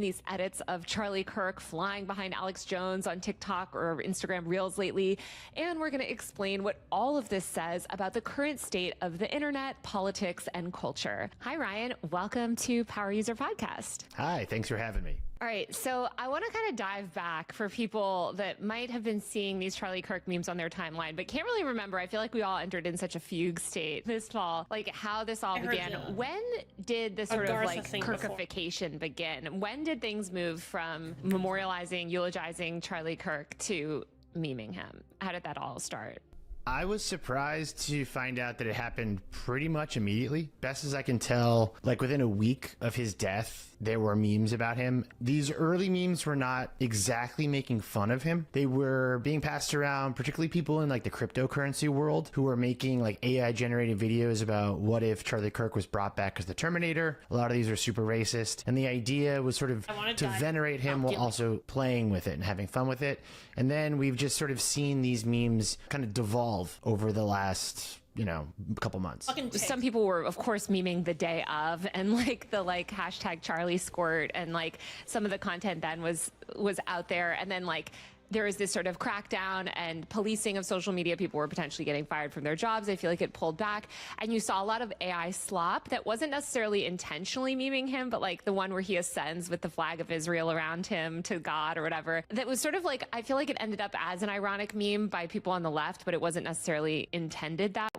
seen these edits of Charlie Kirk flying behind Alex Jones on TikTok or Instagram Reels lately, and we're going to explain what all of this says about the current state of the internet, politics, and culture. Hi, Ryan. Welcome to Power User Podcast. Hi, thanks for having me. All right, so I want to kind of dive back for people that might have been seeing these Charlie Kirk memes on their timeline, but can't really remember. I feel like we all entered in such a fugue state this fall, like how this all began. When did the sort of like Kirkification begin? When did things move from memorializing, eulogizing Charlie Kirk to memeing him? How did that all start? I was surprised to find out that it happened pretty much immediately. Best as I can tell, like within a week of his death, there were memes about him. These early memes were not exactly making fun of him. They were being passed around, particularly people in like the cryptocurrency world who were making like AI generated videos about what if Charlie Kirk was brought back as the Terminator. A lot of these are super racist. And the idea was sort of to venerate him while also playing with it and having fun with it. And then we've just sort of seen these memes kind of devolve over the last couple months. Some people were, of course, memeing the day of, and like the hashtag Charlie Squirt, and like some of the content then was out there, and then like there was this sort of crackdown and policing of social media. People were potentially getting fired from their jobs. I feel like it pulled back, and you saw a lot of AI slop that wasn't necessarily intentionally memeing him, but like the one where he ascends with the flag of Israel around him to God or whatever. That was sort of like, I feel like it ended up as an ironic meme by people on the left, but it wasn't necessarily intended that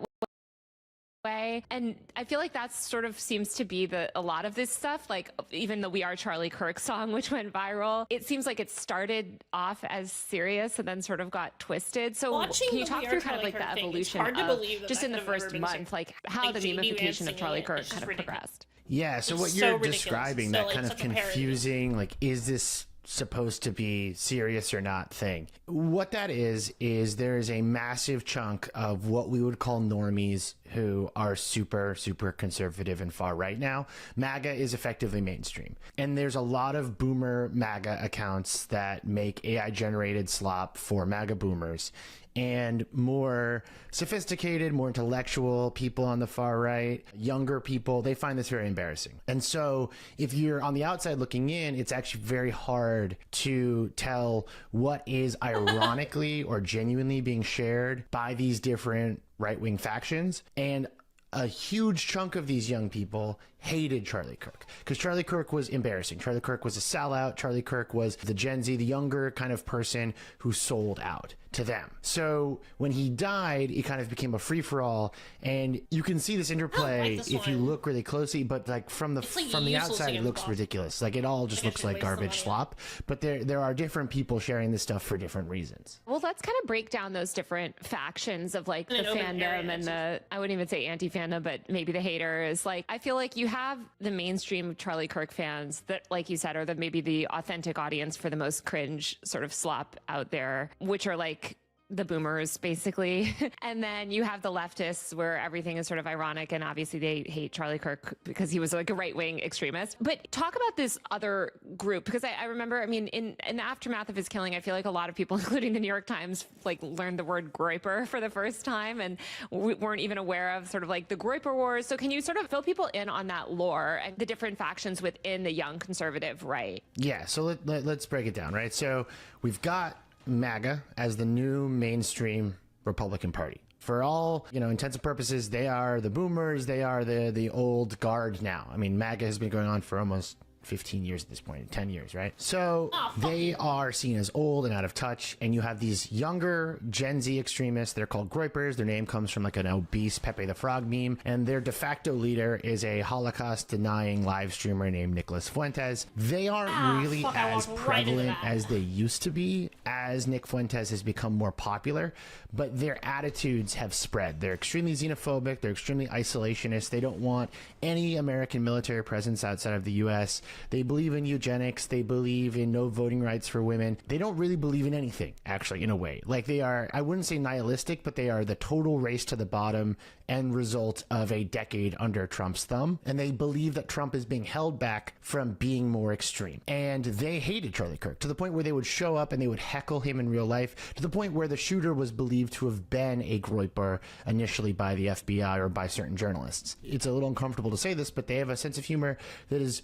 way. And I feel like that sort of seems to be a lot of this stuff, like even the We Are Charlie Kirk song, which went viral. It seems like it started off as serious and then sort of got twisted. So can you talk through kind of like the evolution of just in the first month, like how the memification of Charlie Kirk kind of progressed? Yeah, so what you're describing, that kind of confusing, like, is this supposed to be serious or not thing? What that is there is a massive chunk of what we would call normies who are super conservative and far right now. MAGA is effectively mainstream, and there's a lot of boomer MAGA accounts that make AI generated slop for MAGA boomers, and more sophisticated, more intellectual people on the far right, younger people, they find this very embarrassing. And so if you're on the outside looking in, it's actually very hard to tell what is ironically or genuinely being shared by these different right-wing factions. And a huge chunk of these young people hated Charlie Kirk because Charlie Kirk was embarrassing. Charlie Kirk was a sellout. Charlie Kirk was the Gen Z, the younger kind of person who sold out to them. So when he died, it kind of became a free-for-all, and you can see this interplay if you look really closely, but like from the outside it looks ridiculous. Like it all just looks like garbage slop, but there are different people sharing this stuff for different reasons. Well, let's kind of break down those different factions of like the fandom and the, I wouldn't even say anti-fandom, but maybe the haters. Like I feel like you have the mainstream Charlie Kirk fans that, like you said, are maybe the authentic audience for the most cringe sort of slop out there, which are like the boomers basically. And then you have the leftists where everything is sort of ironic, and obviously they hate Charlie Kirk because he was like a right-wing extremist. But talk about this other group, because I remember, I mean, in the aftermath of his killing, I feel like a lot of people, including the New York Times, like learned the word groiper for the first time and weren't even aware of sort of like the groiper wars. So can you sort of fill people in on that lore and the different factions within the young conservative right? Yeah, so let's break it down, right? So we've got MAGA as the new mainstream Republican Party. For all intents and purposes, they are the boomers. They are the old guard now. I mean, MAGA has been going on for almost 15 years at this point, 10 years, right? So they are seen as old and out of touch, and you have these younger Gen Z extremists. They're called groypers. Their name comes from like an obese Pepe the Frog meme, and their de facto leader is a Holocaust-denying live streamer named Nicholas Fuentes. They aren't really as prevalent as they used to be as Nick Fuentes has become more popular, but their attitudes have spread. They're extremely xenophobic. They're extremely isolationist. They don't want any American military presence outside of the U.S. They believe in eugenics. They believe in no voting rights for women. They don't really believe in anything, actually, in a way. Like they are, I wouldn't say nihilistic, but they are the total race to the bottom end result of a decade under Trump's thumb. And they believe that Trump is being held back from being more extreme. And they hated Charlie Kirk to the point where they would show up and they would heckle him in real life, to the point where the shooter was believed to have been a groyper initially by the FBI or by certain journalists. It's a little uncomfortable to say this, but they have a sense of humor that is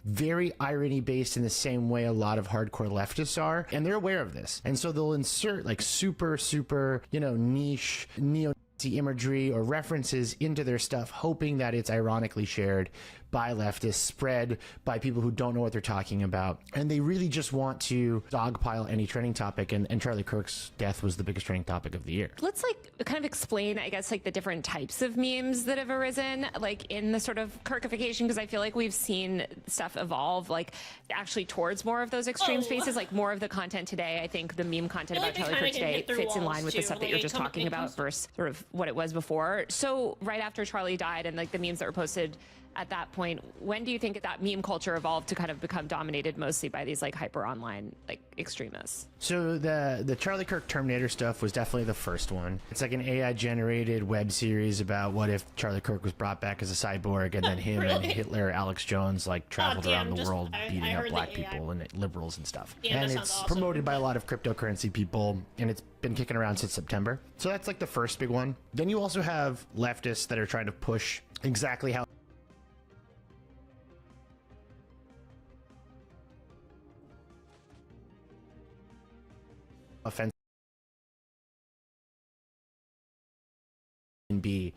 very irony based in the same way a lot of hardcore leftists are, and they're aware of this. And so they'll insert like super, you know, niche neo-Nazi imagery or references into their stuff, hoping that it's ironically shared by leftists, spread by people who don't know what they're talking about. And they really just want to dogpile any trending topic, and Charlie Kirk's death was the biggest trending topic of the year. Let's like kind of explain, I guess, like the different types of memes that have arisen like in the sort of Kirkification, because I feel like we've seen stuff evolve like actually towards more of those extreme spaces, like more of the content today. I think the meme content about Charlie Kirk today fits in line with the stuff that you're just talking about versus sort of what it was before. So right after Charlie died and like the memes that were posted at that point, when do you think that meme culture evolved to kind of become dominated mostly by these like hyper online like extremists? So the Charlie Kirk Terminator stuff was definitely the first one. It's like an AI generated web series about what if Charlie Kirk was brought back as a cyborg, and then him and Hitler, Alex Jones, like traveled around the world beating up black people and liberals and stuff. And it's promoted by a lot of cryptocurrency people, and it's been kicking around since September. So that's like the first big one. Then you also have leftists that are trying to push exactly how offensive can be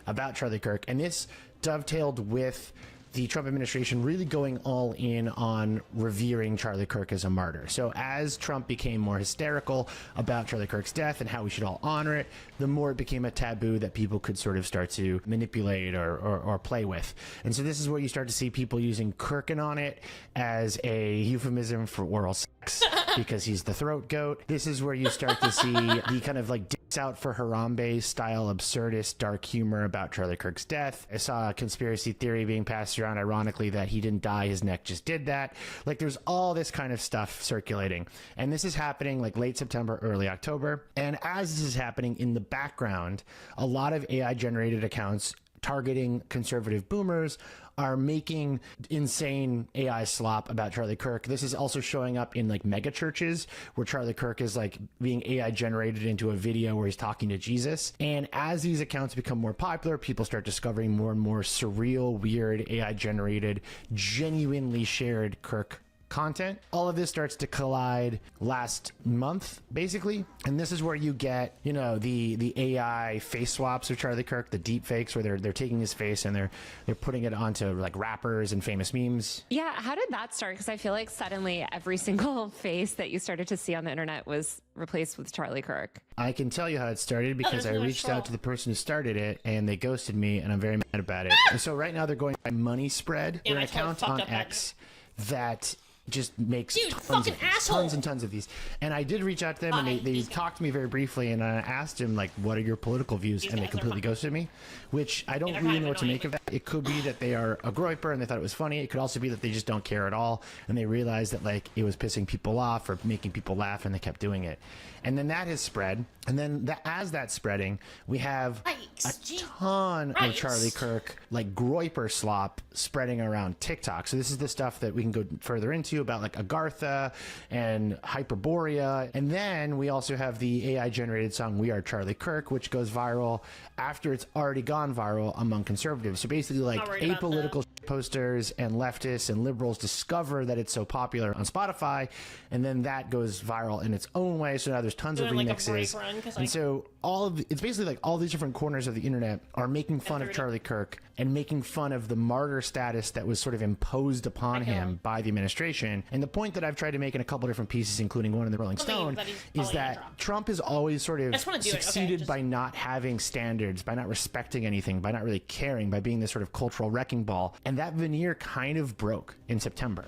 about Charlie Kirk, and this dovetailed with the Trump administration really going all in on revering Charlie Kirk as a martyr. So as Trump became more hysterical about Charlie Kirk's death and how we should all honor it, the more it became a taboo that people could sort of start to manipulate or play with. And so this is where you start to see people using Kirkin on it as a euphemism for oral sex because he's the throat goat. This is where you start to see the kind of like dicks out for Harambe style absurdist dark humor about Charlie Kirk's death. I saw a conspiracy theory being passed around, ironically, that he didn't die, his neck just did that. Like there's all this kind of stuff circulating, and this is happening like late September, early October. And as this is happening in the background, a lot of AI generated accounts targeting conservative boomers are making insane AI slop about Charlie Kirk. This is also showing up in like mega churches where Charlie Kirk is like being AI generated into a video where he's talking to Jesus. And as these accounts become more popular, people start discovering more and more surreal, weird, AI generated, genuinely shared Kirk content. All of this starts to collide last month, basically. And this is where you get, you know, the AI face swaps of Charlie Kirk, the deep fakes where they're taking his face and they're putting it onto like rappers and famous memes. Yeah, how did that start? Because I feel like suddenly every single face that you started to see on the internet was replaced with Charlie Kirk. I can tell you how it started because I reached out to the person who started it and they ghosted me, and I'm very mad about it. And so right now they're going by Money Spread, an account on X that just makes tons and tons of these. And I did reach out to them, and they talked to me very briefly, and I asked him like, what are your political views? And they completely ghosted me, which I don't really know what to make of that. It could be that they are a groyper and they thought it was funny. It could also be that they just don't care at all, and they realized that like it was pissing people off or making people laugh, and they kept doing it. And then that has spread, and then as that's spreading, we have a ton of Charlie Kirk like groyper slop spreading around TikTok. So this is the stuff that we can go further into about like Agartha and Hyperborea. And then we also have the AI generated song We Are Charlie Kirk, which goes viral after it's already gone viral among conservatives. So basically like apolitical posters and leftists and liberals discover that it's so popular on Spotify, and then that goes viral in its own way. So now there's tons of remixes. And so it's basically like all these different corners of the internet are making fun of Charlie Kirk and making fun of the martyr status that was sort of imposed upon him by the administration. And the point that I've tried to make in a couple different pieces, including one in the Rolling Stone, is that Trump has always sort of succeeded by not having standards, by not respecting anything, by not really caring, by being this sort of cultural wrecking ball. And that veneer kind of broke in September,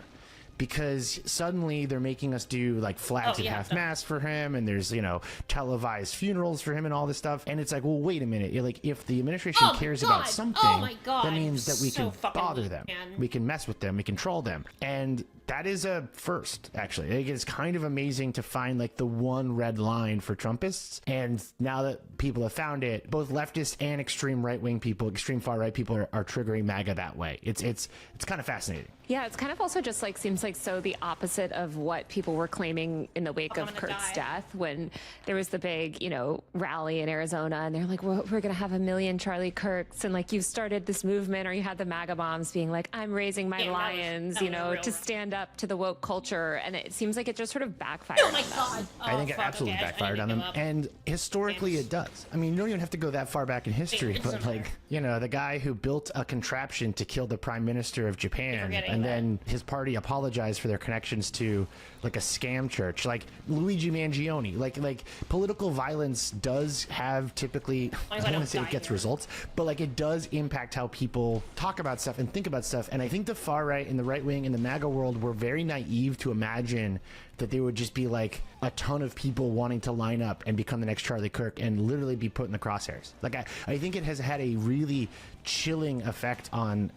because suddenly they're making us do like flags at half mast for him, and there's, you know, televised funerals for him and all this stuff. And it's like, well, wait a minute. Like, if the administration cares about something, that means that we can bother them. We can mess with them. We can troll them. And that is a first, actually. I think it's kind of amazing to find like the one red line for Trumpists. And now that people have found it, both leftist and extreme right-wing people, extreme far-right people are triggering MAGA that way. It's kind of fascinating. Yeah, it's kind of also just like seems like so the opposite of what people were claiming in the wake of Kurt's death, when there was the big, rally in Arizona, and they're like, we're going to have 1 million Charlie Kirks, and like you started this movement, or you had the MAGA bombs being like, I'm raising my lions, to stand up to the woke culture, and it seems like it just sort of backfired. Oh my god! I think it absolutely backfired on them, and historically it does. I mean, you don't even have to go that far back in history, but like, the guy who built a contraption to kill the prime minister of Japan, and then his party apologized for their connections to like a scam church, like Luigi Mangione. Like political violence does have typically, I don't want to say it gets results, but like it does impact how people talk about stuff and think about stuff. And I think the far right and the right wing in the MAGA world were very naive to imagine that there would just be like a ton of people wanting to line up and become the next Charlie Kirk and literally be put in the crosshairs. Like I think it has had a really chilling effect on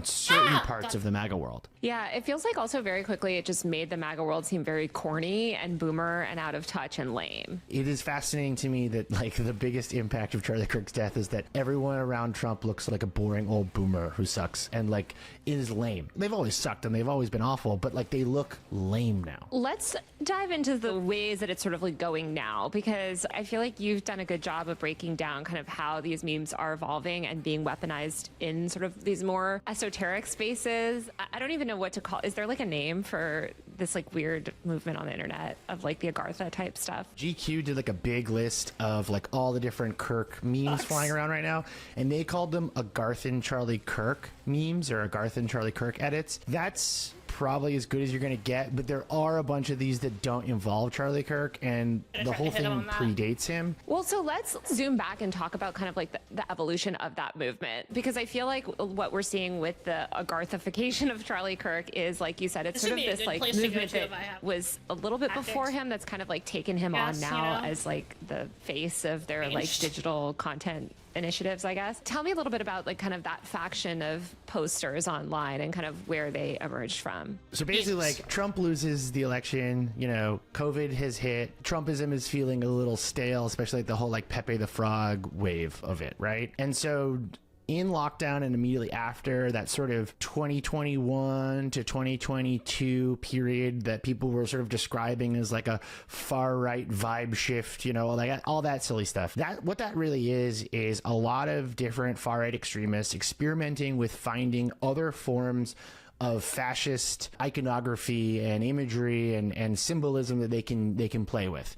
certain parts of the MAGA world. Yeah, it feels like also very quickly it just made the MAGA world seem very corny and boomer and out of touch and lame. It is fascinating to me that like the biggest impact of Charlie Kirk's death is that everyone around Trump looks like a boring old boomer who sucks and like is lame. They've always sucked and they've always been awful, but like they look lame now. Let's dive into the ways that it's sort of like going now, because I feel like you've done a good job of breaking down kind of how these memes are evolving and being weaponized in sort of these more esoteric spaces. I don't even know what to call. Is there like a name for this like weird movement on the internet of like the Agartha type stuff? GQ did like a big list of like all the different Kirk memes flying around right now, and they called them Agarthan Charlie Kirk memes or Agarthan Charlie Kirk edits. That's probably as good as you're going to get, but there are a bunch of these that don't involve Charlie Kirk, and the whole thing predates him. Well, so let's zoom back and talk about kind of like the evolution of that movement, because I feel like what we're seeing with the Agarthification of Charlie Kirk is, like you said, it's sort of this like movement that was a little bit before him that's kind of like taken him on now as like the face of their like digital content initiatives, I guess. Tell me a little bit about like kind of that faction of posters online and kind of where they emerged from. So basically, like, Trump loses the election, COVID has hit, Trumpism is feeling a little stale, especially like the whole like Pepe the Frog wave of it, right? And so in lockdown and immediately after, that sort of 2021 to 2022 period that people were sort of describing as like a far right vibe shift, like all that silly stuff. What that really is a lot of different far right extremists experimenting with finding other forms of fascist iconography and imagery and symbolism that they can play with.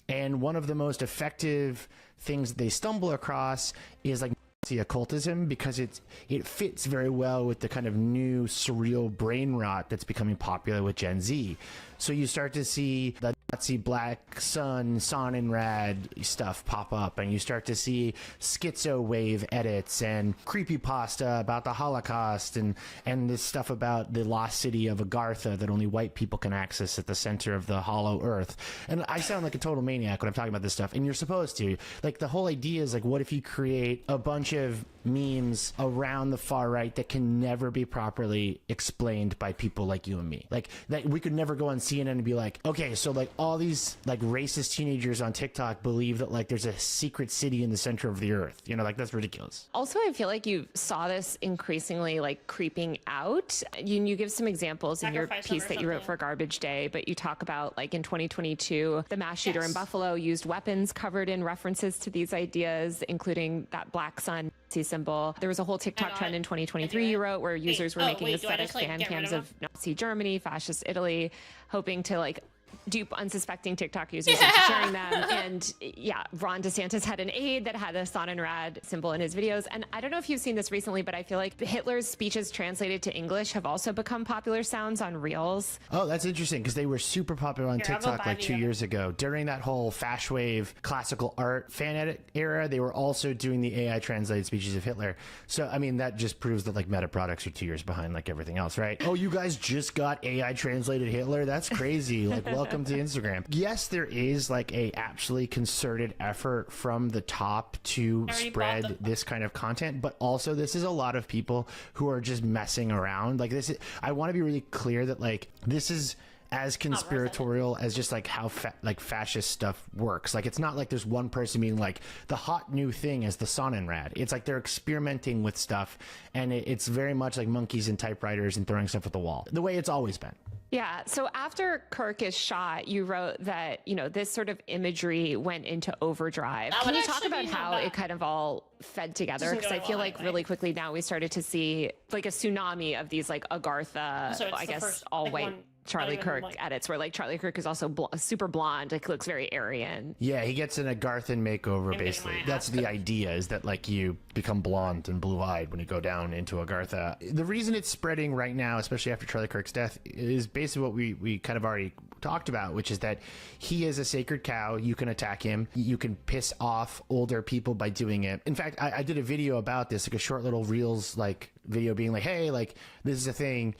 And one of the most effective things that they stumble across is like occultism, because it fits very well with the kind of new surreal brain rot that's becoming popular with Gen Z. So you start to see the Nazi Black Sun, Sonnenrad stuff pop up, and you start to see schizo wave edits and creepypasta about the Holocaust and this stuff about the lost city of Agartha that only white people can access at the center of the hollow earth. And I sound like a total maniac when I'm talking about this stuff, and you're supposed to. Like, the whole idea is like, what if you create a bunch of memes around the far right that can never be properly explained by people like you and me? Like, that we could never go on CNN and be like, okay, so like all these like racist teenagers on TikTok believe that like there's a secret city in the center of the earth. Like, that's ridiculous. Also, I feel like you saw this increasingly like creeping out. You give some examples in your piece that you wrote for Garbage Day, but you talk about like in 2022, the mass shooter in Buffalo used weapons covered in references to these ideas, including that black sun symbol. There was a whole TikTok trend in 2023 you wrote where users were making aesthetic fan cams of Nazi Germany, fascist Italy, hoping to like dupe unsuspecting TikTok users into sharing them. And yeah, Ron DeSantis had an aide that had a Sonnenrad symbol in his videos. And I don't know if you've seen this recently, but I feel like Hitler's speeches translated to English have also become popular sounds on Reels. Oh, that's interesting, because they were super popular on TikTok like 2 years ago. During that whole Fash Wave classical art fan edit era, they were also doing the AI translated speeches of Hitler. So, I mean, that just proves that like Meta products are 2 years behind like everything else, right? Oh, you guys just got AI translated Hitler? That's crazy. Like, welcome to Instagram. Yes, there is like a actually concerted effort from the top to spread this kind of content, but also this is a lot of people who are just messing around. Like this is, I want to be really clear that like this is as conspiratorial as just like how fascist stuff works. Like it's not like there's one person being like the hot new thing is the Sonnenrad. It's like they're experimenting with stuff, and it's very much like monkeys and typewriters and throwing stuff at the wall, the way it's always been. Yeah. So after Kirk is shot, you wrote that, you know, this sort of imagery went into overdrive. Can you talk about how it kind of all fed together? Because I feel like really quickly now we started to see like a tsunami of these like Agartha, So I guess, all white Charlie Kirk edits, where like Charlie Kirk is also super blonde, like looks very Aryan. Yeah, he gets an Agarthan makeover, basically. That's the idea, is that like you become blonde and blue-eyed when you go down into Agartha. The reason it's spreading right now, especially after Charlie Kirk's death, is basically what we kind of already talked about, which is that he is a sacred cow. You can attack him. You can piss off older people by doing it. In fact, I did a video about this, like a short little Reels like video being like, hey, like this is a thing,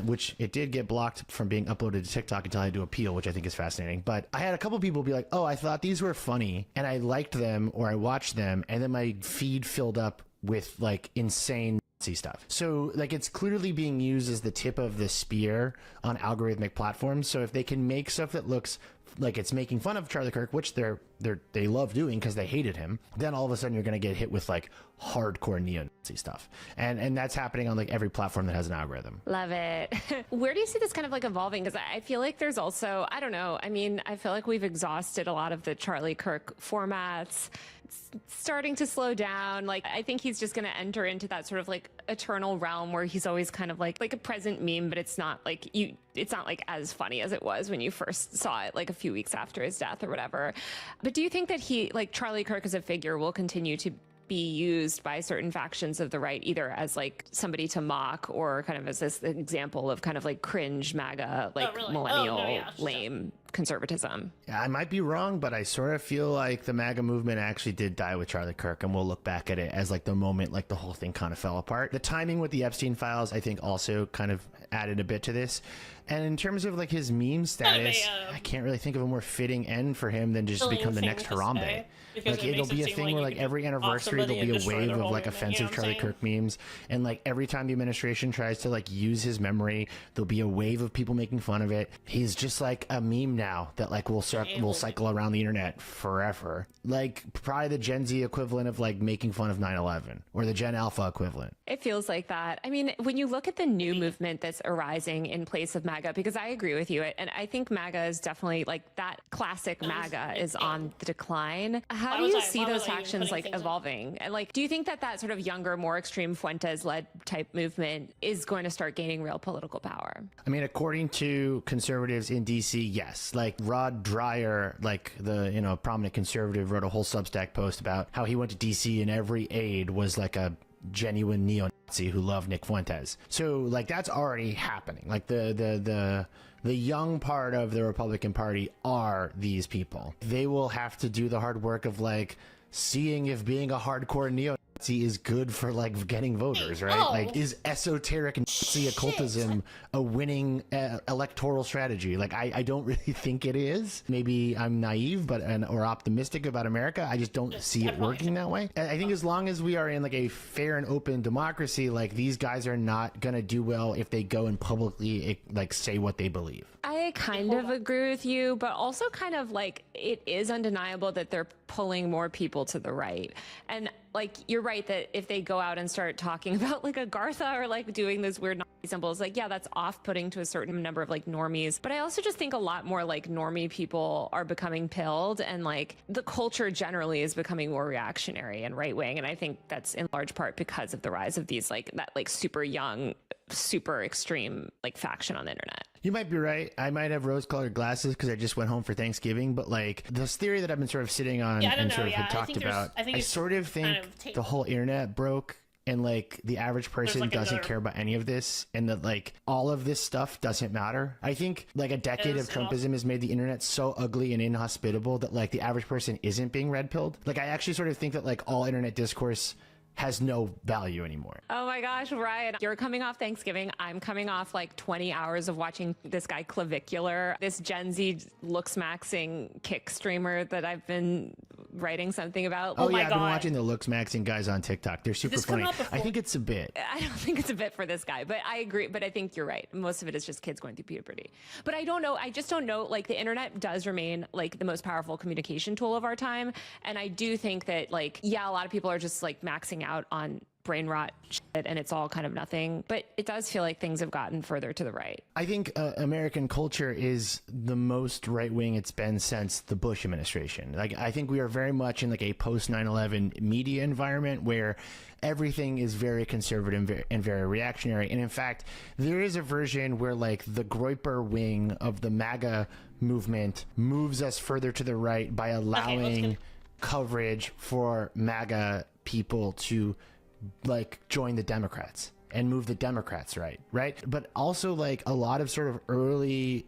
which it did get blocked from being uploaded to TikTok until I had to appeal, which I think is fascinating. But I had a couple people be like, oh, I thought these were funny and I liked them or I watched them, and then my feed filled up with like insane Nazi stuff. So like it's clearly being used as the tip of the spear on algorithmic platforms. So if they can make stuff that looks like it's making fun of Charlie Kirk, which they love doing because they hated him, then all of a sudden you're going to get hit with like hardcore neo-Nazi stuff, and that's happening on like every platform that has an algorithm. Love it. Where do you see this kind of like evolving? Because I feel like there's also, I don't know, I mean, I feel like we've exhausted a lot of the Charlie Kirk formats. It's starting to slow down. Like I think he's just going to enter into that sort of like eternal realm where he's always kind of like a present meme, but it's not like it's not like as funny as it was when you first saw it like a few weeks after his death or whatever. But do you think that he, like Charlie Kirk as a figure, will continue to be used by certain factions of the right, either as like somebody to mock or kind of as this example of kind of like cringe MAGA, like millennial lame conservatism? Yeah, I might be wrong, but I sort of feel like the MAGA movement actually did die with Charlie Kirk, and we'll look back at it as like the moment like the whole thing kind of fell apart. The timing with the Epstein files, I think, also kind of added a bit to this. And in terms of like his meme status, I can't really think of a more fitting end for him than just become the next Harambe. Like it'll be a thing where like every anniversary there'll be a wave of like offensive Charlie Kirk memes, and like every time the administration tries to like use his memory, there'll be a wave of people making fun of it. He's just like a meme now that like will cycle around the internet forever. Like probably the Gen Z equivalent of like making fun of 9/11, or the Gen Alpha equivalent. It feels like that. I mean, when you look at the new movement that's arising in place of MAGA, because I agree with you, and I think MAGA is definitely like that classic MAGA is on the decline. How do you see those factions like evolving? And like, do you think that that sort of younger, more extreme Fuentes-led type movement is going to start gaining real political power? I mean, according to conservatives in DC, yes. Like Rod Dreyer, like the prominent conservative, wrote a whole Substack post about how he went to DC and every aide was like a genuine neo-Nazi who loved Nick Fuentes. So like that's already happening. Like the young part of the Republican Party are these people. They will have to do the hard work of like seeing if being a hardcore neo-Nazi is good for like getting voters, right? Like, is esoteric Nazi occultism a winning electoral strategy? Like, I don't really think it is. Maybe I'm naive, or optimistic about America. I just don't see it working that way. I think as long as we are in like a fair and open democracy, like these guys are not gonna do well if they go and publicly like say what they believe. I kind of agree with you, but also kind of like it is undeniable that they're pulling more people to the right. And like, you're right that if they go out and start talking about like Agartha or like doing those weird Nazi symbols, like, yeah, that's off-putting to a certain number of like normies. But I also just think a lot more like normie people are becoming pilled, and like the culture generally is becoming more reactionary and right-wing. And I think that's in large part because of the rise of these like that like super young, super extreme like faction on the internet. You might be right. I might have rose-colored glasses because I just went home for Thanksgiving. But like this theory that I've been sort of sitting on and sort of had talked about, I sort of think the whole internet broke, and like the average person doesn't care about any of this, and that like all of this stuff doesn't matter. I think like a decade of Trumpism has made the internet so ugly and inhospitable that like the average person isn't being red-pilled. Like I actually sort of think that like all internet discourse has no value anymore. Oh my gosh, Ryan, you're coming off Thanksgiving. I'm coming off like 20 hours of watching this guy Clavicular, this Gen Z looks maxing kick streamer that I've been writing something about. Oh, yeah, I've been watching the looks maxing guys on TikTok. They're super funny. I think it's a bit. I don't think it's a bit for this guy, but I agree. But I think you're right. Most of it is just kids going through puberty. But I don't know. I just don't know. Like, the internet does remain like the most powerful communication tool of our time. And I do think that, like, yeah, a lot of people are just like maxing out on brain rot shit and it's all kind of nothing, but it does feel like things have gotten further to the right. I think American culture is the most right-wing it's been since the Bush administration. Like, I think we are very much in like a post 9/11 media environment where everything is very conservative and very reactionary. And in fact, there is a version where like the Groyper wing of the MAGA movement moves us further to the right by allowing coverage for MAGA people to like join the Democrats and move the Democrats right? But also like a lot of sort of early,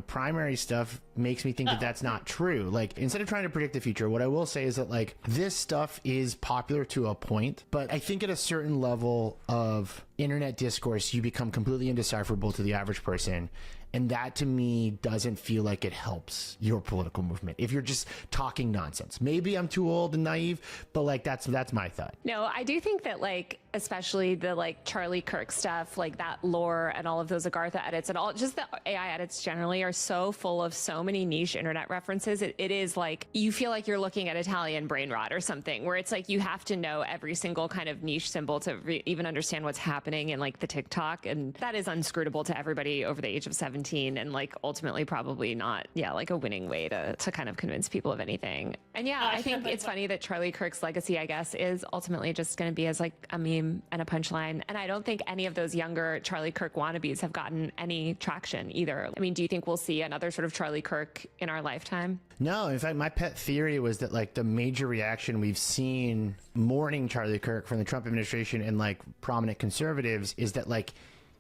primary stuff makes me think that that's not true. Like, instead of trying to predict the future, what I will say is that like this stuff is popular to a point, but I think at a certain level of internet discourse, you become completely indecipherable to the average person. And that to me doesn't feel like it helps your political movement if you're just talking nonsense. Maybe I'm too old and naive, but like that's my thought. No, I do think that like especially the like Charlie Kirk stuff, like that lore and all of those Agartha edits and all just the AI edits generally are so full of so many niche internet references. It is like you feel like you're looking at Italian brain rot or something where it's like you have to know every single kind of niche symbol to even understand what's happening in like the TikTok, and that is unscrutable to everybody over the age of 17 and like ultimately probably not like a winning way to kind of convince people of anything. And I think it's funny that Charlie Kirk's legacy, I guess, is ultimately just going to be as like a meme and a punchline. And I don't think any of those younger Charlie Kirk wannabes have gotten any traction either. I mean, do you think we'll see another sort of Charlie Kirk in our lifetime? No, in fact, my pet theory was that like the major reaction we've seen mourning Charlie Kirk from the Trump administration and like prominent conservatives is that like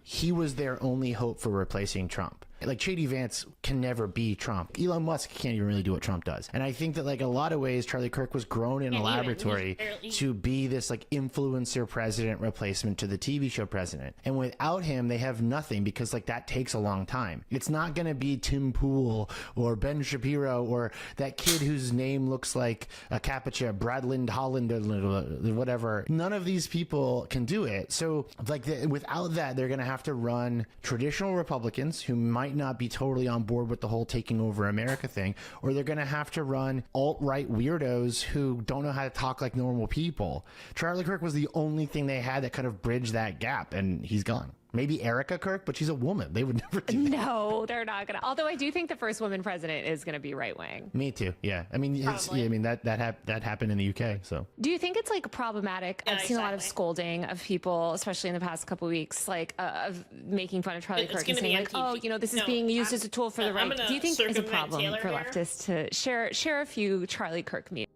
he was their only hope for replacing Trump. Like J.D. Vance can never be Trump. Elon Musk can't even really do what Trump does. And I think that like a lot of ways, Charlie Kirk was grown in a laboratory to be this like influencer president replacement to the TV show president. And without him, they have nothing because like that takes a long time. It's not going to be Tim Pool or Ben Shapiro or that kid whose name looks like a captcha, Bradland Holland or whatever. None of these people can do it. So like without that, they're going to have to run traditional Republicans who might not be totally on board with the whole taking over America thing, or they're going to have to run alt-right weirdos who don't know how to talk like normal people. Charlie Kirk was the only thing they had that kind of bridged that gap, and he's gone. Maybe Erica Kirk, but she's a woman. They would never do that. No, they're not going to. Although I do think the first woman president is going to be right-wing. Me too. Yeah. I mean, that happened in the UK. So do you think it's like problematic? I've seen a lot of scolding of people, especially in the past couple of weeks, like of making fun of Charlie Kirk and saying like, oh, this is being used as a tool for the right. Do you think it's a problem for leftists to share a few Charlie Kirk memes?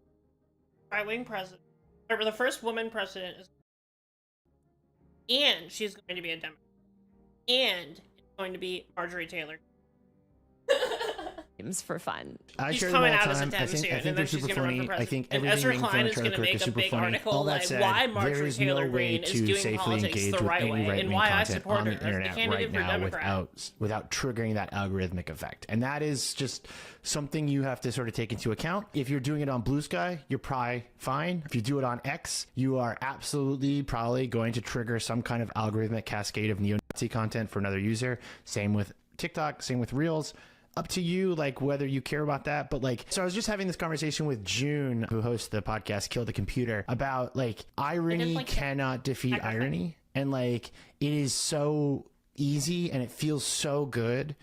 Right-wing president. Remember, the first woman president is, and she's going to be a Democrat. And it's going to be Marjorie Taylor. For fun. She's coming out as a Dem soon, and then she's going to run for president. I think and Ezra Klein is going to make a big article like why Marjorie Taylor Greene is doing politics the right way and why I support her as the candidate for Democrat. Without triggering that algorithmic effect. And that is just something you have to sort of take into account. If you're doing it on Blue Sky, you're probably fine. If you do it on X, you are absolutely probably going to trigger some kind of algorithmic cascade of neo-Nazi content for another user. Same with TikTok, same with Reels. Up to you, like whether you care about that. But like, so I was just having this conversation with June, who hosts the podcast Kill the Computer, about like irony cannot defeat irony. And like, it is so easy and it feels so good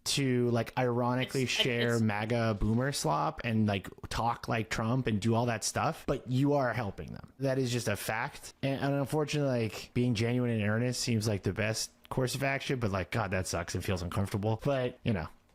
to like ironically share MAGA boomer slop and like talk like Trump and do all that stuff, but you are helping them. That is just a fact. And unfortunately, like being genuine and earnest seems like the best course of action, but like, God, that sucks. It feels uncomfortable, but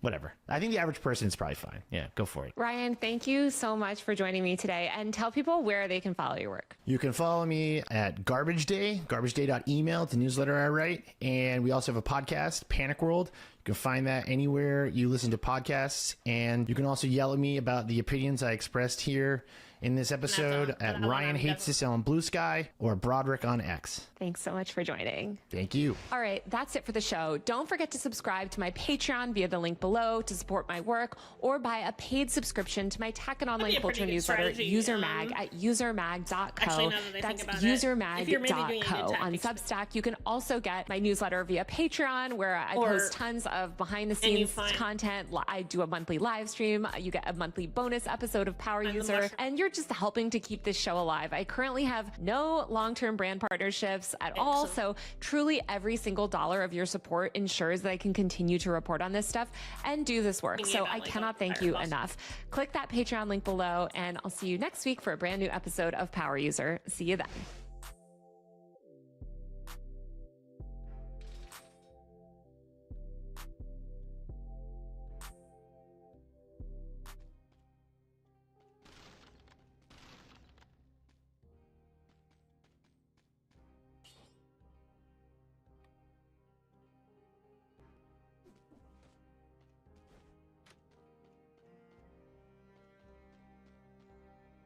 whatever. I think the average person is probably fine. Yeah, go for it. Ryan, thank you so much for joining me today, and tell people where they can follow your work. You can follow me at Garbage Day, garbageday.email, the newsletter I write. And we also have a podcast, Panic World. You can find that anywhere you listen to podcasts, and you can also yell at me about the opinions I expressed here in this episode at Ryan Hates This on Blue Sky or Broderick on X. Thanks so much for joining. Thank you. All right, that's it for the show. Don't forget to subscribe to my Patreon via the link below to support my work, or buy a paid subscription to my tech and online culture newsletter, UserMag, at usermag.co. Actually, now that I that's think about usermag.co. On Substack, you can also get my newsletter via Patreon, where I post tons of behind-the-scenes content. I do a monthly live stream. You get a monthly bonus episode of Power User, and you're just helping to keep this show alive. I currently have no long-term brand partnerships at all, so truly every single dollar of your support ensures that I can continue to report on this stuff and do this work. So I cannot thank you enough. Click that Patreon link below, and I'll see you next week for a brand new episode of Power User. See you then.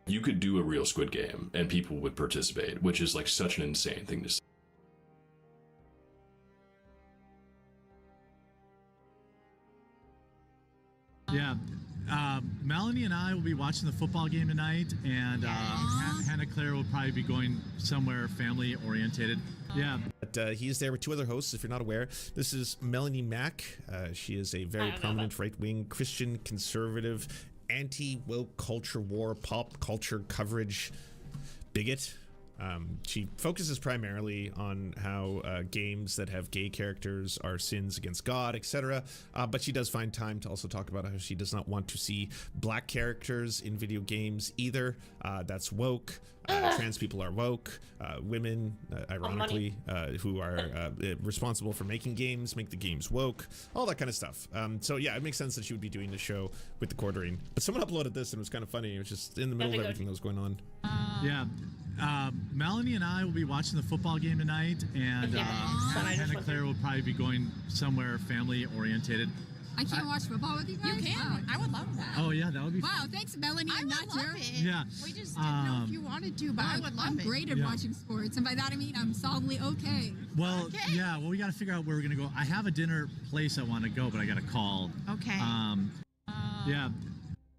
You could do a real Squid Game and people would participate, which is like such an insane thing to say. Yeah, Melanie and I will be watching the football game tonight, and Hannah Claire will probably be going somewhere family orientated. Yeah. But he's there with two other hosts, if you're not aware. This is Melanie Mack. She is a very prominent right-wing Christian conservative anti-woke culture war, pop culture coverage bigot. She focuses primarily on how games that have gay characters are sins against God, etc. But she does find time to also talk about how she does not want to see black characters in video games either. That's woke. Trans people are woke. Women, ironically, who are responsible for making games, make the games woke. All that kind of stuff. So yeah, it makes sense that she would be doing the show with the quartering. But someone uploaded this and it was kind of funny. It was just in the middle of everything that was going on. Yeah. Melanie and I will be watching the football game tonight, and Hannah Claire will probably be going somewhere family orientated. I can't watch football with you guys? You can. Wow. I would love that. Oh, yeah, that would be Wow, thanks, Melanie. I'm not here. Yeah. We just didn't know if you wanted to, but I would love it. I'm great at watching sports, and by that I mean I'm solidly okay. Well, yeah, well, we got to figure out where we're going to go. I have a dinner place I want to go, but I got to call. Okay. Yeah.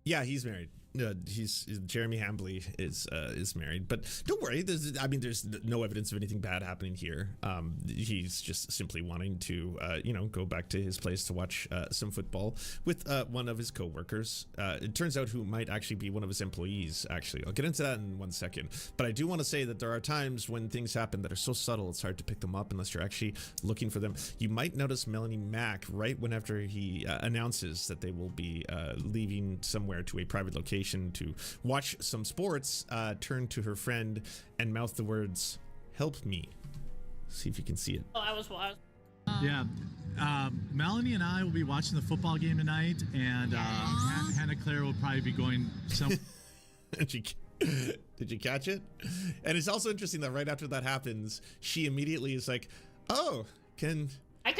Yeah, he's married. Jeremy Hambley is married, but don't worry. There's no evidence of anything bad happening here. He's just simply wanting to, go back to his place to watch some football with one of his coworkers. It turns out who might actually be one of his employees. Actually, I'll get into that in 1 second. But I do want to say that there are times when things happen that are so subtle it's hard to pick them up unless you're actually looking for them. You might notice Melanie Mack right whenever he announces that they will be leaving somewhere to a private location to watch some sports, turn to her friend and mouth the words, "Help me." See if you can see it. Oh, I was. Yeah. Melanie and I will be watching the football game tonight, and Hannah Claire will probably be going some. Did you catch it? And it's also interesting that right after that happens, she immediately is like, "Oh, can I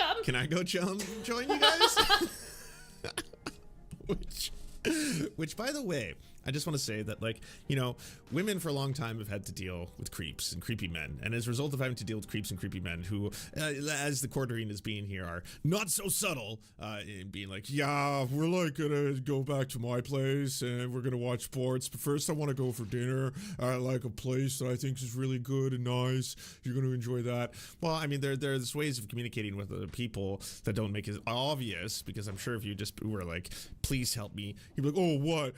go join you guys?" Which, by the way, I just want to say that, women for a long time have had to deal with creeps and creepy men. And as a result of having to deal with creeps and creepy men who, as the quartering is being here, are not so subtle in being like, yeah, we're going to go back to my place and we're going to watch sports. But first I want to go for dinner at a place that I think is really good and nice. You're going to enjoy that. Well, I mean, there's ways of communicating with other people that don't make it obvious, because I'm sure if you just were like, please help me, you'd be like, oh, what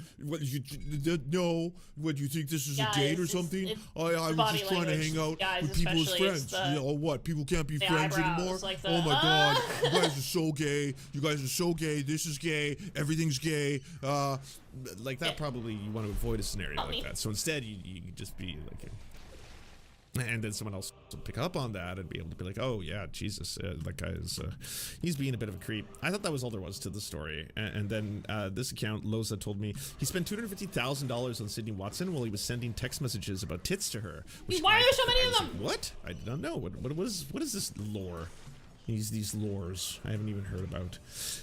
no, what, you think this is a date or something? I was just trying to hang out with people as friends. What, people can't be friends anymore? Oh my god, you guys are so gay, this is gay, everything's gay. Probably you want to avoid a scenario like that. So instead you just be like, and then someone else will pick up on that and be able to be like, oh yeah, Jesus, that guy is he's being a bit of a creep. I thought that was all there was to the story. And then this account, Loza, told me he spent $250,000 on Sydney Watson while he was sending text messages about tits to her. Why are there so many of them? What? I don't know. What is this lore? These lores I haven't even heard about.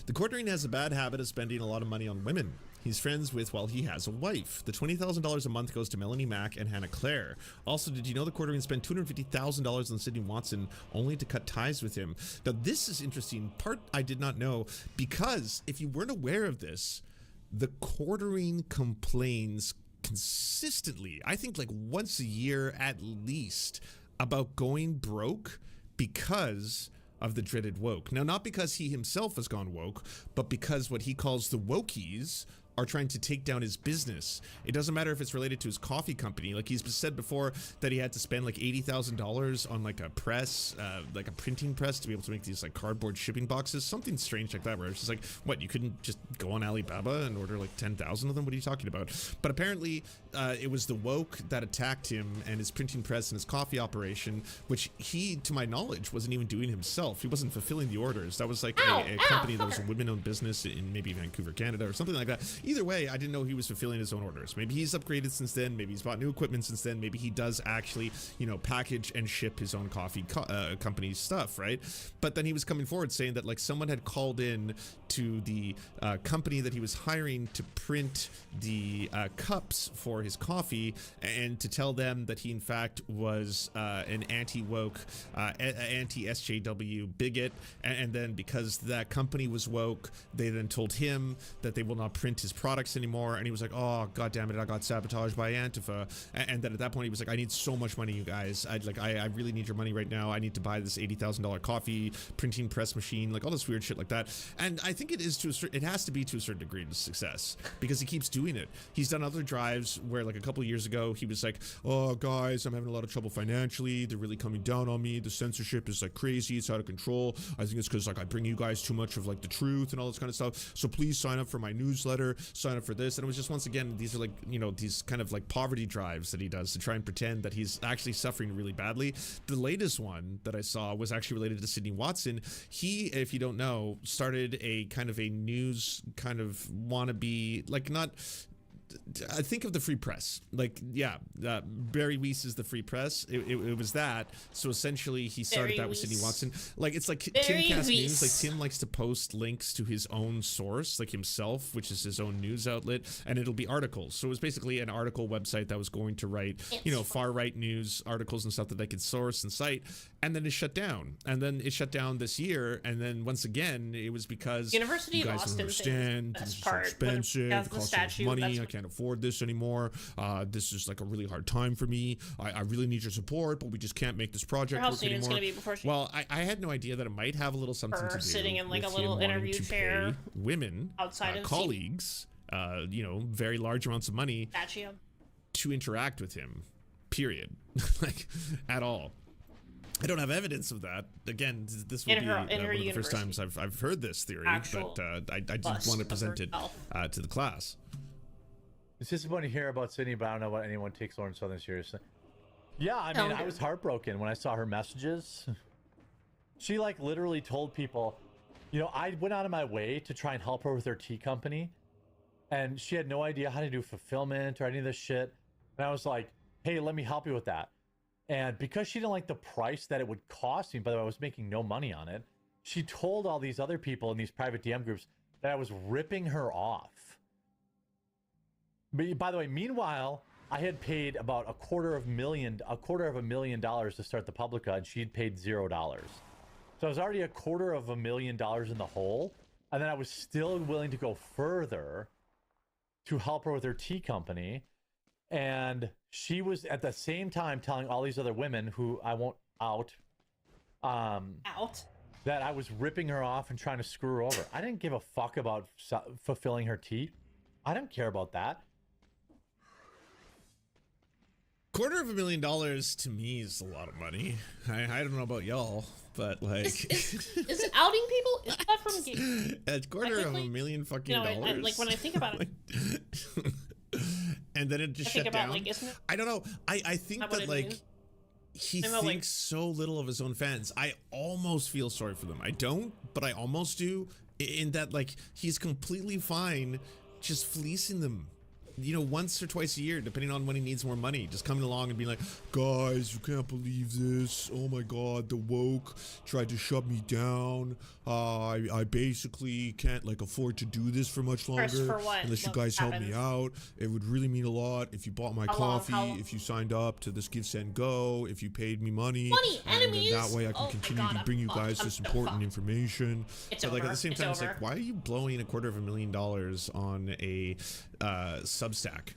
The Quarterine has a bad habit of spending a lot of money on women. He's friends with, well, he has a wife. The $20,000 a month goes to Melanie Mack and Hannah Claire. Also, did you know the Quarterine spent $250,000 on Sydney Watson only to cut ties with him? Now, this is interesting. Part I did not know, because if you weren't aware of this, the Quarterine complains consistently, I think like once a year at least, about going broke because of the dreaded woke. Now, not because he himself has gone woke, but because what he calls the wokies are trying to take down his business. It doesn't matter if it's related to his coffee company. Like he's said before that he had to spend like $80,000 on like a press, like a printing press to be able to make these like cardboard shipping boxes, something strange like that, where it's just like, what, you couldn't just go on Alibaba and order like 10,000 of them? What are you talking about? But apparently it was the woke that attacked him and his printing press and his coffee operation, which he, to my knowledge, wasn't even doing himself. He wasn't fulfilling the orders. That was like a company that was a women-owned business in maybe Vancouver, Canada, or something like that. Either way, I didn't know he was fulfilling his own orders. Maybe he's upgraded since then. Maybe he's bought new equipment since then. Maybe he does actually, you know, package and ship his own coffee company's stuff, right? But then he was coming forward saying that like someone had called in to the company that he was hiring to print the cups for his coffee and to tell them that he in fact was an anti-woke, anti-SJW bigot. And then because that company was woke, they then told him that they will not print his products anymore. And he was like, oh, God damn it, I got sabotaged by Antifa. And then at that point he was like, I need so much money, you guys. I really need your money right now. I need to buy this $80,000 coffee printing press machine, like all this weird shit like that. And I think it is it has to be to a certain degree of success because he keeps doing it. He's done other drives where like a couple of years ago he was like, oh guys, I'm having a lot of trouble financially. They're really coming down on me. The censorship is like crazy. It's out of control. I think it's because like I bring you guys too much of like the truth and all this kind of stuff. So please sign up for my newsletter, sign up for this. And it was just, once again, these are like, you know, these kind of like poverty drives that he does to try and pretend that he's actually suffering really badly. The latest one that I saw was actually related to Sydney Watson. He, if you don't know, started a kind of a news kind of wannabe, like not, I think of the Free Press, like, yeah, Barry Weiss is the Free Press. It was that. So essentially he started that with Sydney Watson. Like, it's like Tim Cass News. Like Tim likes to post links to his own source, like himself, which is his own news outlet, and it'll be articles. So it was basically an article website that was going to write, you know, far right news articles and stuff that they could source and cite. And then it shut down. And then it shut down this year. And then once again, it was because University you guys of Austin don't understand. This is so expensive. It costs so much money. I can't afford this anymore. This is like a really hard time for me. I really need your support, but we just can't make this project work anymore. It's gonna be before well, I had no idea that it might have a little something to do sitting in like with a little interview chair, women, outside of colleagues, you know, very large amounts of money to interact with him. Period. Like at all. I don't have evidence of that. Again, this will be one of the first times I've heard this theory, but I did want to present it to the class. It's disappointing to hear about Sydney, but I don't know what anyone takes Lauren Southern seriously. Yeah, I mean, I was heartbroken when I saw her messages. She like literally told people, you know, I went out of my way to try and help her with her tea company, and she had no idea how to do fulfillment or any of this shit. And I was like, hey, let me help you with that. And because she didn't like the price that it would cost me, by the way, I was making no money on it, she told all these other people in these private DM groups that I was ripping her off. But by the way, meanwhile, I had paid about a quarter of $1 million to start the Publica, and she'd paid $0. So I was already $250,000 in the hole, and then I was still willing to go further to help her with her tea company. And she was at the same time telling all these other women who I won't out that I was ripping her off and trying to screw her over. I didn't give a fuck about fulfilling her tea. I don't care about that. $250,000 to me is a lot of money. I don't know about y'all, but like, is outing people? Is that from it's $250,000 fucking dollars. Like when I think about it. And then it just shut down. Like, I don't know. I think that like he thinks so little of his own fans. I almost feel sorry for them. I don't, but I almost do. In that like he's completely fine just fleecing them you know, once or twice a year, depending on when he needs more money, just coming along and being like, guys, you can't believe this. Oh my God, the woke tried to shut me down. I basically can't like afford to do this for much longer unless you guys help me out. It would really mean a lot if you bought my coffee, if you signed up to this Give Send Go, if you paid me money, and then that way I can continue to bring you guys this important information. But like at the same time, it's like, why are you blowing $250,000 on a Substack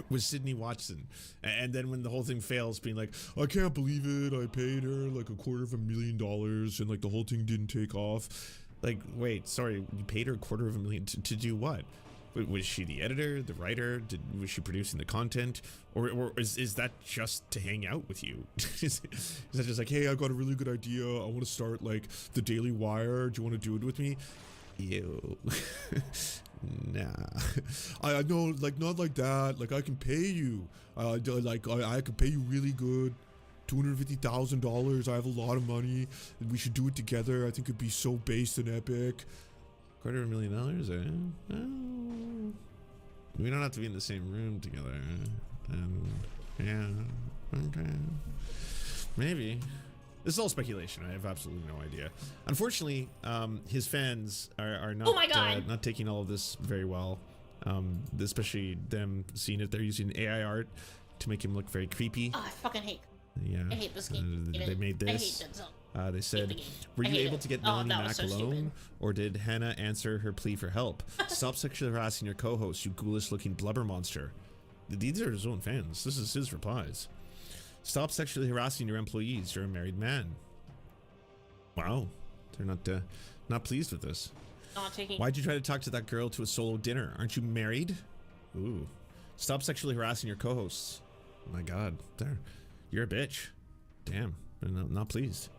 with Sydney Watson? And then when the whole thing fails, being like, I can't believe it, I paid her like $250,000 and like the whole thing didn't take off. Like, wait, sorry, you paid her $250,000 to do what? Was she the editor, the writer? Was she producing the content? Or is that just to hang out with you? Is that just like, hey, I've got a really good idea, I want to start like the Daily Wire, do you want to do it with me? Ew. Nah, I know, like, not like that. Like, I can pay you. I can pay you really good. $250,000. I have a lot of money. We should do it together. I think it'd be so based and epic. $250,000, eh? Oh. We don't have to be in the same room together. Yeah. Okay. Maybe. This is all speculation. I have absolutely no idea. Unfortunately, his fans are not not taking all of this very well. Especially them seeing it. They're using AI art to make him look very creepy. Oh, I fucking hate. Yeah. I hate this game. They made this. They said, were you able to get Melanie Mack alone, or did Hannah answer her plea for help? Stop sexually harassing your co-host, you ghoulish-looking blubber monster. These are his own fans. This is his replies. Stop sexually harassing your employees. You're a married man. Wow, they're not pleased with this. Why'd you try to talk to that girl to a solo dinner? Aren't you married? Ooh. Stop sexually harassing your co-hosts. Oh my God, you're a bitch. Damn, I'm not pleased.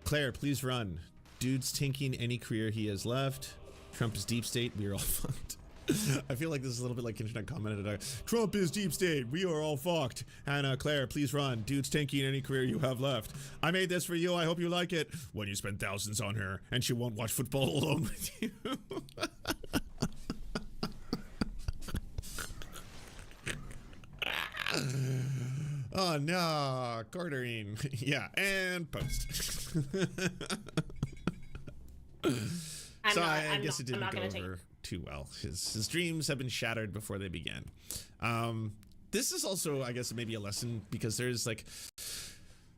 Claire, please run. Dude's tanking any career he has left. Trump is deep state. We are all fucked. I feel like this is a little bit like internet commented. Trump is deep state. We are all fucked. Hannah, Claire, please run. Dude's tanking any career you have left. I made this for you. I hope you like it. When you spend thousands on her and she won't watch football alone with you. Oh no, quartering. Yeah, and post. I guess it didn't go over too well. His dreams have been shattered before they began. This is also, I guess, maybe a lesson, because there's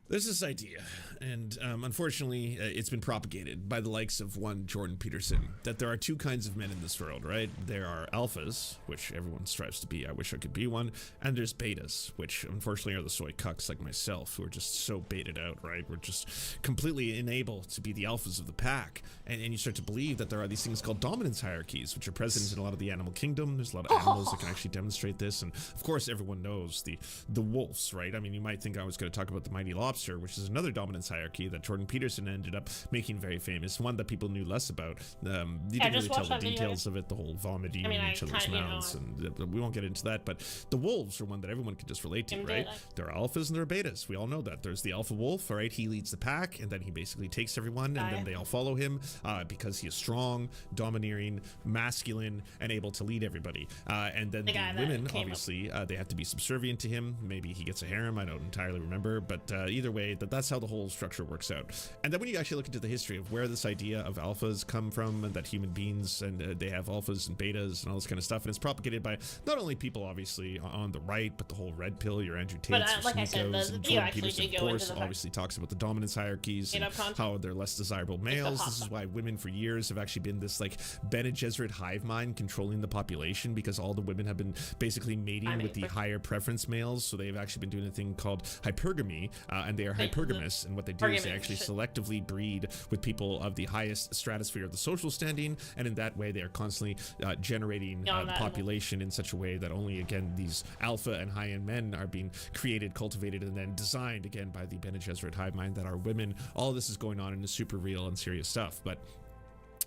this idea, and unfortunately it's been propagated by the likes of one Jordan Peterson, that there are two kinds of men in this world, right? There are alphas, which everyone strives to be. I wish I could be one. And there's betas, which unfortunately are the soy cucks like myself, who are just so baited out, right? We're just completely unable to be the alphas of the pack. And you start to believe that there are these things called dominance hierarchies, which are present in a lot of the animal kingdom. There's a lot of animals that can actually demonstrate this. And of course, everyone knows the wolves, right? I mean, you might think I was going to talk about the mighty lobster, which is another dominance hierarchy that Jordan Peterson ended up making very famous, one that people knew less about. You didn't really tell the details of it, the whole vomiting in each other's mouths, and we won't get into that, but the wolves are one that everyone can just relate to, right? There are alphas and there are betas. We all know that. There's the alpha wolf, all right? He leads the pack, and then he basically takes everyone, and then they all follow him because he is strong, domineering, masculine, and able to lead everybody. And then the women, obviously, they have to be subservient to him. Maybe he gets a harem, I don't entirely remember, but either way, that's how the whole structure works out. And then when you actually look into the history of where this idea of alphas come from, and that human beings, and they have alphas and betas and all this kind of stuff, and it's propagated by not only people obviously on the right, but the whole red pill, your Andrew Tates, your like I said, and Jordan Peterson, of course, obviously talks about the dominance hierarchies and how they're less desirable males. This is why women for years have actually been this like Bene Gesserit hive mind controlling the population, because all the women have been basically mating with the higher preference males. So they've actually been doing a thing called hypergamy, and they are hypergamous, and what they do is they actually selectively breed with people of the highest stratosphere of the social standing, and in that way they are constantly generating the population in such a way that only, again, these alpha and high-end men are being created, cultivated, and then designed again by the Bene Gesserit hive mind that are women. All of this is going on in the super real and serious stuff. But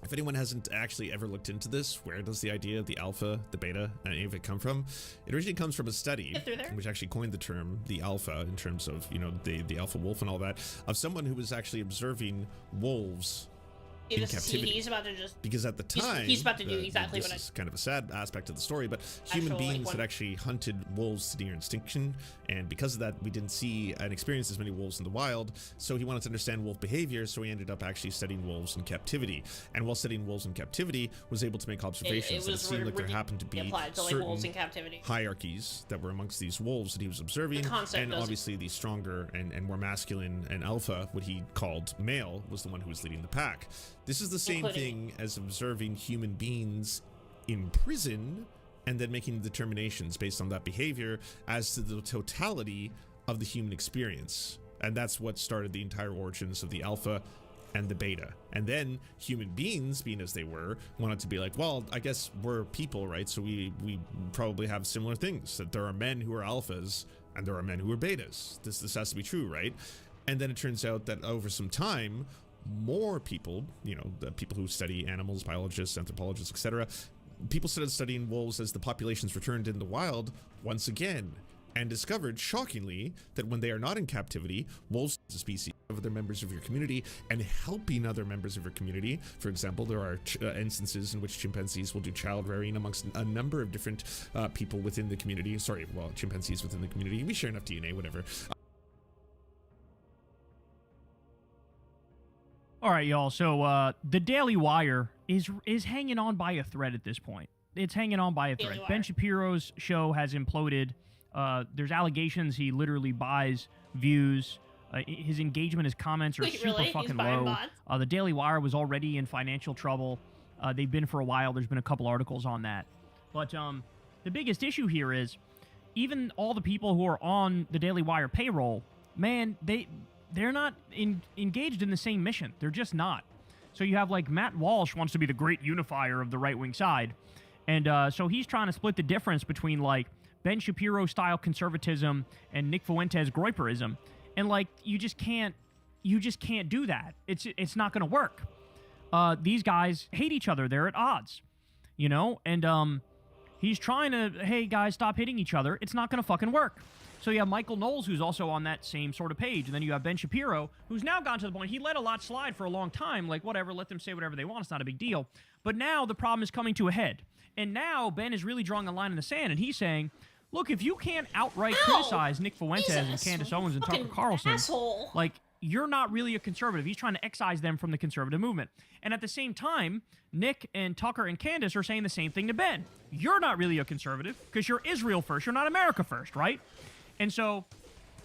if anyone hasn't actually ever looked into this, where does the idea of the alpha, the beta, and any of it come from? It originally comes from a study, which actually coined the term the alpha, in terms of, you know, the alpha wolf and all that, of someone who was actually observing wolves in captivity. He's about to just... Because at the time... He's about to do exactly what I... This is kind of a sad aspect of the story, but human beings had actually hunted wolves to near extinction, and because of that, we didn't see and experience as many wolves in the wild, so he wanted to understand wolf behavior, so he ended up actually studying wolves in captivity. And while studying wolves in captivity, was able to make observations that it seemed like there happened to be certain wolves in captivity. hierarchies that were amongst these wolves that he was observing, and obviously the stronger and more masculine and alpha, what he called male, was the one who was leading the pack. This is the same thing as observing human beings in prison and then making determinations based on that behavior as to the totality of the human experience. And that's what started the entire origins of the alpha and the beta. And then human beings, being as they were, wanted to be like, well, I guess we're people, right? So we probably have similar things, that there are men who are alphas and there are men who are betas. This has to be true, right? And then it turns out that over some time, more people, the people who study animals, biologists, anthropologists, etc., people started studying wolves as the populations returned in the wild once again, and discovered, shockingly, that when they are not in captivity, wolves as a species of other members of your community and helping other members of your community. For example, there are instances in which chimpanzees will do child rearing amongst a number of different people within the community. Chimpanzees within the community. We share enough DNA, whatever. All right, y'all. So the Daily Wire is hanging on by a thread at this point. It's hanging on by a thread. Ben Shapiro's show has imploded. There's allegations he literally buys views. His engagement, his comments are super fucking low. The Daily Wire was already in financial trouble. They've been for a while. There's been a couple articles on that. But the biggest issue here is even all the people who are on the Daily Wire payroll, man, they're not engaged in the same mission. They're just not. So you have, like, Matt Walsh wants to be the great unifier of the right-wing side. And so he's trying to split the difference between, like, Ben Shapiro-style conservatism and Nick Fuentes Groyperism. And, like, you just can't do that. It's not going to work. These guys hate each other. They're at odds, And he's trying to, hey, guys, stop hitting each other. It's not going to fucking work. So you have Michael Knowles, who's also on that same sort of page. And then you have Ben Shapiro, who's now gone to the point, he let a lot slide for a long time. Like, whatever, let them say whatever they want. It's not a big deal. But now the problem is coming to a head. And now Ben is really drawing a line in the sand, and he's saying, look, if you can't outright criticize Nick Fuentes and Candace Owens and Tucker Carlson, like, you're not really a conservative. He's trying to excise them from the conservative movement. And at the same time, Nick and Tucker and Candace are saying the same thing to Ben. You're not really a conservative because you're Israel first. You're not America first, right? And so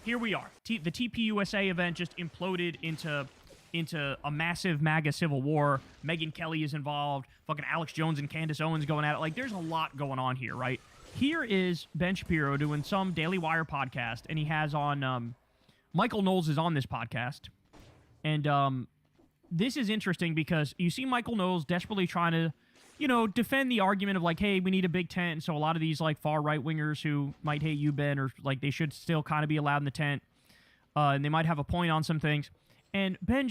here we are. The TPUSA event just imploded into a massive MAGA civil war. Megyn Kelly is involved. Fucking Alex Jones and Candace Owens going at it. Like, there's a lot going on here, right? Here is Ben Shapiro doing some Daily Wire podcast, and he has on Michael Knowles is on this podcast. And this is interesting because you see Michael Knowles desperately trying to, defend the argument of, like, hey, we need a big tent. And so a lot of these, like, far right-wingers who might hate you, Ben, or, like, they should still kind of be allowed in the tent. And they might have a point on some things. And Ben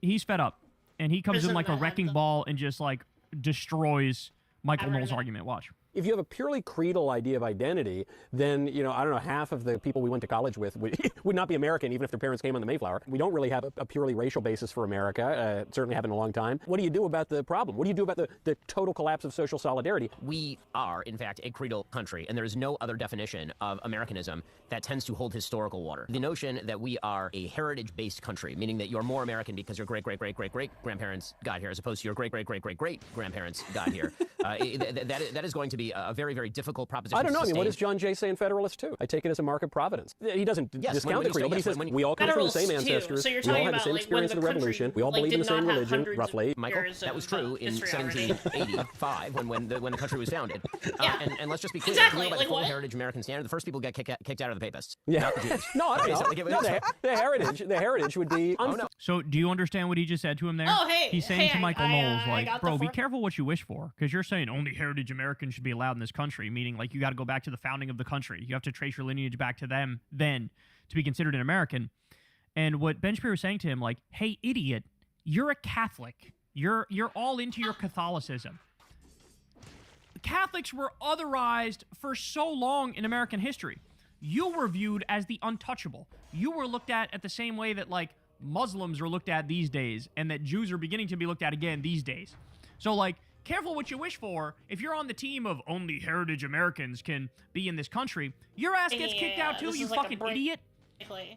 he's fed up. And he comes in like a wrecking ball and just, like, destroys Michael Knowles' argument. Watch. If you have a purely creedal idea of identity, then, I don't know, half of the people we went to college with would not be American, even if their parents came on the Mayflower. We don't really have a purely racial basis for America. Certainly haven't in a long time. What do you do about the problem? What do you do about the total collapse of social solidarity? We are, in fact, a creedal country, and there is no other definition of Americanism that tends to hold historical water. The notion that we are a heritage-based country, meaning that you're more American because your great-great-great-great-great-grandparents got here, as opposed to your great-great-great-great-great-grandparents got here, that is going to be a very, very difficult proposition. I don't know. I mean, what does John Jay say in Federalist 2? I take it as a mark of providence. He doesn't discount the creed, but he says we all come from the same ancestors. So we all had the same experience of the revolution. We all believe in the same religion, roughly. Michael, that was true in 1785 when the country was founded. And let's just be clear, exactly. By the full heritage American standard, the first people get kicked out of the papists. Yeah. Not the Jews. No, I don't know. The heritage would be. So do you understand what he just said to him there? Oh, hey. He's saying to Michael Knowles, like, bro, be careful what you wish for, because you're saying only heritage Americans should be allowed in this country, meaning, like, you got to go back to the founding of the country. You have to trace your lineage back to them then to be considered an American. And what Ben Shapiro was saying to him, like, hey, idiot, you're a Catholic. You're all into your Catholicism. Catholics were otherized for so long in American history. You were viewed as the untouchable. You were looked at the same way that, like, Muslims are looked at these days, and that Jews are beginning to be looked at again these days. So, like, careful what you wish for. If you're on the team of only heritage Americans can be in this country, your ass gets kicked out too, you fucking idiot.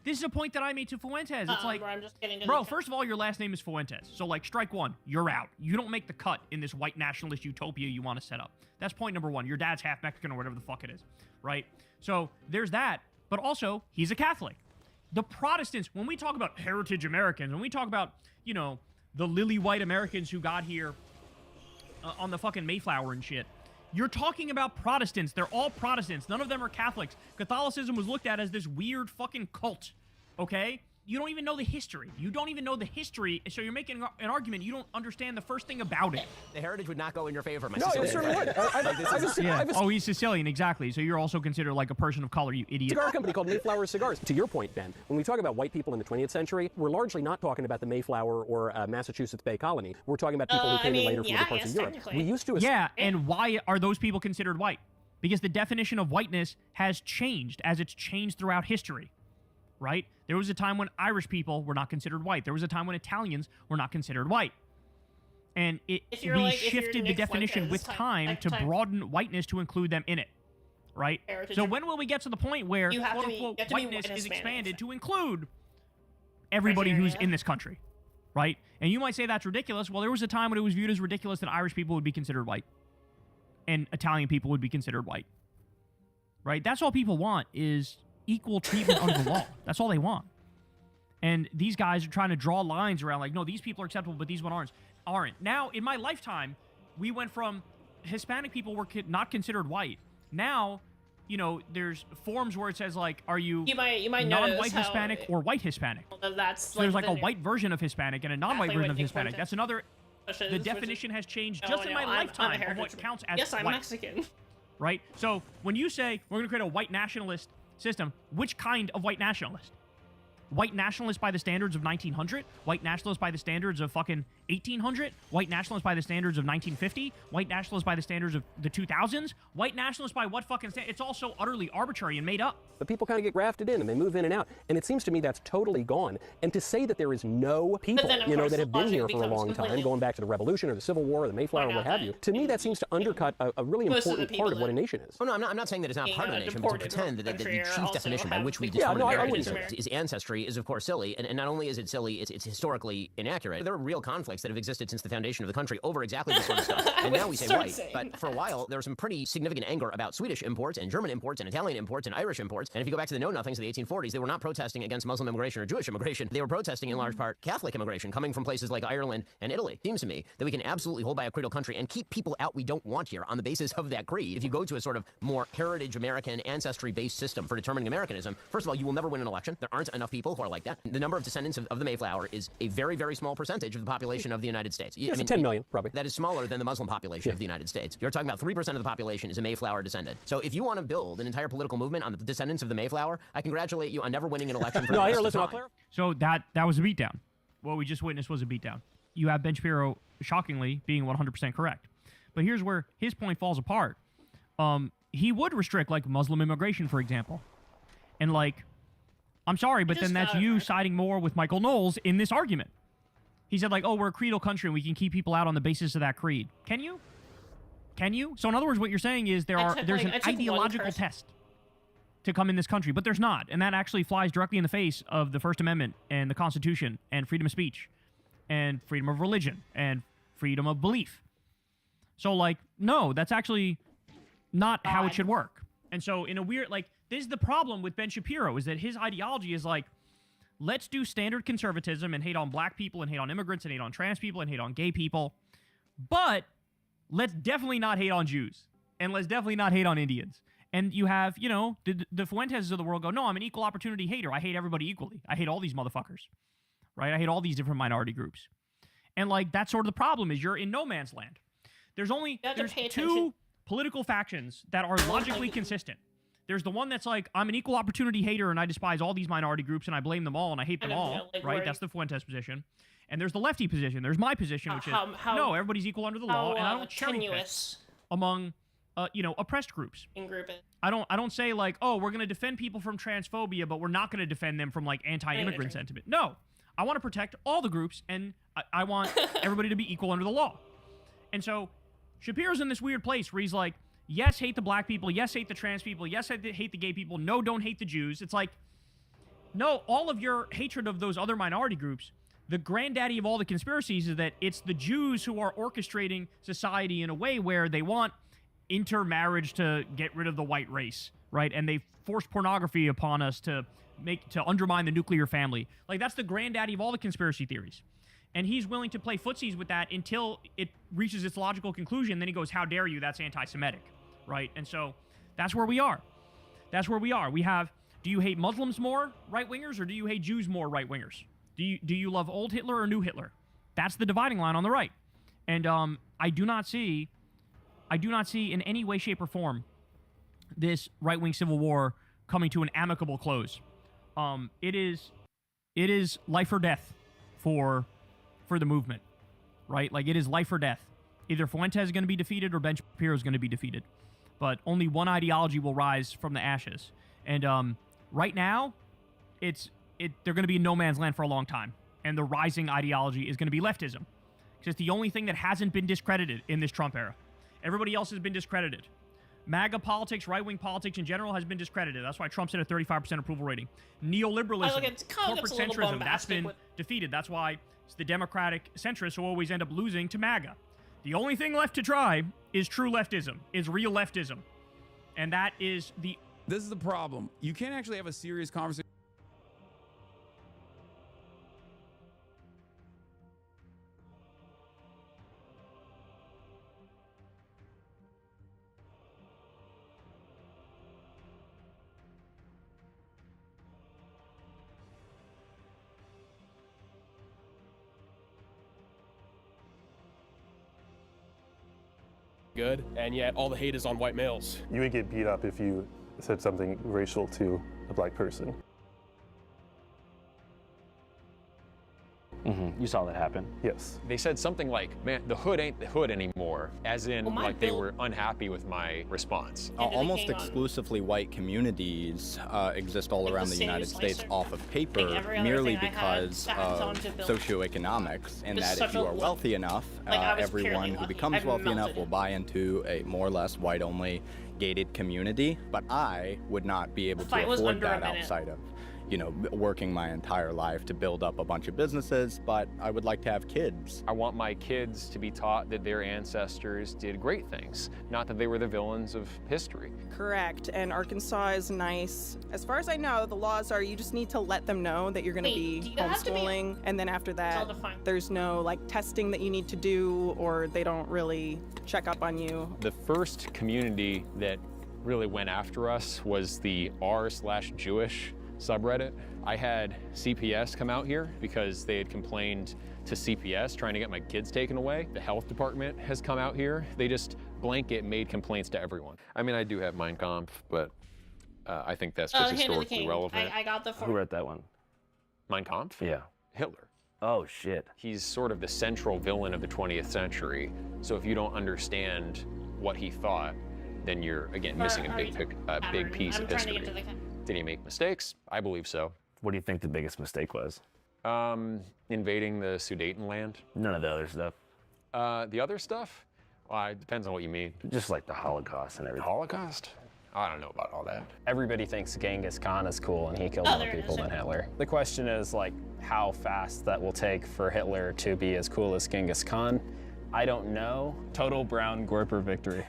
This is a point that I made to Fuentes. It's like, I'm just getting to bro, first of all, your last name is Fuentes. So, like, strike one, you're out. You don't make the cut in this white nationalist utopia you want to set up. That's point number one. Your dad's half Mexican or whatever the fuck it is, right? So, there's that. But also, he's a Catholic. The Protestants, when we talk about heritage Americans, when we talk about, you know, the lily white Americans who got here on the fucking Mayflower and shit, you're talking about Protestants. They're all Protestants. None of them are Catholics. Catholicism was looked at as this weird fucking cult, okay? You don't even know the history. You don't even know the history, so you're making an argument. You don't understand the first thing about it. The heritage would not go in your favor, my No, it certainly would. Oh, he's Sicilian, exactly. So you're also considered like a person of color, you idiot. Cigar company called Mayflower Cigars. To your point, Ben, when we talk about white people in the 20th century, we're largely not talking about the Mayflower or Massachusetts Bay Colony. We're talking about people who came in later from other parts of Europe. We used to... Yeah, and why are those people considered white? Because the definition of whiteness has changed as it's changed throughout history. Right? There was a time when Irish people were not considered white. There was a time when Italians were not considered white. And we shifted the definition with time to broaden whiteness to include them in it. Right? So when will we get to the point where quote-unquote whiteness is expanded to include everybody who's in this country? Right? And you might say that's ridiculous. Well, there was a time when it was viewed as ridiculous that Irish people would be considered white. And Italian people would be considered white. Right? That's all people want is equal treatment under the law. That's all they want. And these guys are trying to draw lines around like, no, these people are acceptable, but these ones aren't. Now, in my lifetime, we went from Hispanic people were not considered white. Now, you know, there's forms where it says like, are you non-white Hispanic or white Hispanic? That's so there's like a white version of Hispanic and a non-white version of Hispanic. That's another. The definition has changed just in my lifetime of what counts as yes, I'm white. Mexican. Right. So when you say we're going to create a white nationalist system, which kind of white nationalist? White nationalist by the standards of 1900? White nationalist by the standards of fucking 1800? White nationalist by the standards of 1950? White nationalist by the standards of the 2000s? White nationalist by what fucking standard? It's all so utterly arbitrary and made up. But people kind of get grafted in and they move in and out. And it seems to me that's totally gone. And to say that there is no people, you know, that have been here for a long time, going back to the Revolution or the Civil War or the Mayflower or what have you, to me that seems to undercut a really important part of what a nation is. Oh, no, I'm not saying that it's not part of the nation, but to pretend that the chief definition by which we determine Americanism is ancestry is, of course, silly. And not only is it silly, it's historically inaccurate. There are real conflicts that have existed since the foundation of the country over exactly this sort of stuff. And now we say white. But for a while, there was some pretty significant anger about Swedish imports and German imports and Italian imports and Irish imports. And if you go back to the know-nothings of the 1840s, they were not protesting against Muslim immigration or Jewish immigration. They were protesting in large part Catholic immigration coming from places like Ireland and Italy. It seems to me that we can absolutely hold by a creedal country and keep people out we don't want here on the basis of that creed. If you go to a sort of more heritage American ancestry-based system for determining Americanism, first of all, you will never win an election. There aren't enough people who are like that. The number of descendants of the Mayflower is a very, very small percentage of the population of the United States. I mean, 10 million, probably. That is smaller than the Muslim population of the United States. You're talking about 3% of the population is a Mayflower descendant. So if you want to build an entire political movement on the descendants of the Mayflower, I congratulate you on never winning an election for the rest of time. So that was a beatdown. What we just witnessed was a beatdown. You have Ben Shapiro, shockingly, being 100% correct. But here's where his point falls apart. He would restrict, like, Muslim immigration, for example. And, like, I'm sorry, but then that's you siding more with Michael Knowles in this argument. He said, like, oh, we're a creedal country and we can keep people out on the basis of that creed. Can you? Can you? So in other words, what you're saying is there's an ideological test to come in this country, but there's not. And that actually flies directly in the face of the First Amendment and the Constitution and freedom of speech and freedom of religion and freedom of belief. So, like, no, that's actually not how it should work. And so in a weird, like, this is the problem with Ben Shapiro, is that his ideology is like, let's do standard conservatism and hate on black people and hate on immigrants and hate on trans people and hate on gay people. But let's definitely not hate on Jews. And let's definitely not hate on Indians. And you have, you know, the Fuentes of the world go, no, I'm an equal opportunity hater. I hate everybody equally. I hate all these motherfuckers. Right? I hate all these different minority groups. And, like, that's sort of the problem, is you're in no man's land. There's two political factions that are logically consistent. There's the one that's like, I'm an equal opportunity hater and I despise all these minority groups and I blame them all and I hate them all, right? That's the Fuentes position. And there's the lefty position. There's my position, which is, no, everybody's equal under the law, and I don't cherry pick among, you know, oppressed groups. I don't say, like, oh, we're going to defend people from transphobia, but we're not going to defend them from, like, anti-immigrant sentiment. No. I want to protect all the groups, and I want everybody to be equal under the law. And so Shapiro's in this weird place where he's like, yes, hate the black people. Yes, hate the trans people. Yes, hate the gay people. No, don't hate the Jews. It's like, no, all of your hatred of those other minority groups, the granddaddy of all the conspiracies is that it's the Jews who are orchestrating society in a way where they want intermarriage to get rid of the white race, right? And they force pornography upon us to undermine the nuclear family. Like, that's the granddaddy of all the conspiracy theories. And he's willing to play footsies with that until it reaches its logical conclusion. Then he goes, how dare you? That's anti-Semitic, right? And so that's where we are. That's where we are. We have, do you hate Muslims more, right-wingers, or do you hate Jews more, right-wingers? Do you love old Hitler or new Hitler? That's the dividing line on the right. And I do not see in any way, shape, or form this right-wing civil war coming to an amicable close. It is life or death for the movement, right? Like, it is life or death. Either Fuentes is going to be defeated or Ben Shapiro is going to be defeated. But only one ideology will rise from the ashes. And right now, they're going to be in no man's land for a long time. And the rising ideology is going to be leftism. Because it's the only thing that hasn't been discredited in this Trump era. Everybody else has been discredited. MAGA politics, right-wing politics in general has been discredited. That's why Trump's at a 35% approval rating. Neoliberalism, corporate centrism, that's been defeated. That's why it's the Democratic centrists who always end up losing to MAGA. The only thing left to try is true leftism, is real leftism. And that is the... This is the problem. You can't actually have a serious conversation. Good, and yet all the hate is on white males. You would get beat up if you said something racial to a black person. You saw that happen? Yes. They said something like, man, the hood ain't the hood anymore, as in, like, they were unhappy with my response. Almost exclusively white communities exist all around the United States off of paper, merely because of socioeconomics, and that if you are wealthy enough, everyone who becomes wealthy enough will buy into a more or less white-only gated community, but I would not be able to afford that outside of working my entire life to build up a bunch of businesses, but I would like to have kids. I want my kids to be taught that their ancestors did great things, not that they were the villains of history. Correct, and Arkansas is nice. As far as I know, the laws are you just need to let them know that you're going to be homeschooling, and then after that, there's no testing that you need to do, or they don't really check up on you. The first community that really went after us was the r/Jewish subreddit. I had CPS come out here because they had complained to CPS trying to get my kids taken away. The health department has come out here. They just blanket made complaints to everyone. I mean, I do have Mein Kampf, but I think that's just historically relevant. I got the Who wrote that one? Mein Kampf? Yeah. Hitler. Oh, shit. He's sort of the central villain of the 20th century. So if you don't understand what he thought, then you're, again, missing a big piece of history. Did he make mistakes? I believe so. What do you think the biggest mistake was? Invading the Sudetenland. None of the other stuff. The other stuff? Well, it depends on what you mean. Just like the Holocaust and everything. Holocaust? I don't know about all that. Everybody thinks Genghis Khan is cool and he killed more people than Hitler. The question is how fast that will take for Hitler to be as cool as Genghis Khan. I don't know. Total brown Gorper victory.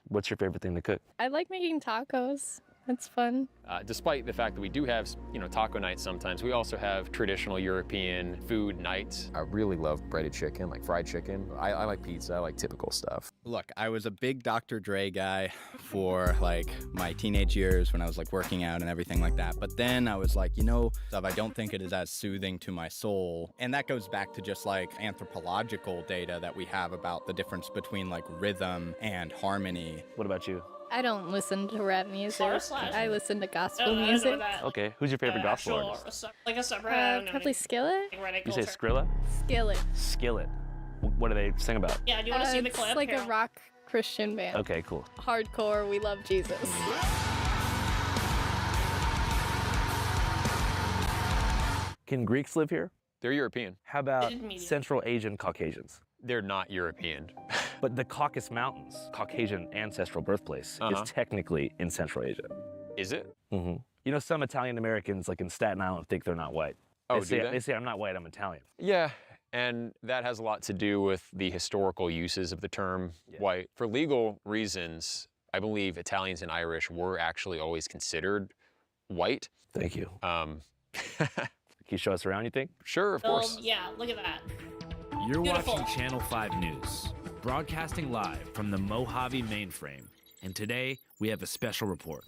What's your favorite thing to cook? I like making tacos. That's fun. Despite the fact that we do have, taco nights sometimes, we also have traditional European food nights. I really love breaded chicken, like fried chicken. I like pizza, I like typical stuff. Look, I was a big Dr. Dre guy for my teenage years when I was working out and everything like that. But then I was I don't think it is as soothing to my soul. And that goes back to just anthropological data that we have about the difference between rhythm and harmony. What about you? I don't listen to rap music. I listen to gospel music. Okay, who's your favorite gospel artist? Like a separate. Probably Skillet. You say Skrilla? Skillet. Skillet. What do they sing about? Yeah, do you want to see the clip? It's like a rock Christian band. Okay, cool. Hardcore, we love Jesus. Can Greeks live here? They're European. How about Central Asian Caucasians? They're not European. But the Caucasus Mountains, Caucasian ancestral birthplace, is technically in Central Asia. Is it? Mm-hmm. You know, some Italian Americans, like in Staten Island, think they're not white. Oh, They say, I'm not white, I'm Italian. Yeah, and that has a lot to do with the historical uses of the term white. For legal reasons, I believe Italians and Irish were actually always considered white. Thank you. Can you show us around, you think? Sure, of course. Yeah, look at that. You're Beautiful. watching Channel 5 News, broadcasting live from the Mojave mainframe. And today, we have a special report.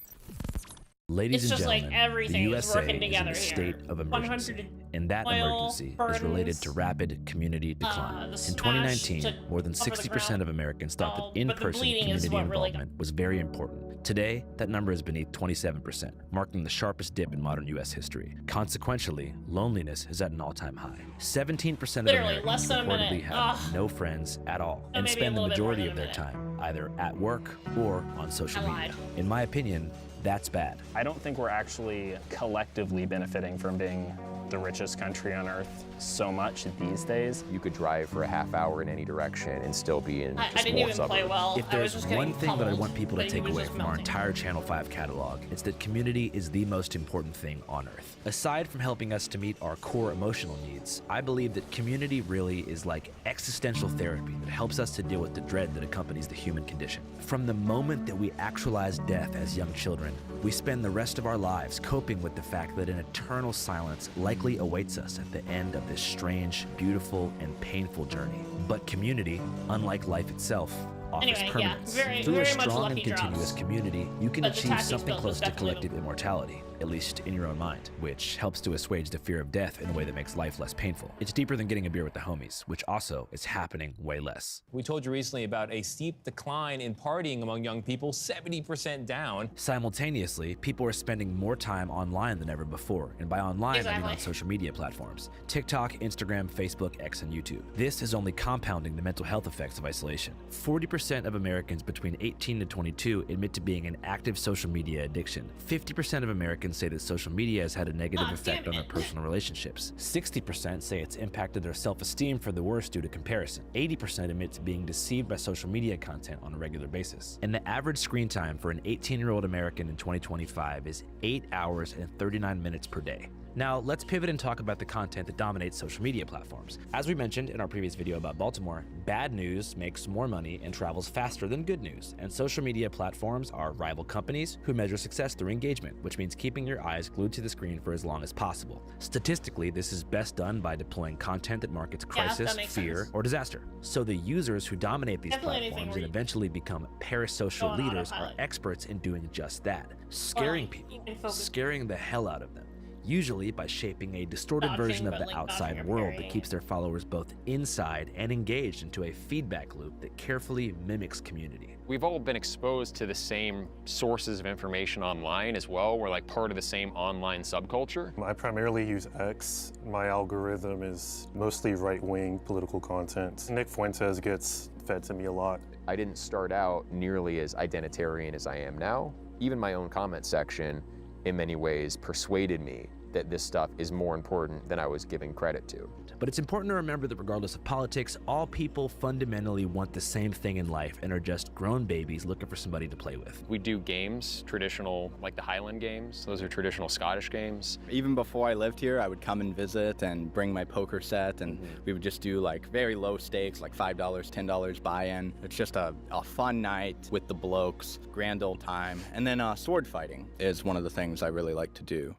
Ladies It's and just like gentlemen, everything the is USA working is in together a here. state of emergency, 100 and that oil emergency is related to rapid community decline. the In 2019, smash more than to cover the 60% ground. of Americans thought Oh, that in-person but the bleeding is community what really involvement was very important. Today, that number is beneath 27%, marking the sharpest dip in modern U.S. history. Consequentially, loneliness is at an all-time high. 17% of Literally, Americans less than a reportedly minute. have Ugh. no friends at all, Oh, and maybe a spend the little bit more majority than of a their minute. time either at work or on social media. In my opinion, that's bad. I don't think we're actually collectively benefiting from being the richest country on earth so much these days. You could drive for a half hour in any direction and still be in I just didn't more even suburbs. play well. If I was there's just one getting thing that I pummeled, want people to but he take was away just from our melting. entire Channel 5 catalog, it's that community is the most important thing on Earth. Aside from helping us to meet our core emotional needs, I believe that community really is like existential therapy that helps us to deal with the dread that accompanies the human condition. From the moment that we actualize death as young children, we spend the rest of our lives coping with the fact that an eternal silence likely awaits us at the end of this strange, beautiful, and painful journey. But community, unlike life itself, offers Anyway, yeah, permanence. very- Through very a much strong and lucky continuous drops. community, you can But the achieve tactics something build close was to definitely collective immortality, at least in your own mind, which helps to assuage the fear of death in a way that makes life less painful. It's deeper than getting a beer with the homies, which also is happening way less. We told you recently about a steep decline in partying among young people, 70% down. Simultaneously, people are spending more time online than ever before, and by online, I mean Exactly. on social media platforms: TikTok, Instagram, Facebook, X, and YouTube. This is only compounding the mental health effects of isolation. 40% of Americans between 18 and 22 admit to being an active social media addiction. 50% of Americans say that social media has had a negative effect on their personal relationships. 60% say it's impacted their self-esteem for the worse due to comparison. 80% admit to being deceived by social media content on a regular basis. And the average screen time for an 18-year-old American in 2025 is 8 hours and 39 minutes per day. Now, let's pivot and talk about the content that dominates social media platforms. As we mentioned in our previous video about Baltimore, bad news makes more money and travels faster than good news, and social media platforms are rival companies who measure success through engagement, which means keeping your eyes glued to the screen for as long as possible. Statistically, this is best done by deploying content that markets crisis, that makes fear, sense. or disaster. So the users who dominate these Definitely anything platforms where and you- eventually become parasocial Go on leaders are autopilot. experts in doing just that, scaring like, you people, can focus- scaring the hell out of them. Usually by shaping a distorted Dodging, version of but, the like, outside dodging or world that parrying. keeps their followers both inside and engaged into a feedback loop that carefully mimics community. We've all been exposed to the same sources of information online as well. We're like part of the same online subculture. I primarily use X. My algorithm is mostly right-wing political content. Nick Fuentes gets fed to me a lot. I didn't start out nearly as identitarian as I am now. Even my own comment section, in many ways, persuaded me that this stuff is more important than I was giving credit to. But it's important to remember that regardless of politics, all people fundamentally want the same thing in life and are just grown babies looking for somebody to play with. We do games, traditional, like the Highland games. Those are traditional Scottish games. Even before I lived here, I would come and visit and bring my poker set, and we would just do like very low stakes, like $5, $10 buy-in. It's just a fun night with the blokes, grand old time. And then sword fighting is one of the things I really like to do.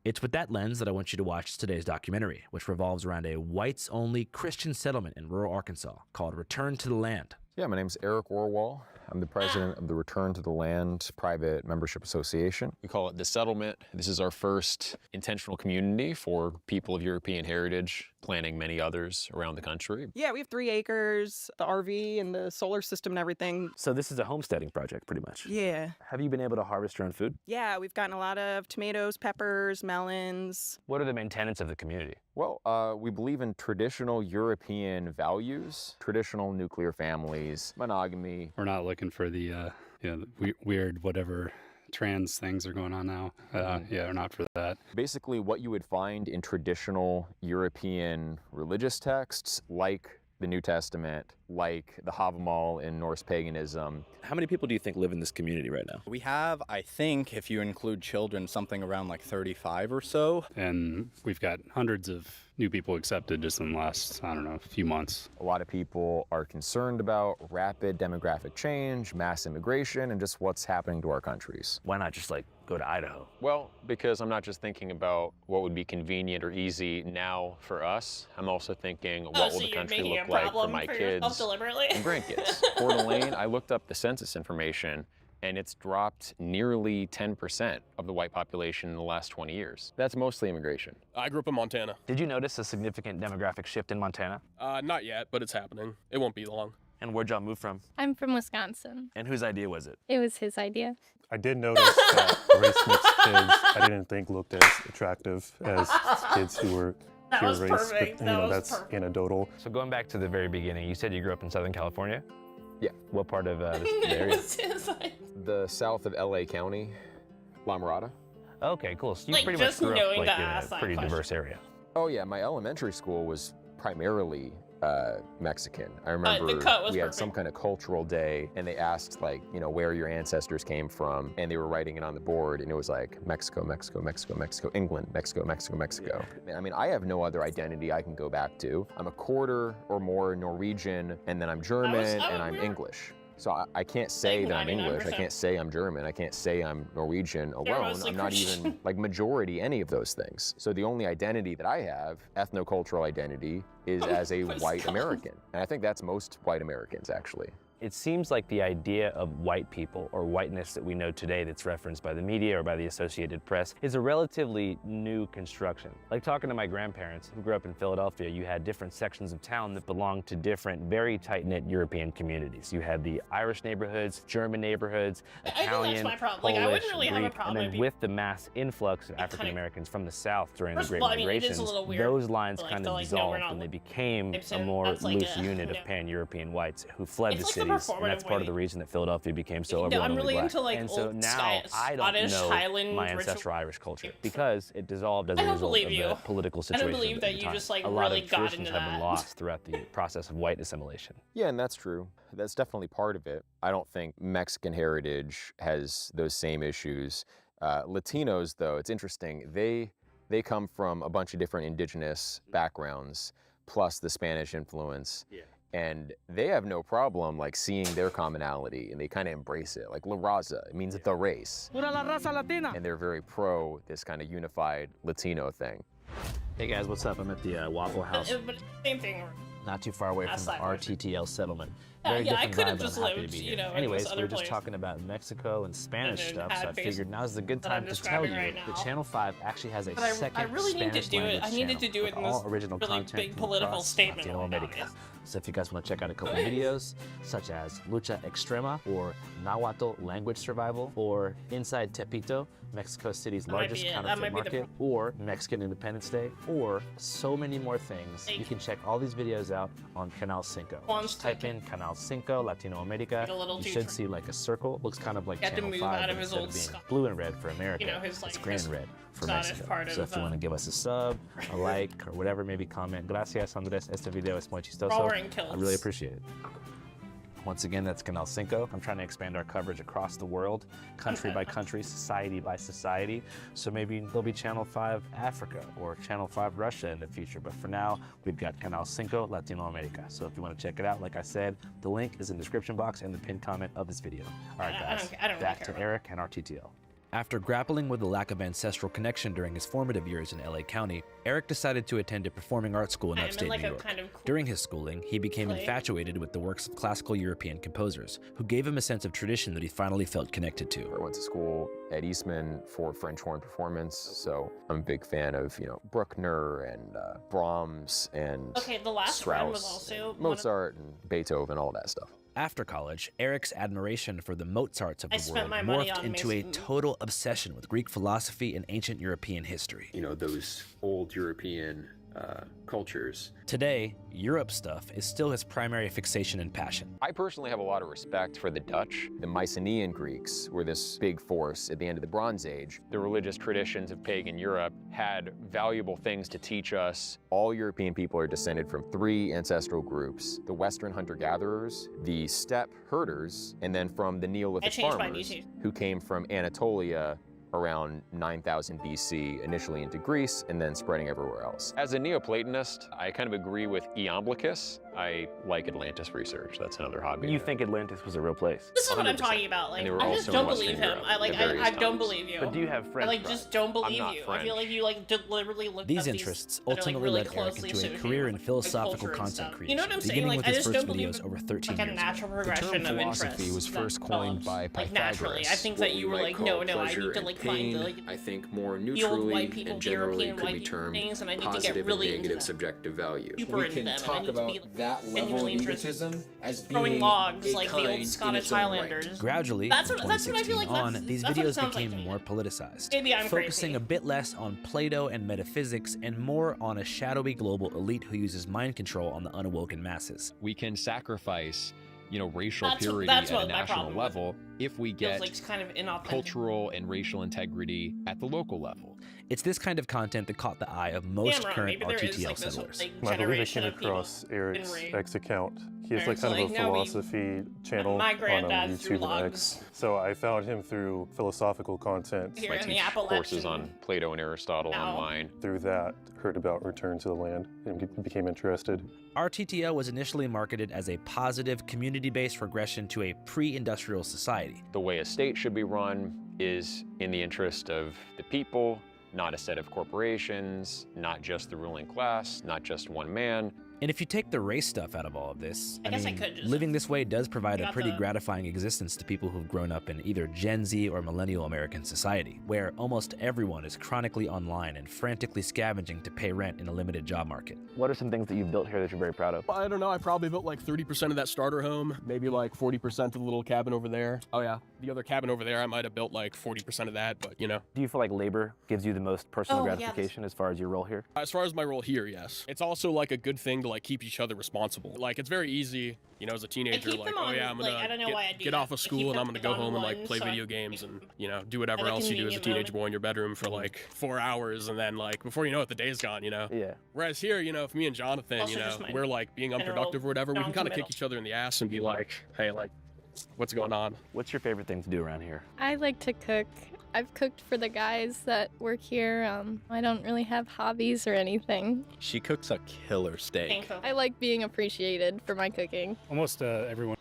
It's with that lens that I want you to watch today's documentary, which revolves around a whites-only Christian settlement in rural Arkansas called Return to the Land. Yeah, my name's Eric Orwell. I'm the president of the Return to the Land Private Membership Association. We call it The Settlement. This is our first intentional community for people of European heritage, planning many others around the country. Yeah, we have 3 acres, the RV and the solar system and everything. So this is a homesteading project, pretty much. Yeah. Have you been able to harvest your own food? Yeah, we've gotten a lot of tomatoes, peppers, melons. What are the main tenets of the community? Well, we believe in traditional European values, traditional nuclear families, monogamy. We're not looking for the weird whatever trans things are going on now. Yeah, they're not for that. Basically, what you would find in traditional European religious texts, like the New Testament, like the Havamal in Norse paganism. How many people do you think live in this community right now? We have, I think, if you include children, something around like 35 or so. And we've got hundreds of new people accepted just in the last, I don't know, few months. A lot of people are concerned about rapid demographic change, mass immigration, and just what's happening to our countries. Why not just like go to Idaho? Well, because I'm not just thinking about what would be convenient or easy now for us. I'm also thinking, what will the country look like for my kids and grandkids? Coeur d'Alene, I looked up the census information, and it's dropped nearly 10% of the white population in the last 20 years. That's mostly immigration. I grew up in Montana. Did you notice a significant demographic shift in Montana? Not yet, but it's happening. It won't be long. And where'd y'all move from? I'm from Wisconsin. And whose idea was it? It was his idea. I did notice that race mixed kids I didn't think looked as attractive as kids who were pure race, perfect. but you know, that's anecdotal. So going back to the very beginning, you said you grew up in Southern California? Yeah. What part of the area? The south of LA County, La Mirada. Okay, cool. So you Like, pretty much just grew up knowing like to in ask a that pretty question. diverse area. Oh yeah, my elementary school was primarily Mexican. I remember the cut was we had perfect. some kind of cultural day, and they asked like, you know, where your ancestors came from, and they were writing it on the board, and it was like Mexico, Mexico, Mexico, Mexico, England, Mexico, Mexico, Mexico. I mean, I have no other identity I can go back to. I'm a quarter or more Norwegian, and then I'm German, and I'm English. So I can't say that I'm English. I can't say I'm German. I can't say I'm Norwegian alone. mostly I'm not Christian. even like majority any of those things. So the only identity that I have, ethnocultural identity, is as a white American. And I think that's most white Americans actually. It seems like the idea of white people or whiteness that we know today that's referenced by the media or by the Associated Press is a relatively new construction. Like talking to my grandparents who grew up in Philadelphia, you had different sections of town that belonged to different very tight-knit European communities. You had the Irish neighborhoods, German neighborhoods, Italian, my problem. Polish, Like, I wouldn't really have a Greek, problem and if then you- with the mass influx of African Americans from the South during the First of Great all, I mean, it is a Migrations, little weird, those lines like, kind the, of like, no, we're dissolved not and they became a more that's like loose a, unit you of know. pan-European whites who fled It's the like the cities, and that's performative part of way. the reason that Philadelphia became so No, I'm overwhelmingly really black. into, like, And so old now I don't Scottish, know Highland my ritual- ancestral Irish culture because it dissolved as I a don't result believe of you. the political I situation. don't believe at that the you time. just, like, a lot really of got traditions into have been that. lost throughout the process of white assimilation. Yeah, and that's true. That's definitely part of it. I don't think Mexican heritage has those same issues. Latinos, though, it's interesting. They come from a bunch of different indigenous backgrounds, plus the Spanish influence. Yeah. And they have no problem like seeing their commonality, and they kind of embrace it. Like La Raza, it means the race. Pura la raza latina. And they're very pro this kind of unified Latino thing. Hey guys, what's up? I'm at the Waffle House, But same thing. not too far away from Ask the that question. RTTL settlement. Yeah, Very yeah, I different could vibe, have but just I'm happy lived, to be you here. know, in Anyways, this we other were just place. talking about Mexico and Spanish And then stuff, so had I figured faces now's the good that time I'm to tell you describing right now. that Channel 5 actually has a But I second really need to Spanish do it. language I needed to channel do it with in all this original really content big from political across statement Latino about America. it. So if you guys want to check out a couple videos, such as Lucha Extrema or Nahuatl Language Survival, or Inside Tepito, Mexico City's That might largest be it. That counterfeit might be the market, or Mexican Independence Day, or so many more things. You can check all these videos out on Canal 5. Just type in Canal 5 Latino America. Get a little You too should see like a circle. Looks kind of like Had to Channel move 5, out of but his instead old of being Scot- blue and red for America, you know, his, like, it's green and red for Scottish Mexico. part So of, if you want to give us a sub, a like, or whatever, maybe comment. Gracias, Andres. Este video es muy chistoso. We're all wearing kilts. I really appreciate it. Once again, that's Canal 5. I'm trying to expand our coverage across the world, country by country, society by society. So maybe there'll be Channel 5 Africa or Channel 5 Russia in the future. But for now, we've got Canal 5 Latino America. So if you want to check it out, like I said, the link is in the description box and the pinned comment of this video. All right, guys, I don't really back care to about Eric and our TTL. After grappling with the lack of ancestral connection during his formative years in LA County, Eric decided to attend a performing arts school in I'm in, upstate like, New a York. kind of cool During his schooling, he became play. infatuated with the works of classical European composers, who gave him a sense of tradition that he finally felt connected to. I went to school at Eastman for French horn performance, so I'm a big fan of, you know, Bruckner and Brahms and Okay, the last Strauss, friend was also and Mozart and Beethoven, all that stuff. After college, Eric's admiration for the Mozarts of I the spent world my money morphed on into a Mason. total obsession with Greek philosophy and ancient European history. You know, those old European cultures. Today, Europe stuff is still his primary fixation and passion. I personally have a lot of respect for the Dutch. The Mycenaean Greeks were this big force at the end of the Bronze Age. The religious traditions of pagan Europe had valuable things to teach us. All European people are descended from 3 ancestral groups: the Western hunter-gatherers, the steppe herders, and then from the Neolithic farmers who came from Anatolia around 9000 BC, initially into Greece, and then spreading everywhere else. As a Neoplatonist, I kind of agree with Iamblichus. I like Atlantis research. That's another hobby. You think Atlantis was a real place? This is what I'm 100%. talking about. Like, And they were I just also in don't Western believe him. Europe I at don't various believe you. But do you have I French like pride? just don't believe I'm not you. I French. feel like you like deliberately looked These up interests that are, like, ultimately really led Eric closely into a associated career with, in like, philosophical culture and content stuff. creation, You know what I'm saying? beginning Like, with I his just first don't believe videos over 13 like a years natural ago. progression of philosophy interests was first that coined develops, by like naturally. I think that you were like, no, I need to like find the like I think more the old neutrally white people, and the generally European could be white people termed things, and I need to get positive really and into negative them. subjective value. Super We into can them, and I talk need to about be, like, that level of genuinely interested. egotism as Throwing being logs a like the kind old in Scottish its own right. Highlanders. Gradually, That's from what I feel like. 2016 on, these That's what it videos sounds like became to me. more politicized, Maybe I'm focusing crazy. a bit less on Plato and metaphysics and more on a shadowy global elite who uses mind control on the unawoken masses. We can sacrifice, racial That's purity what at a my national problem with level if we Feels get like kind of inauthentic. cultural and racial integrity at the local level. It's this kind of content that caught the eye of most Damn, current maybe there is, RTTL like, this, settlers. like, I believe I generation came of people across Eric's in X account. He has like Eric's kind of a like, no, we- philosophy channel my on granddad threw YouTube and logs. X. So I found him through philosophical content. Here I in the teach courses Appalachian on Plato and Aristotle Ow. online. Through that, heard about Return to the Land and became interested. RTTL was initially marketed as a positive, community-based regression to a pre-industrial society. The way a state should be run is in the interest of the people, not a set of corporations, not just the ruling class, not just one man. And if you take the race stuff out of all of this, I guess I could just- living this way does provide a got pretty the- gratifying existence to people who've grown up in either Gen Z or millennial American society, where almost everyone is chronically online and frantically scavenging to pay rent in a limited job market. What are some things that you've built here that you're very proud of? I don't know, I probably built like 30% of that starter home, maybe like 40% of the little cabin over there. Oh yeah, the other cabin over there, I might have built like 40% of that, but Do you feel like labor gives you the most personal Oh, yeah, gratification as far as your role here? As far as my role here, yes. It's also like a good thing to like keep each other responsible. Like it's very easy, as a teenager, keep like, them oh on, yeah, I'm gonna like, I don't know why I do get that. off of I keep school and them I'm gonna go on home and like one, play so video games and, do whatever at a else you do as a convenient teenage moment. boy in your bedroom for like 4 hours and then like before you know it, the day's gone, Yeah. Whereas here, if me and Jonathan, Also just my we're like being general unproductive or whatever, we can kind of kick non-committal. each other in the ass and be like, hey, like, what's going on? What's your favorite thing to do around here? I like to cook. I've cooked for the guys that work here. I don't really have hobbies or anything. She cooks a killer steak. Thankful. I like being appreciated for my cooking. Almost everyone.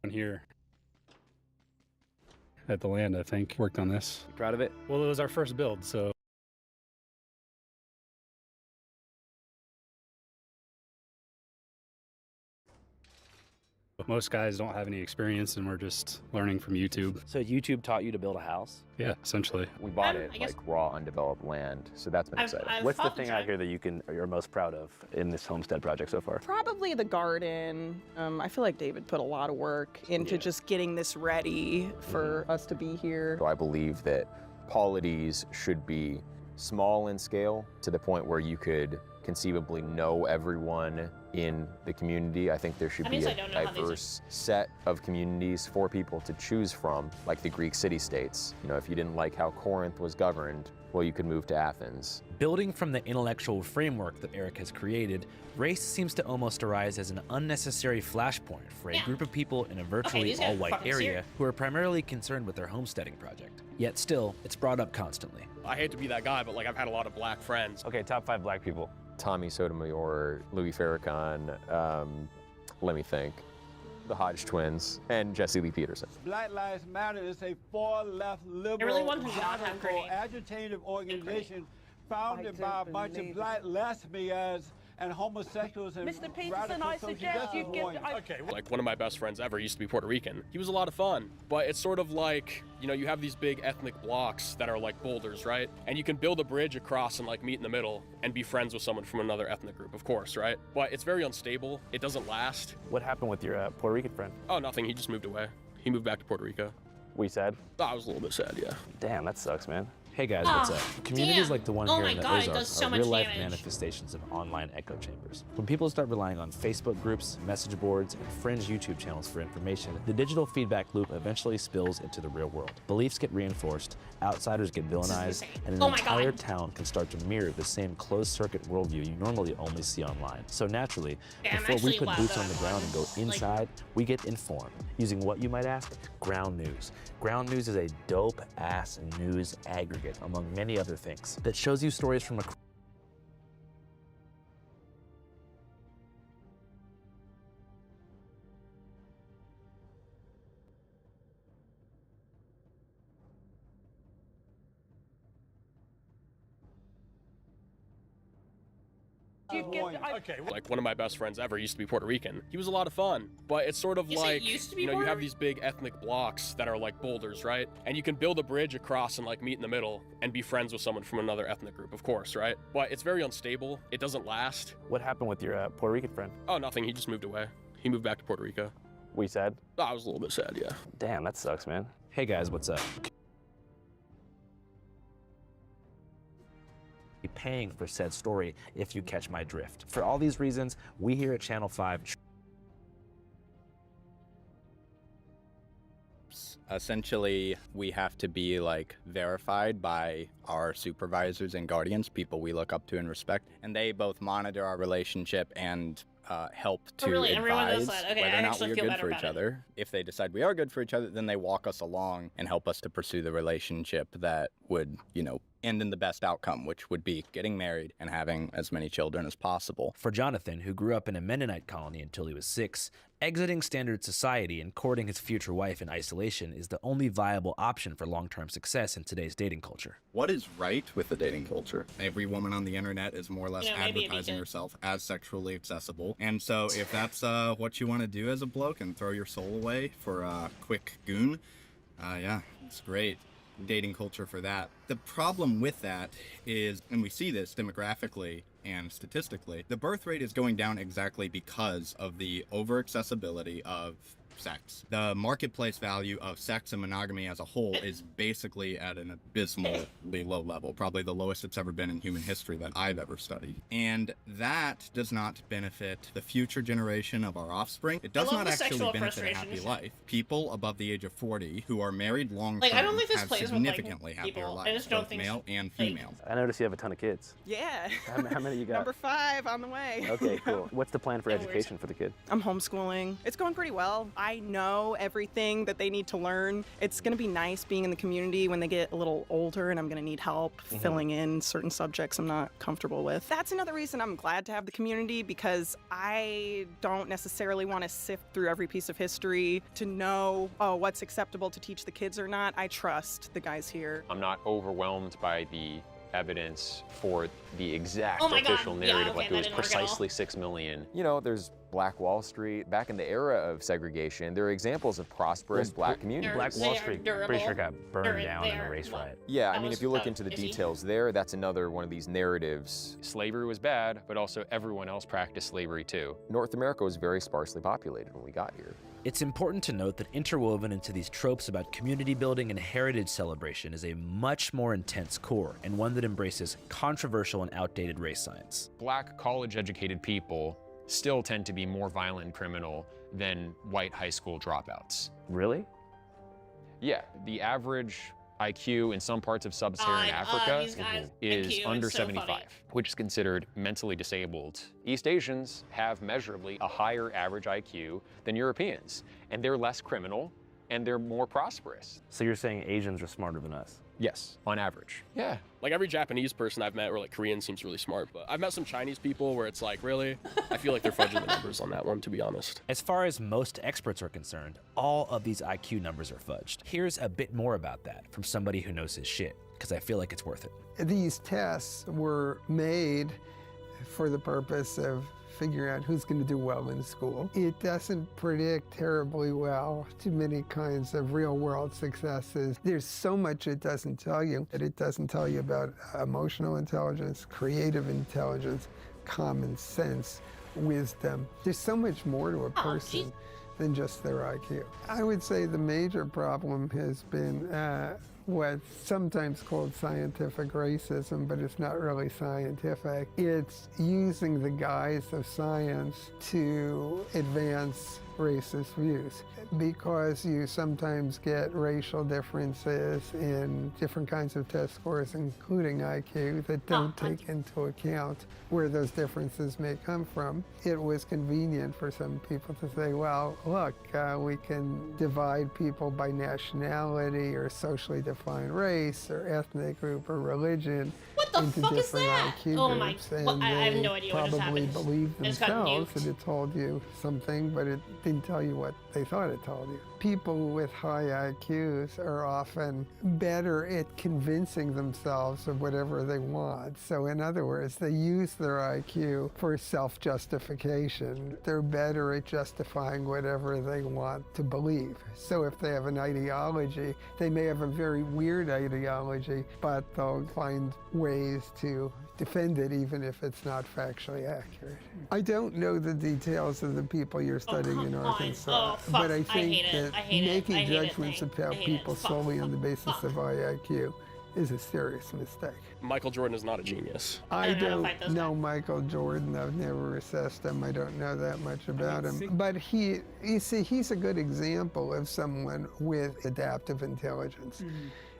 Here at the land, I think, worked on this. You proud of it? Well, it was our first build, so. Most guys don't have any experience and we're just learning from YouTube. So YouTube taught you to build a house? Yeah, essentially. We bought I it guess- like raw, undeveloped land, so that's been exciting. I've What's the thought thing tried. out here that you're most proud of in this homestead project so far? Probably the garden. I feel like David put a lot of work into just getting this ready for us to be here. So I believe that polities should be small in scale to the point where you could conceivably know everyone in the community. I think there should That be means a I don't know how these are- diverse set of communities for people to choose from, like the Greek city-states. If you didn't like how Corinth was governed, well, you could move to Athens. Building from the intellectual framework that Eric has created, race seems to almost arise as an unnecessary flashpoint for a group of people in a virtually these guys are all-white fucking area serious. who are primarily concerned with their homesteading project. Yet still, it's brought up constantly. I hate to be that guy, but like I've had a lot of black friends. Okay, top 5 black people. Tommy Sotomayor, Louis Farrakhan, let me think, the Hodge twins, and Jesse Lee Peterson. Black Lives Matter is a far-left liberal, really want to not have radical, grenade. agitative organization founded by a bunch of black lesbians and homosexuals and Mr. Peterson, radical I social suggest justice you give... warriors. Okay, like one of my best friends ever used to be Puerto Rican. He was a lot of fun, but it's sort of like, you know, you have these big ethnic blocks that are like boulders, right? And you can build a bridge across and like meet in the middle and be friends with someone from another ethnic group, of course, right? But it's very unstable. It doesn't last. What happened with your Puerto Rican friend? Oh, nothing. He just moved away. He moved back to Puerto Rico. Were you sad? I was a little bit sad, yeah. Damn, that sucks, man. Hey guys, what's up? Communities damn. like the one Oh here my in the God, it Ozarks does so are much real-life damage. manifestations of online echo chambers. When people start relying on Facebook groups, message boards, and fringe YouTube channels for information, the digital feedback loop eventually spills into the real world. Beliefs get reinforced, outsiders get villainized, and an Oh my entire God. town can start to mirror the same closed-circuit worldview you normally only see online. So naturally, Yeah, I'm before we actually put glad boots that on the I'm ground and go inside, we get informed, using what you might ask? Ground news. Ground news is a dope-ass news aggregate, among many other things, that shows you stories from across. Okay, like one of my best friends ever used to be Puerto Rican. He was a lot of fun, but it's sort of You say like, used to be you know, you Puerto have these big ethnic blocks that are like boulders, right? And you can build a bridge across and like meet in the middle and be friends with someone from another ethnic group, of course, right? But it's very unstable. It doesn't last. What happened with your Puerto Rican friend? Oh, nothing. He just moved away. He moved back to Puerto Rico. Were you sad? I was a little bit sad, yeah. Damn, that sucks, man. Hey guys, what's up? Be paying for said story if you catch my drift. For all these reasons, we here at Channel 5 essentially we have to be like verified by our supervisors and guardians, people we look up to and respect, and they both monitor our relationship and help to really, everyone does advise that. Okay, whether I or not actually we are feel good better for about each it. other. If they decide we are good for each other, then they walk us along and help us to pursue the relationship that would, you know, end in the best outcome, which would be getting married and having as many children as possible. For Jonathan, who grew up in a Mennonite colony until he was 6, exiting standard society and courting his future wife in isolation is the only viable option for long-term success in today's dating culture. What is right with the dating culture? Every woman on the internet is more or less advertising herself as sexually accessible. And so if that's what you want to do as a bloke and throw your soul away for a quick goon, yeah, it's great. Dating culture for that. The problem with that is, and we see this demographically and statistically, the birth rate is going down exactly because of the over-accessibility of sex. The marketplace value of sex and monogamy as a whole is basically at an abysmally low level, probably the lowest it's ever been in human history that I've ever studied. And that does not benefit the future generation of our offspring. It does not actually benefit a happy life. People above the age of 40 who are married long-term Like, I don't think this have plays with, significantly like, happier people. I lives, just don't both think male and female. I noticed you have a ton of kids. Yeah. How many you got? Number 5 on the way. Okay, cool. What's the plan for education for the kid? I'm homeschooling. It's going pretty well. I know everything that they need to learn. It's going to be nice being in the community when they get a little older and I'm going to need help filling in certain subjects I'm not comfortable with. That's another reason I'm glad to have the community, because I don't necessarily want to sift through every piece of history to know, oh, what's acceptable to teach the kids or not. I trust the guys here. I'm not overwhelmed by the evidence for the exact Oh my God, official yeah, narrative, okay, like it that was didn't work at all. precisely 6 million. You know, there's Black Wall Street. Back in the era of segregation, there are examples of prosperous black communities. Black Wall Street, pretty sure got burned down in a race riot. Yeah, I mean, if you look into the details there, that's another one of these narratives. Slavery was bad, but also everyone else practiced slavery too. North America was very sparsely populated when we got here. It's important to note that interwoven into these tropes about community building and heritage celebration is a much more intense core, and one that embraces controversial and outdated race science. Black college-educated people still tend to be more violent and criminal than white high school dropouts. Really? Yeah, the average IQ in some parts of sub-Saharan Africa these guys, is IQ, under it's so 75, funny. which is considered mentally disabled. East Asians have measurably a higher average IQ than Europeans, and they're less criminal, and they're more prosperous. So you're saying Asians are smarter than us? Yes, on average. Yeah. Like every Japanese person I've met or like Korean seems really smart, but I've met some Chinese people where it's like, really? I feel like they're fudging the numbers on that one, to be honest. As far as most experts are concerned, all of these IQ numbers are fudged. Here's a bit more about that from somebody who knows his shit, because I feel like it's worth it. These tests were made for the purpose of figuring out who's going to do well in school. It doesn't predict terribly well to many kinds of real-world successes. There's so much it doesn't tell you. That it doesn't tell you about emotional intelligence, creative intelligence, common sense, wisdom. There's so much more to a person than just their IQ. I would say the major problem has been what's sometimes called scientific racism, but it's not really scientific. It's using the guise of science to advance racist views, because you sometimes get racial differences in different kinds of test scores, including IQ, that don't take into account where those differences may come from. It was convenient for some people to say, well, look, we can divide people by nationality or socially defined race or ethnic group or religion into different IQ groups. And I have no idea what just probably happened. believed I just got themselves nuked. that it told you something, but it didn't tell you what they thought it told you. People with high IQs are often better at convincing themselves of whatever they want. So in other words, they use their IQ for self-justification. They're better at justifying whatever they want to believe. So if they have an ideology, they may have a very weird ideology, but they'll find ways to defend it even if it's not factually accurate. I don't know the details of the people you're studying in Arkansas, but I think that making judgments about people solely on the basis of high IQ is a serious mistake. Michael Jordan is not a genius. I don't know Michael Jordan. I've never assessed him. I don't know that much about him. But you see, he's a good example of someone with adaptive intelligence.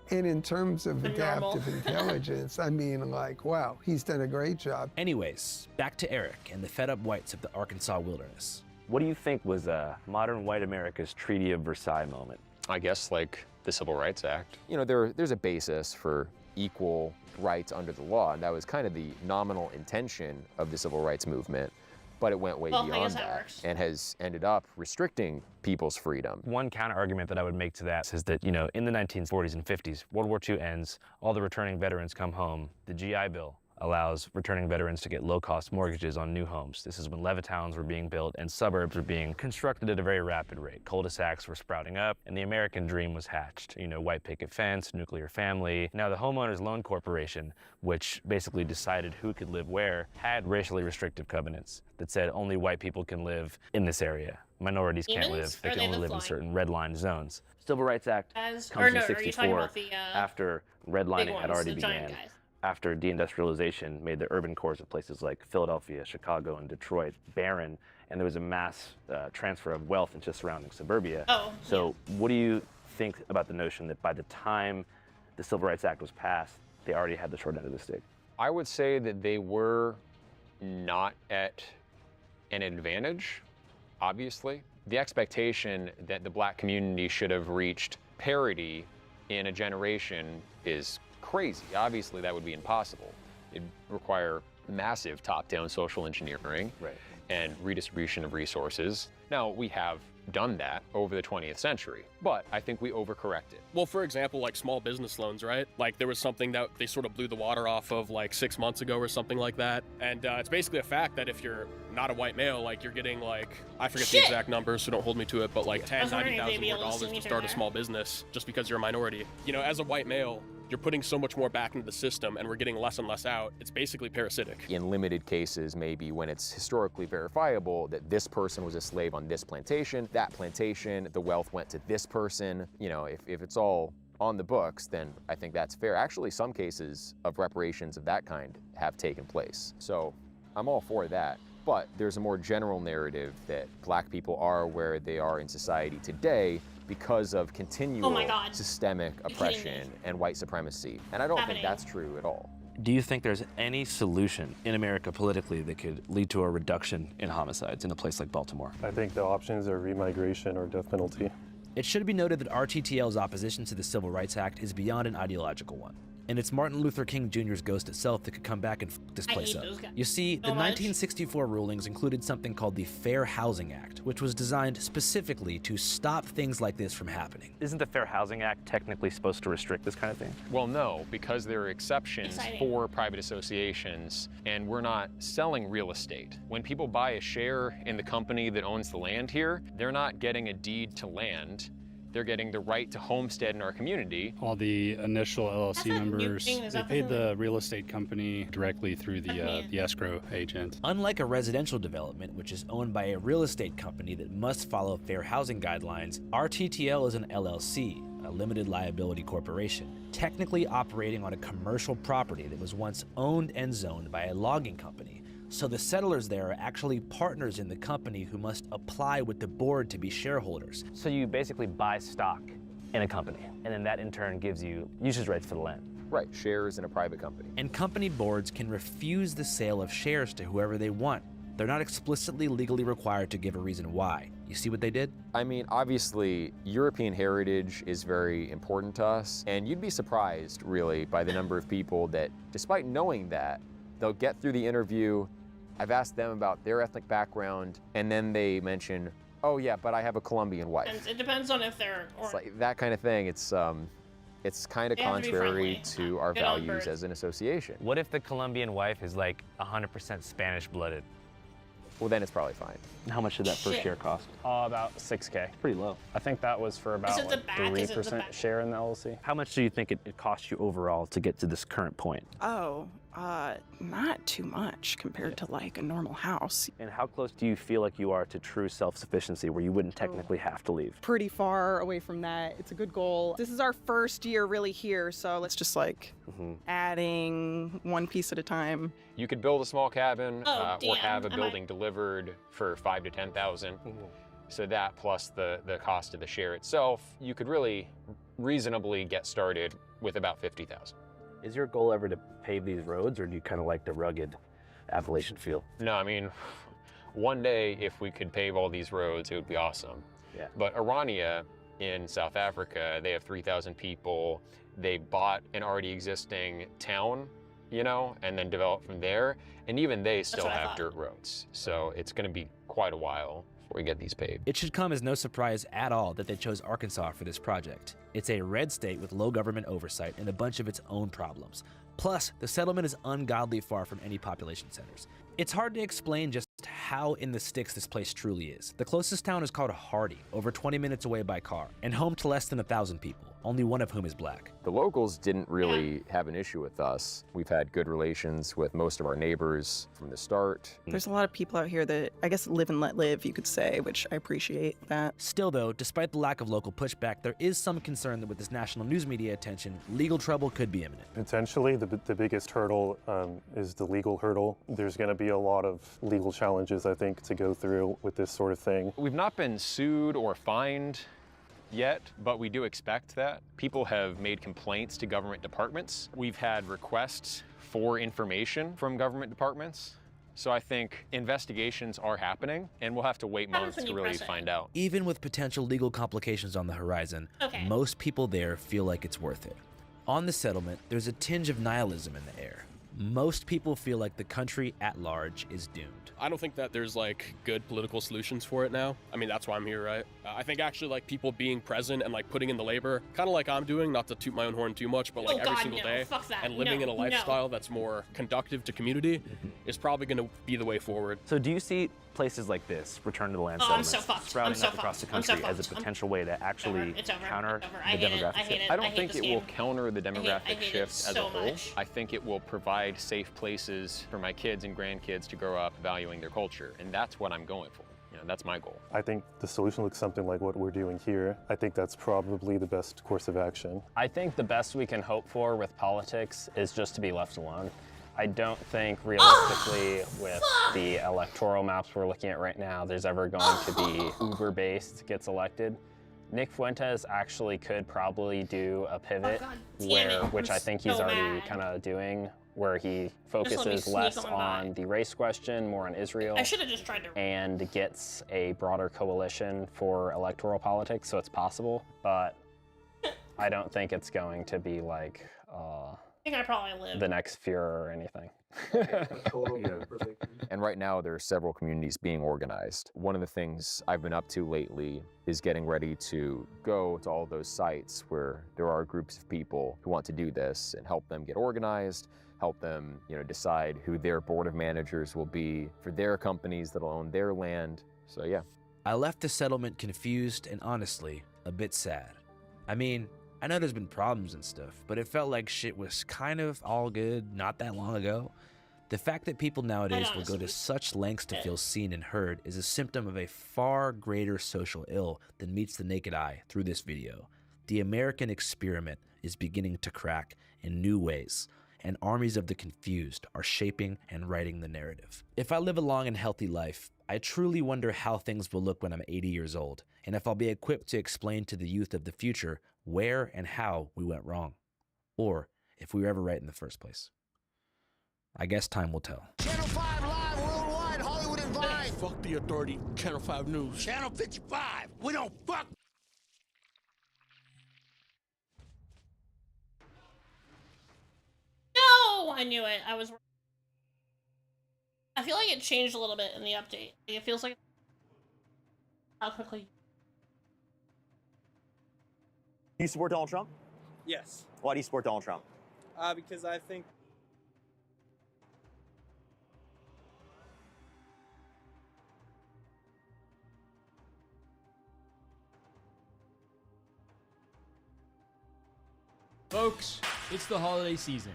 And in terms of adaptive intelligence, I mean, like, wow, he's done a great job. Anyways, back to Eric and the fed up whites of the Arkansas wilderness. What do you think was modern white America's Treaty of Versailles moment? I guess like the Civil Rights Act. You know, there's a basis for equal rights under the law, and that was kind of the nominal intention of the civil rights movement, but it went way beyond that and has ended up restricting people's freedom. One counter-argument that I would make to that is that, you know, in the 1940s and 50s, World War II ends, all the returning veterans come home. The GI Bill allows returning veterans to get low-cost mortgages on new homes. This is when Levittows were being built and suburbs were being constructed at a very rapid rate. Cul-de-sacs were sprouting up, and the American dream was hatched. You know, white picket fence, nuclear family. Now, the Homeowners Loan Corporation, which basically decided who could live where, had racially restrictive covenants that said only white people can live in this area. Minorities can't live. They can only live in certain red-line zones. Civil Rights Act comes in '64 after redlining had already began. After deindustrialization made the urban cores of places like Philadelphia, Chicago, and Detroit barren, and there was a mass transfer of wealth into surrounding suburbia. So what do you think about the notion that by the time the Civil Rights Act was passed, they already had the short end of the stick? I would say that they were not at an advantage, obviously. The expectation that the black community should have reached parity in a generation is crazy. Obviously, that would be impossible. It'd require massive top-down social engineering and redistribution of resources. Now, we have done that over the 20th century, but I think we overcorrected. Well, for example, like small business loans, right? Like there was something that they sort of blew the water off of like 6 months ago or something like that. And it's basically a fact that if you're not a white male, like you're getting like, I forget the exact numbers, so don't hold me to it, but like $10,000, $90,000 more dollars to start a small business just because you're a minority. You know, as a white male, you're putting so much more back into the system and we're getting less and less out. It's basically parasitic. In limited cases, maybe when it's historically verifiable that this person was a slave on this plantation, that plantation, the wealth went to this person. You know, if it's all on the books, then I think that's fair. Actually, some cases of reparations of that kind have taken place. So I'm all for that. But there's a more general narrative that black people are where they are in society today because of continual systemic oppression and white supremacy. And I don't think that's true at all. Do you think there's any solution in America politically that could lead to a reduction in homicides in a place like Baltimore? I think the options are remigration or death penalty. It should be noted that RTTL's opposition to the Civil Rights Act is beyond an ideological one. and it's Martin Luther King Jr.'s ghost itself that could come back and f this place up. You see, the 1964 rulings included something called the Fair Housing Act, which was designed specifically to stop things like this from happening. Isn't the Fair Housing Act technically supposed to restrict this kind of thing? Well, no, because there are exceptions for private associations, and we're not selling real estate. When people buy a share in the company that owns the land here, they're not getting a deed to land. They're getting the right to homestead in our community. All the initial LLC members, they paid the real estate company directly through the escrow agent. Unlike a residential development, which is owned by a real estate company that must follow fair housing guidelines, RTTL is an LLC, a limited liability corporation, technically operating on a commercial property that was once owned and zoned by a logging company. So the settlers there are actually partners in the company who must apply with the board to be shareholders. So you basically buy stock in a company, and then that in turn gives you usage rights for the land. Right, shares in a private company. And company boards can refuse the sale of shares to whoever they want. They're not explicitly legally required to give a reason why. You see what they did? I mean, obviously, European heritage is very important to us, and you'd be surprised, really, by the number of people that, despite knowing that, they'll get through the interview. I've asked them about their ethnic background, and then they mention, oh yeah, but I have a Colombian wife. It depends on if they're... It's like that kind of thing. It's kind of contrary to our values as an association. What if the Colombian wife is like 100% Spanish blooded? Well, then it's probably fine. How much did that first share cost? About $6K. Pretty low. I think that was for about like 3% share in the LLC. How much do you think it cost you overall to get to this current point? Oh, not too much compared to like a normal house. And how close do you feel like you are to true self-sufficiency where you wouldn't technically have to leave? Pretty far away from that. It's a good goal. This is our first year really here, so let's just like adding one piece at a time. You could build a small cabin or have a building delivered for $5,000 to $10,000. So that plus the cost of the share itself, you could really reasonably get started with about $50,000. Is your goal ever to pave these roads, or do you kind of like the rugged Appalachian feel? No, I mean, one day if we could pave all these roads, it would be awesome. Yeah. But Orania in South Africa, they have 3,000 people. They bought an already existing town, you know, and then developed from there. And even they still have dirt roads. So it's going to be quite a while before we get these paved. It should come as no surprise at all that they chose Arkansas for this project. It's a red state with low government oversight and a bunch of its own problems. Plus, the settlement is ungodly far from any population centers. It's hard to explain just how in the sticks this place truly is. The closest town is called Hardy, over 20 minutes away by car, and home to less than 1,000 people, only one of whom is black. The locals didn't really have an issue with us. We've had good relations with most of our neighbors from the start. There's a lot of people out here that I guess live and let live, you could say, which I appreciate that. Still though, despite the lack of local pushback, there is some concern that with this national news media attention, legal trouble could be imminent. Potentially, the biggest hurdle is the legal hurdle. There's going to be a lot of legal challenges, I think, to go through with this sort of thing. We've not been sued or fined yet, but we do expect that. People have made complaints to government departments. We've had requests for information from government departments. So I think investigations are happening, and we'll have to wait months to really find out. Even with potential legal complications on the horizon, most people there feel like it's worth it. On the settlement, there's a tinge of nihilism in the air. Most people feel like the country at large is doomed. I don't think that there's like good political solutions for it now. I mean, that's why I'm here, right? I think actually like people being present and like putting in the labor, kind of like I'm doing, not to toot my own horn too much, but like every single day and living in a lifestyle that's more conductive to community is probably going to be the way forward. So do you see places like this, return to the land settlements, sprouting up across the country as a potential way to actually counter the demographic shift? I don't think it will counter the demographic shift as a whole. I think it will provide safe places for my kids and grandkids to grow up valuing their culture, and that's what I'm going for. You know, that's my goal. I think the solution looks something like what we're doing here. I think that's probably the best course of action. I think the best we can hope for with politics is just to be left alone. I don't think realistically with the electoral maps we're looking at right now, there's ever going to be Uber-based gets elected. Nick Fuentes actually could probably do a pivot which I think he's already kind of doing, where he focuses less on the race question, more on Israel. I should have just tried to. And gets a broader coalition for electoral politics, so it's possible. But I don't think it's going to be like think I probably live. the next Führer or anything. And right now, there are several communities being organized. One of the things I've been up to lately is getting ready to go to all those sites where there are groups of people who want to do this and help them get organized, help them, decide who their board of managers will be for their companies that'll own their land. So yeah. I left the settlement confused and honestly a bit sad. I mean, I know there's been problems and stuff, but it felt like shit was kind of all good not that long ago. The fact that people nowadays will go to such lengths to feel seen and heard is a symptom of a far greater social ill than meets the naked eye through this video. The American experiment is beginning to crack in new ways, and armies of the confused are shaping and writing the narrative. If I live a long and healthy life, I truly wonder how things will look when I'm 80 years old, and if I'll be equipped to explain to the youth of the future where and how we went wrong, or if we were ever right in the first place. I guess time will tell. Channel 5 live worldwide, Hollywood and Vine. Fuck the authority, Channel 5 News. Channel 55, we don't fuck. No, I knew it. I feel like it changed a little bit in the update. It feels like how quickly. Do you support Donald Trump? Yes. Why do you support Donald Trump? Because I think folks, it's the holiday season.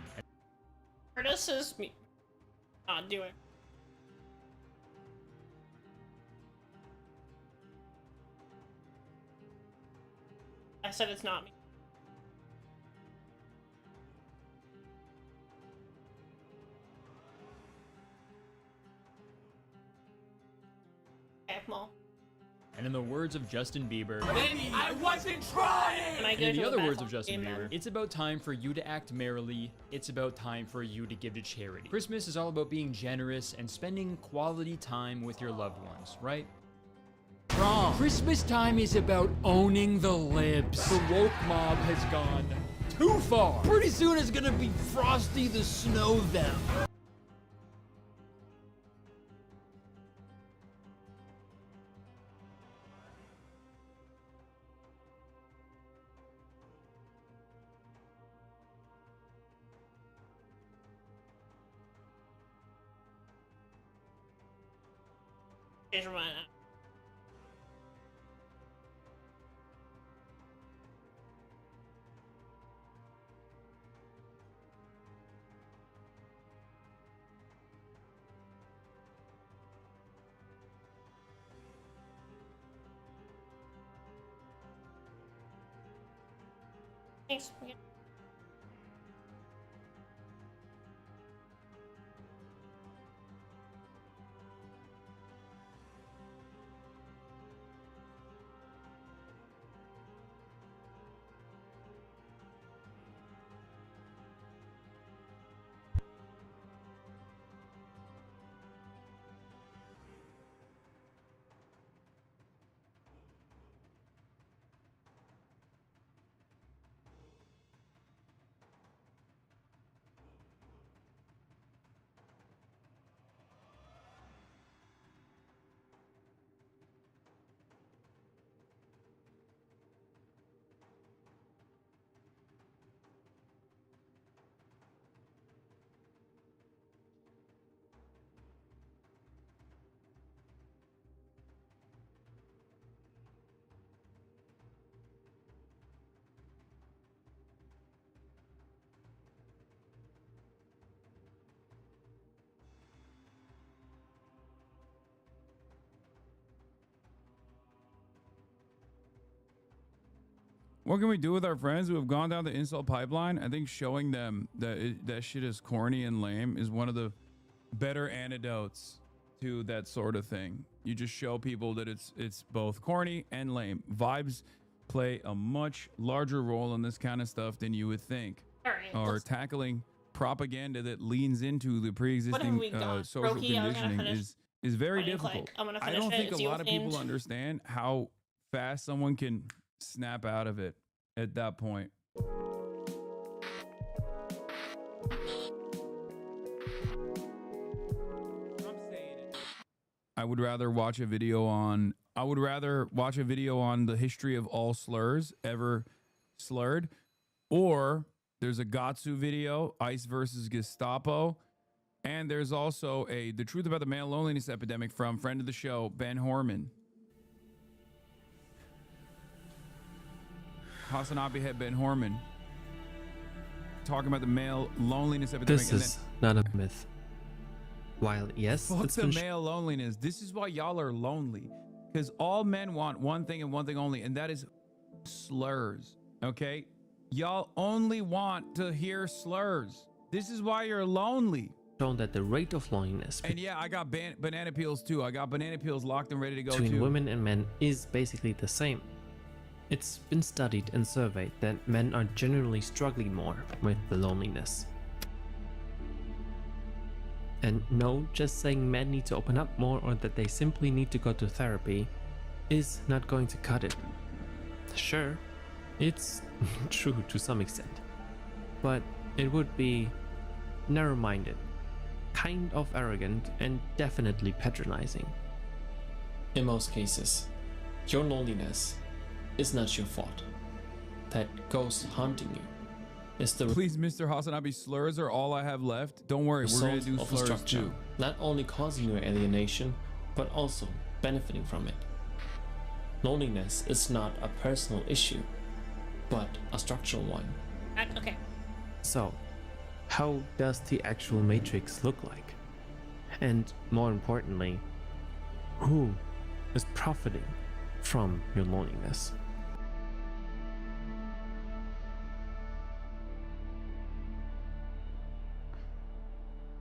Curtis is me. Not doing. I said it's not me. Okay, well. And in the words of Justin Bieber, Baby, I wasn't trying! and in the other words of Justin Bieber, it's about time for you to act merrily. It's about time for you to give to charity. Christmas is all about being generous and spending quality time with your loved ones, right? Wrong. Christmas time is about owning the libs. The woke mob has gone too far. Pretty soon it's gonna be Frosty the Snow them. Change my mind. Thanks. Okay. What can we do with our friends who have gone down the insult pipeline? I think showing them that that shit is corny and lame is one of the better antidotes to that sort of thing. You just show people that it's both corny and lame. Vibes play a much larger role in this kind of stuff than you would think. All right, or tackling propaganda that leans into the pre-existing social conditioning is very difficult. I don't think a lot of people understand how fast someone can snap out of it at that point. I would rather watch a video on the history of all slurs ever slurred, or there's a Gatsu video, ICE versus Gestapo, and there's also The Truth About the Male Loneliness Epidemic from friend of the show, Ben Horman. Hasanabe had Ben Horman talking about the male loneliness epidemic. This is not a myth. While yes, fuck the male loneliness. This is why y'all are lonely, because all men want one thing and one thing only, and that is slurs. Okay, y'all only want to hear slurs. This is why you're lonely. Shown that the rate of loneliness, and yeah, I got banana peels too. I got banana peels locked and ready to go between too. Women and men is basically the same. It's been studied and surveyed that men are generally struggling more with the loneliness. And no, just saying men need to open up more or that they simply need to go to therapy is not going to cut it. Sure, it's true to some extent, but it would be narrow-minded, kind of arrogant, and definitely patronizing. In most cases, your loneliness is not your fault. That ghost haunting you is the Please, Mr. Hasanabe, slurs are all I have left. Don't worry, we're gonna do slurs too. Not only causing you alienation, but also benefiting from it. Loneliness is not a personal issue, but a structural one. Okay. So, how does the actual matrix look like? And more importantly, who is profiting from your loneliness?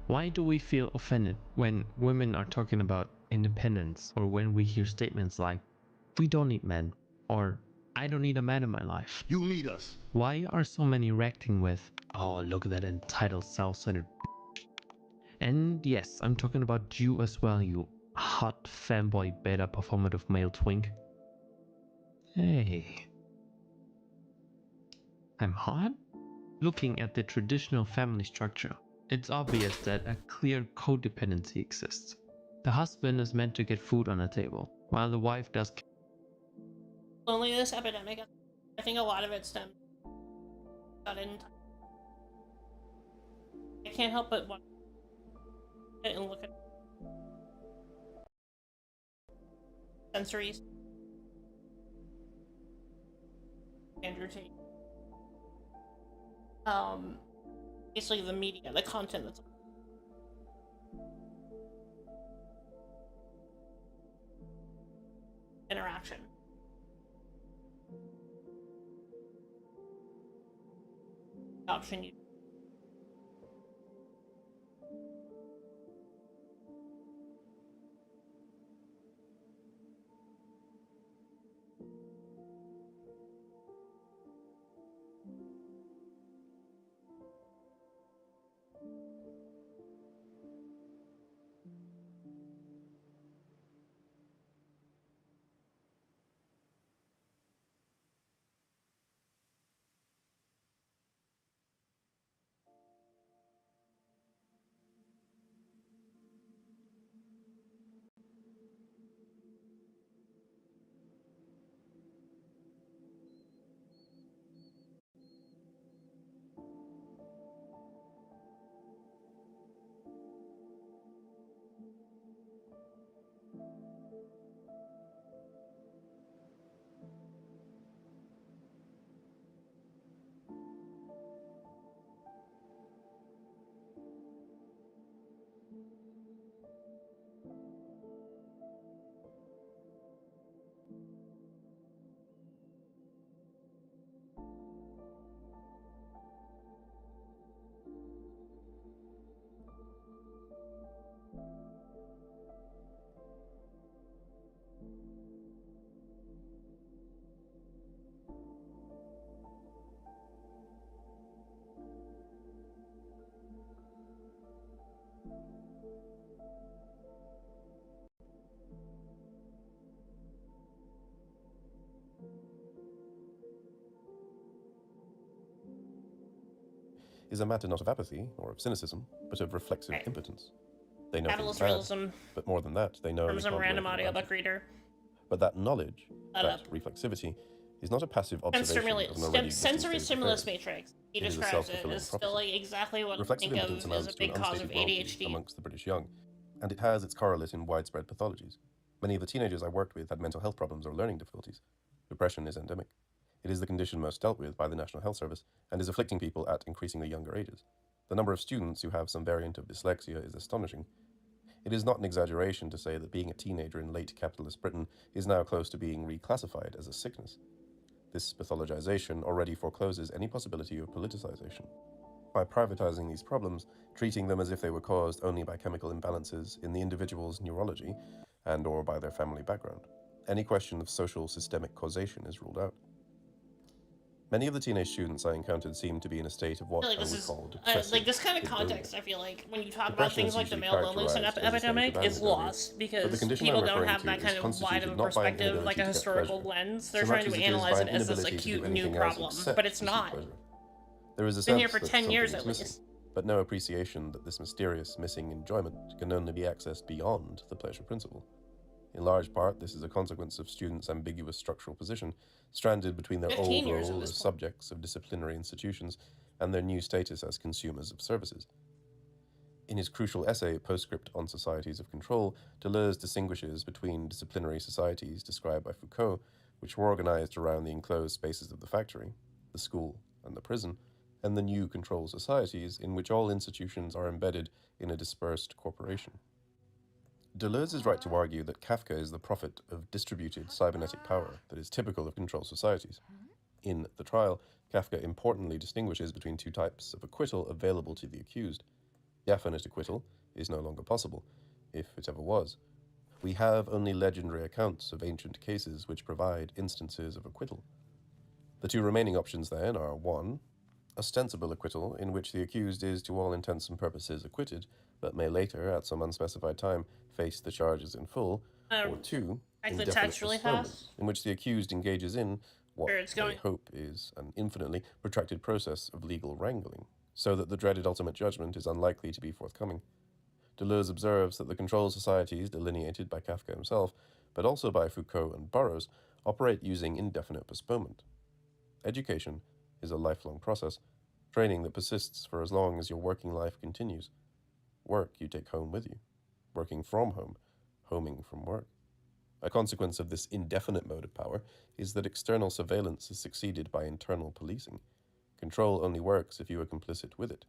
Why do we feel offended when women are talking about independence, or when we hear statements like, "We don't need men," or "I don't need a man in my life"? You need us. Why are so many reacting with, "Oh, look at that entitled, self-centered bitch"? And yes, I'm talking about you as well, you hot fanboy beta performative male twink. Hey. I'm hot? Looking at the traditional family structure, it's obvious that a clear codependency exists. The husband is meant to get food on the table, while the wife does loneliness epidemic. I think a lot of it stems I can't help but watch it and look at sensories. Andrew Tate. Basically the media, the content that's interaction. Option you. Is a matter not of apathy or of cynicism, but of reflexive impotence. They know things Capitalist bad, realism. but more than that, they know From they some can't random wait around audiobook it. reader. But that knowledge, that reflexivity, is not a passive observation of an already Sensory existing state of stimulus affairs. matrix. He It is a describes it self-fulfilling as still prophecy. like exactly what I Reflexive think of impotence as a amounts to big an cause of unstated worldview ADHD. amongst the British young, and it has its correlate in widespread pathologies. Many of the teenagers I worked with had mental health problems or learning difficulties. Depression is endemic. It is the condition most dealt with by the National Health Service and is afflicting people at increasingly younger ages. The number of students who have some variant of dyslexia is astonishing. It is not an exaggeration to say that being a teenager in late capitalist Britain is now close to being reclassified as a sickness. This pathologization already forecloses any possibility of politicization. By privatizing these problems, treating them as if they were caused only by chemical imbalances in the individual's neurology and or by their family background, any question of social systemic causation is ruled out. Many of the teenage students I encountered seemed to be in a state of what I would call depressive like this kind of hypnoia. context, I feel like when you talk about Depression things is like the usually male loneliness characterized as a state of epidemic is abandonment, lost but the because condition people I'm don't referring have to that is kind of wide constituted of a not by an perspective, like inability a to get historical pleasure, lens. They're so much trying as to it is analyze by it an as this inability to do acute new anything else problem, except but it's to seek not. pleasure. There is a Been here sense for that 10 something years is at missing, least. but no appreciation that this mysterious missing enjoyment can only be accessed beyond the pleasure principle. In large part, this is a consequence of students' ambiguous structural position, stranded between their 15 old years at role this as point. subjects of disciplinary institutions and their new status as consumers of services. In his crucial essay, Postscript on Societies of Control, Deleuze distinguishes between disciplinary societies described by Foucault, which were organized around the enclosed spaces of the factory, the school, and the prison, and the new control societies in which all institutions are embedded in a dispersed corporation. Deleuze is right to argue that Kafka is the prophet of distributed cybernetic power that is typical of control societies. In the trial, Kafka importantly distinguishes between two types of acquittal available to the accused. Definite acquittal is no longer possible, if it ever was. We have only legendary accounts of ancient cases which provide instances of acquittal. The two remaining options then are 1. Ostensible acquittal, in which the accused is to all intents and purposes acquitted, but may later, at some unspecified time, face the charges in full, or 2. Actually, Indefinite text really postponement, fast. in which the accused engages in what Sure, it's they going. hope is an infinitely protracted process of legal wrangling, so that the dreaded ultimate judgment is unlikely to be forthcoming. Deleuze observes that the control societies delineated by Kafka himself, but also by Foucault and Burroughs, operate using indefinite postponement. Education is a lifelong process, training that persists for as long as your working life continues. Work you take home with you, working from home, homing from work. A consequence of this indefinite mode of power is that external surveillance is succeeded by internal policing. Control only works if you are complicit with it.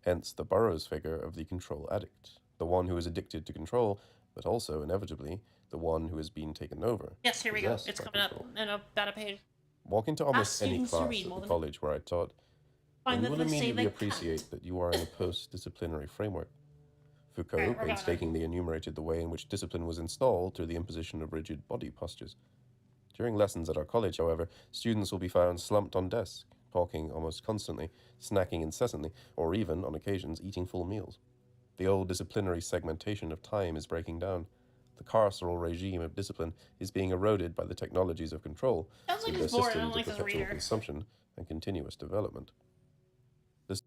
Hence the Burroughs figure of the control addict, the one who is addicted to control, but also, inevitably, the one who has been taken over. Yes, here we go. possessed It's by coming control. up in about a page. Walk into almost any students to class read at more the than- college where I taught, Find and you that will they say immediately they appreciate that you are in a post-disciplinary framework. Foucault Alright, we're going. painstakingly enumerated the way in which discipline was installed through the imposition of rigid body postures. During lessons at our college, however, students will be found slumped on desks, talking almost constantly, snacking incessantly, or even, on occasions, eating full meals. The old disciplinary segmentation of time is breaking down. The carceral regime of discipline is being eroded by the technologies of control, Sounds like with their he's bored. I systems don't of like this perpetual reader. consumption and continuous development. This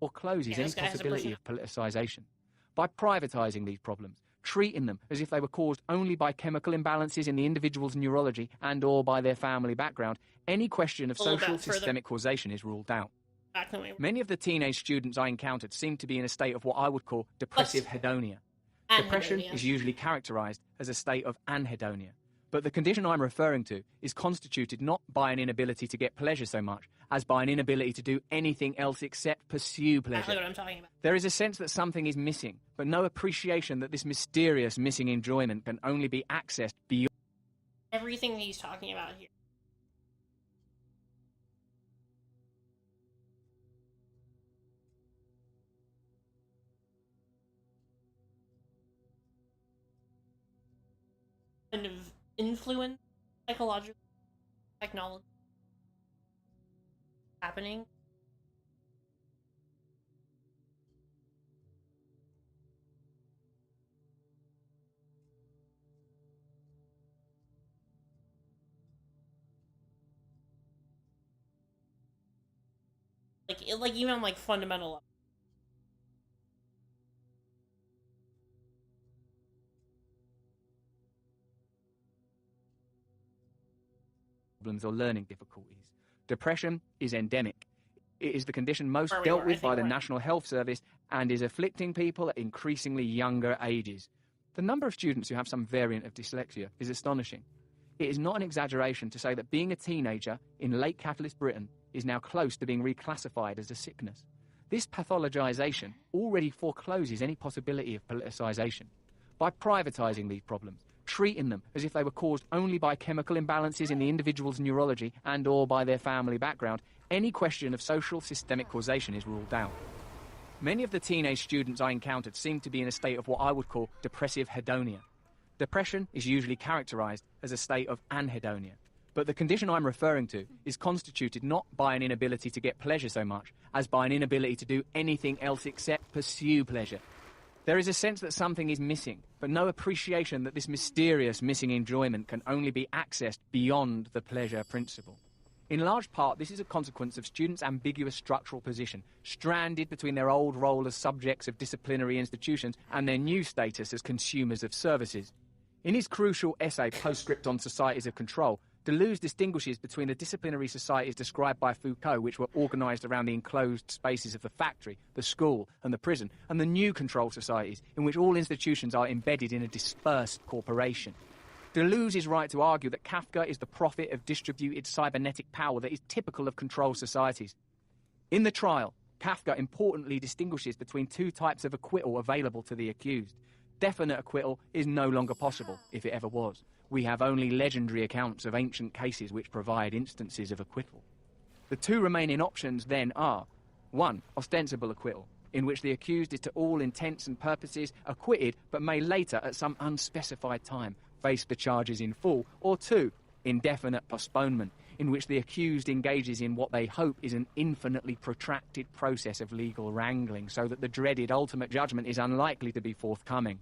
forecloses any possibility of politicization. By privatizing these problems, treating them as if they were caused only by chemical imbalances in the individual's neurology and or by their family background, any question of social systemic causation is ruled out. Many of the teenage students I encountered seemed to be in a state of what I would call depressive hedonia. Depression is usually characterized as a state of anhedonia. But the condition I'm referring to is constituted not by an inability to get pleasure so much as by an inability to do anything else except pursue pleasure. Exactly what I'm talking about. There is a sense that something is missing, but no appreciation that this mysterious missing enjoyment can only be accessed beyond everything he's talking about here. Kind of influence psychological technology happening. Like even on like fundamental level. Problems or learning difficulties. Depression is endemic. It is the condition most dealt with by the National Health Service and is afflicting people at increasingly younger ages. The number of students who have some variant of dyslexia is astonishing. It is not an exaggeration to say that being a teenager in late capitalist Britain is now close to being reclassified as a sickness. This pathologization already forecloses any possibility of politicization. By privatizing these problems, treating them as if they were caused only by chemical imbalances in the individual's neurology and or by their family background, any question of social systemic causation is ruled out. Many of the teenage students I encountered seemed to be in a state of what I would call depressive hedonia. Depression is usually characterized as a state of anhedonia. But the condition I'm referring to is constituted not by an inability to get pleasure so much as by an inability to do anything else except pursue pleasure. There is a sense that something is missing, but no appreciation that this mysterious missing enjoyment can only be accessed beyond the pleasure principle. In large part, this is a consequence of students' ambiguous structural position, stranded between their old role as subjects of disciplinary institutions and their new status as consumers of services. In his crucial essay, Postscript on Societies of Control, Deleuze distinguishes between the disciplinary societies described by Foucault, which were organised around the enclosed spaces of the factory, the school and the prison, and the new control societies, in which all institutions are embedded in a dispersed corporation. Deleuze is right to argue that Kafka is the prophet of distributed cybernetic power that is typical of control societies. In the trial, Kafka importantly distinguishes between two types of acquittal available to the accused. Definite acquittal is no longer possible, if it ever was. We have only legendary accounts of ancient cases which provide instances of acquittal. The two remaining options then are: 1. Ostensible acquittal, in which the accused is to all intents and purposes acquitted but may later, at some unspecified time, face the charges in full, or 2. Indefinite postponement, in which the accused engages in what they hope is an infinitely protracted process of legal wrangling so that the dreaded ultimate judgment is unlikely to be forthcoming.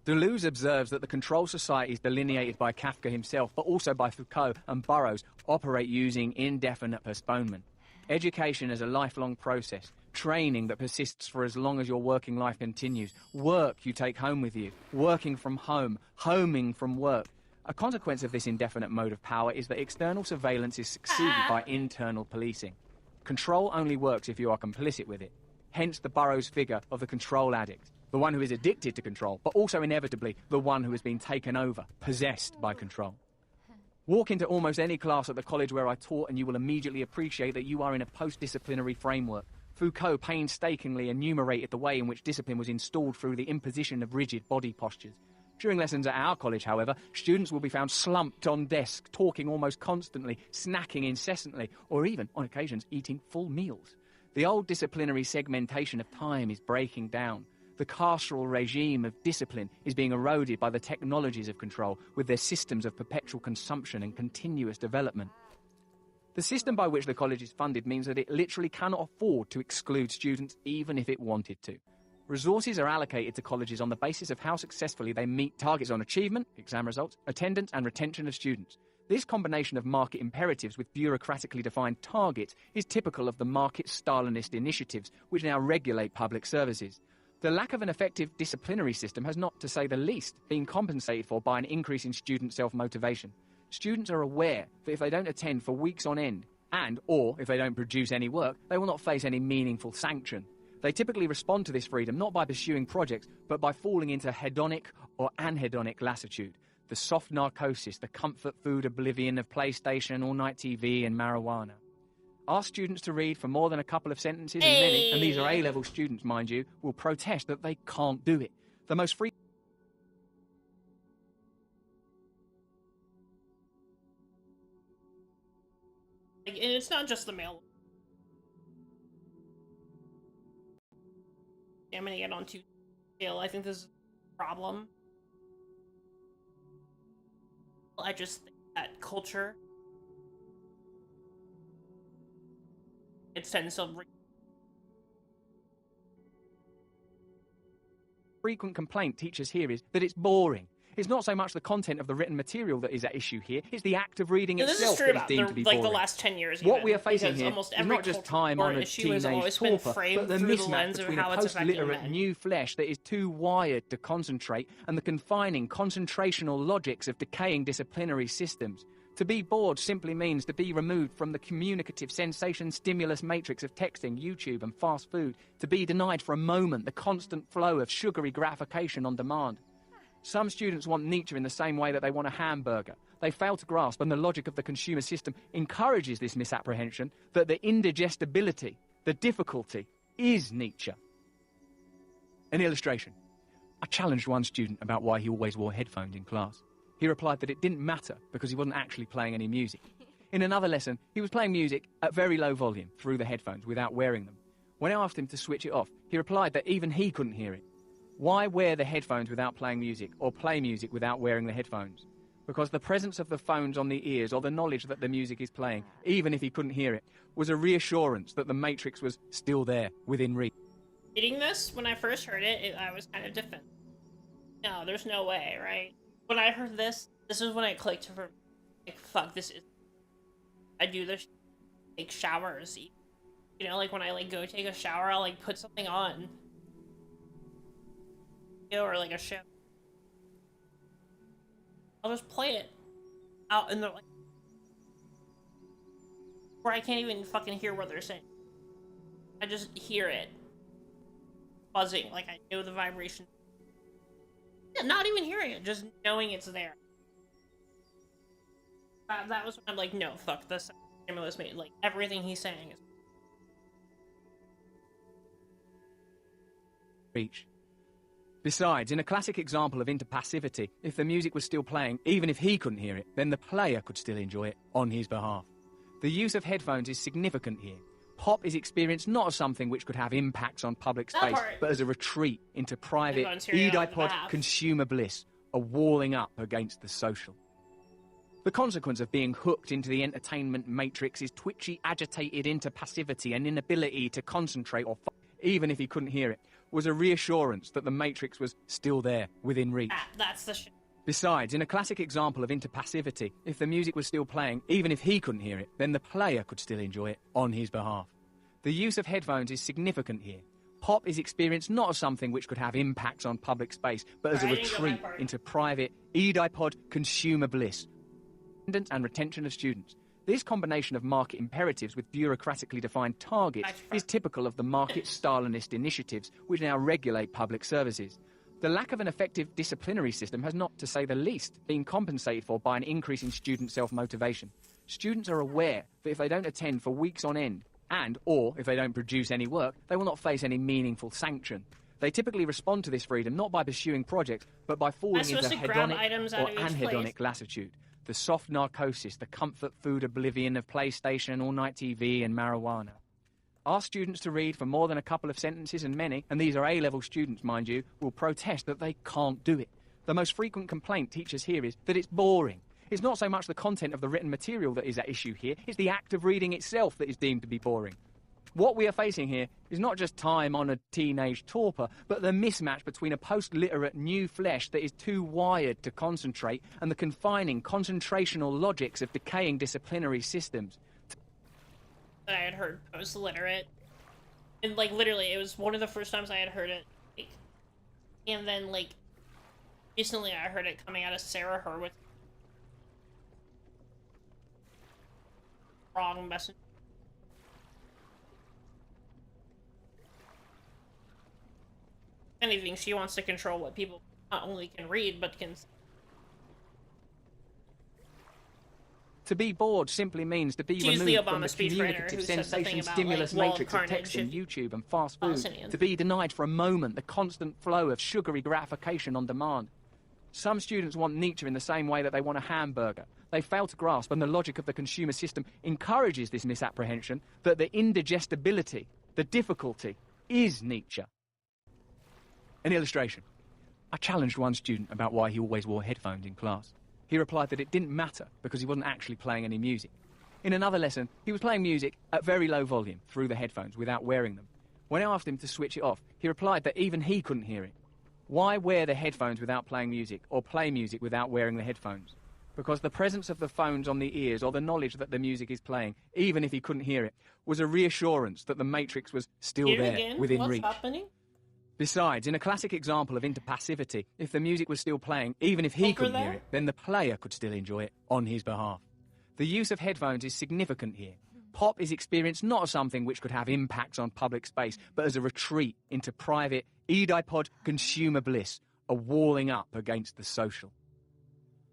Deleuze observes that the control societies delineated by Kafka himself, but also by Foucault and Burroughs, operate using indefinite postponement. Education is a lifelong process, training that persists for as long as your working life continues, work you take home with you, working from home, homing from work. A consequence of this indefinite mode of power is that external surveillance is succeeded by internal policing. Control only works if you are complicit with it, hence the Burroughs figure of the control addict. The one who is addicted to control, but also inevitably the one who has been taken over, possessed by control. Walk into almost any class at the college where I taught and you will immediately appreciate that you are in a post-disciplinary framework. Foucault painstakingly enumerated the way in which discipline was installed through the imposition of rigid body postures. During lessons at our college, however, students will be found slumped on desk, talking almost constantly, snacking incessantly, or even, on occasions, eating full meals. The old disciplinary segmentation of time is breaking down. The carceral regime of discipline is being eroded by the technologies of control, with their systems of perpetual consumption and continuous development. The system by which the college is funded means that it literally cannot afford to exclude students, even if it wanted to. Resources are allocated to colleges on the basis of how successfully they meet targets on achievement, exam results, attendance and retention of students. This combination of market imperatives with bureaucratically defined targets is typical of the market Stalinist initiatives which now regulate public services. The lack of an effective disciplinary system has, not to say the least, been compensated for by an increase in student self-motivation. Students are aware that if they don't attend for weeks on end, or if they don't produce any work, they will not face any meaningful sanction. They typically respond to this freedom not by pursuing projects, but by falling into hedonic or anhedonic lassitude, the soft narcosis, the comfort food oblivion of PlayStation, all-night TV, and marijuana. Ask students to read for more than a couple of sentences, and many, and these are A-level students, mind you, will protest that they can't do it. The most frequent and it's not just the male. I'm gonna get on too scale. I think this is a problem. I just think that culture, its sense of frequent complaint teachers hear is that it's boring. It's not so much the content of the written material that is at issue here, it's the act of reading itself that is deemed to be boring. The last 10 years. What we are facing here is not just time-honoured teenage torpor, but the mismatch between a post-literate new flesh that is too wired to concentrate and the confining concentrational logics of decaying disciplinary systems. To be bored simply means to be removed from the communicative sensation stimulus matrix of texting, YouTube and fast food, to be denied for a moment the constant flow of sugary gratification on demand. Some students want Nietzsche in the same way that they want a hamburger. They fail to grasp, and the logic of the consumer system encourages this misapprehension that the indigestibility, the difficulty, is Nietzsche. An illustration. I challenged one student about why he always wore headphones in class. He replied that it didn't matter because he wasn't actually playing any music. In another lesson, he was playing music at very low volume through the headphones without wearing them. When I asked him to switch it off, he replied that even he couldn't hear it. Why wear the headphones without playing music, or play music without wearing the headphones? Because the presence of the phones on the ears, or the knowledge that the music is playing, even if he couldn't hear it, was a reassurance that the matrix was still there, within reach. Reading this, when I first heard it, I was kind of defensive. No, there's no way, right? When I heard this is when it clicked for me. Like, fuck, this is... I do this, take showers, you know, like when I like go take a shower, I'll like put something on. Or like a show. I'll just play it out in the like, where I can't even fucking hear what they're saying. I just hear it buzzing, like I know the vibration. Yeah, not even hearing it, just knowing it's there. That was when I'm like, no, fuck this stimulus made. Like everything he's saying is reach. Besides, in a classic example of interpassivity, if the music was still playing, even if he couldn't hear it, then the player could still enjoy it on his behalf. The use of headphones is significant here. Pop is experienced not as something which could have impacts on public space, but as a retreat into private, e-dipod consumer bliss, a walling up against the social. The consequence of being hooked into the entertainment matrix is twitchy, agitated interpassivity and inability to concentrate or even if he couldn't hear it, was a reassurance that the matrix was still there, within reach. That's the shit. Besides, in a classic example of interpassivity, if the music was still playing, even if he couldn't hear it, then the player could still enjoy it on his behalf. The use of headphones is significant here. Pop is experienced not as something which could have impacts on public space, but as a retreat into private, e-dipod consumer bliss and retention of students. This combination of market imperatives with bureaucratically defined targets is typical of the market Stalinist initiatives which now regulate public services. The lack of an effective disciplinary system has, not to say the least, been compensated for by an increase in student self-motivation. Students are aware that if they don't attend for weeks on end, or if they don't produce any work, they will not face any meaningful sanction. They typically respond to this freedom not by pursuing projects, but by falling into hedonic or anhedonic lassitude, the soft narcosis, the comfort food oblivion of PlayStation, all-night TV, and marijuana. Ask students to read for more than a couple of sentences, and many, and these are A-level students, mind you, will protest that they can't do it. The most frequent complaint teachers hear is that it's boring. It's not so much the content of the written material that is at issue here, it's the act of reading itself that is deemed to be boring. What we are facing here is not just time-honoured teenage torpor, but the mismatch between a post-literate new flesh that is too wired to concentrate and the confining concentrational logics of decaying disciplinary systems. I had heard post-literate, and like literally, it was one of the first times I had heard it. Like, and then like recently, I heard it coming out of Sarah Hurwitz. Wrong message. Anything, she wants to control what people not only can read, but can... To be bored simply means to be removed from the communicative sensation stimulus matrix of texting, YouTube and fast food. To be denied for a moment the constant flow of sugary gratification on demand. Some students want Nietzsche in the same way that they want a hamburger. They fail to grasp, and the logic of the consumer system encourages this misapprehension that the indigestibility, the difficulty, is Nietzsche. An illustration. I challenged one student about why he always wore headphones in class. He replied that it didn't matter because he wasn't actually playing any music. In another lesson, he was playing music at very low volume through the headphones without wearing them. When I asked him to switch it off, he replied that even he couldn't hear it. Why wear the headphones without playing music, or play music without wearing the headphones? Because the presence of the phones on the ears, or the knowledge that the music is playing, even if he couldn't hear it, was a reassurance that the matrix was still there, within reach. Happening? Besides, in a classic example of interpassivity, if the music was still playing, even if he couldn't hear it, then the player could still enjoy it on his behalf. The use of headphones is significant here. Pop is experienced not as something which could have impacts on public space, but as a retreat into private, Oedipod consumer bliss, a walling up against the social.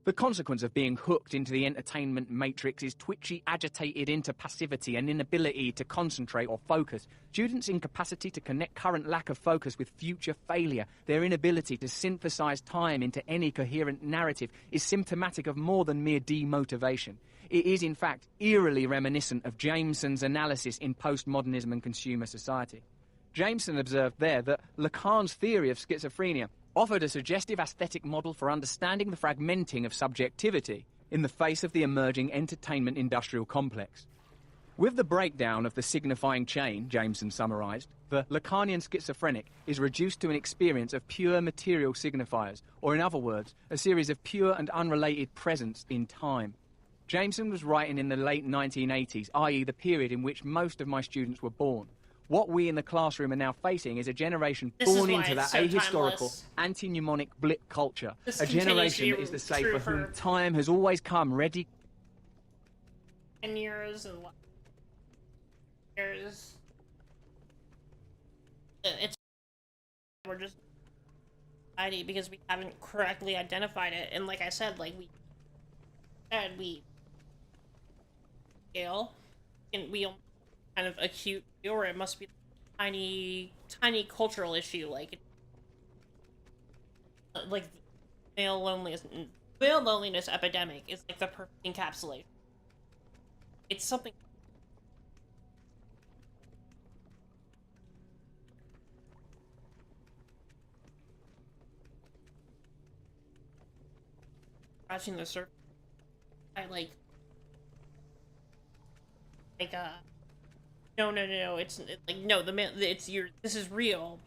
The consequence of being hooked into the entertainment matrix is twitchy, agitated interpassivity and inability to concentrate or focus. Students' incapacity to connect current lack of focus with future failure, their inability to synthesize time into any coherent narrative, is symptomatic of more than mere demotivation. It is, in fact, eerily reminiscent of Jameson's analysis in postmodernism and consumer society. Jameson observed there that Lacan's theory of schizophrenia offered a suggestive aesthetic model for understanding the fragmenting of subjectivity in the face of the emerging entertainment industrial complex. With the breakdown of the signifying chain, Jameson summarized, the Lacanian schizophrenic is reduced to an experience of pure material signifiers, or in other words, a series of pure and unrelated presents in time. Jameson was writing in the late 1980s, i.e. the period in which most of my students were born. What we in the classroom are now facing is a generation born into that ahistorical, anti-mnemonic blip culture. A generation that is to say for whom time has always come ready. 10 years and years. It's we're just society because we haven't correctly identified it, and like I said, like we scale, and we kind of acute, or it must be a tiny cultural issue, like male loneliness epidemic is like the perfect encapsulation. It's something. Scratching the surface. I like no, it's like, no, it's your, this is real.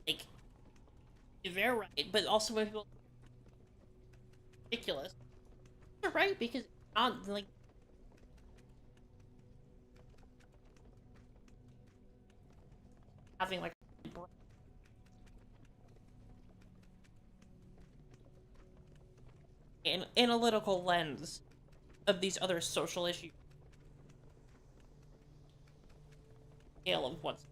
Like, you're very right, but also when people ridiculous. You're right, because not like having like an analytical lens of these other social issues. Scale of what's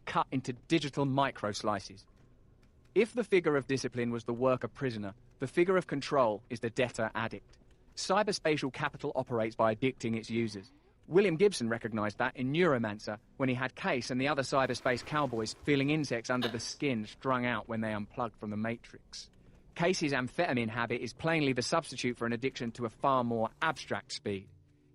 cut into digital micro-slices. If the figure of discipline was the worker prisoner, the figure of control is the debtor addict. Cyberspatial capital operates by addicting its users. William Gibson recognized that in Neuromancer when he had Case and the other cyberspace cowboys feeling insects under the skin strung out when they unplugged from the Matrix. Case's amphetamine habit is plainly the substitute for an addiction to a far more abstract speed.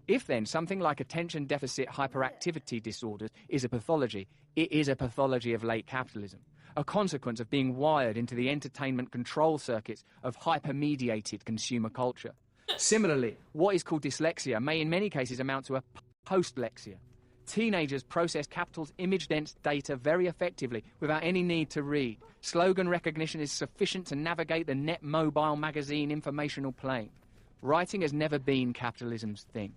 If then something like attention deficit hyperactivity disorders is a pathology, it is a pathology of late capitalism, a consequence of being wired into the entertainment control circuits of hyper-mediated consumer culture. Similarly, what is called dyslexia may in many cases amount to a postlexia. Teenagers process capital's image-dense data very effectively without any need to read. Slogan recognition is sufficient to navigate the net mobile magazine informational plane. Writing has never been capitalism's thing.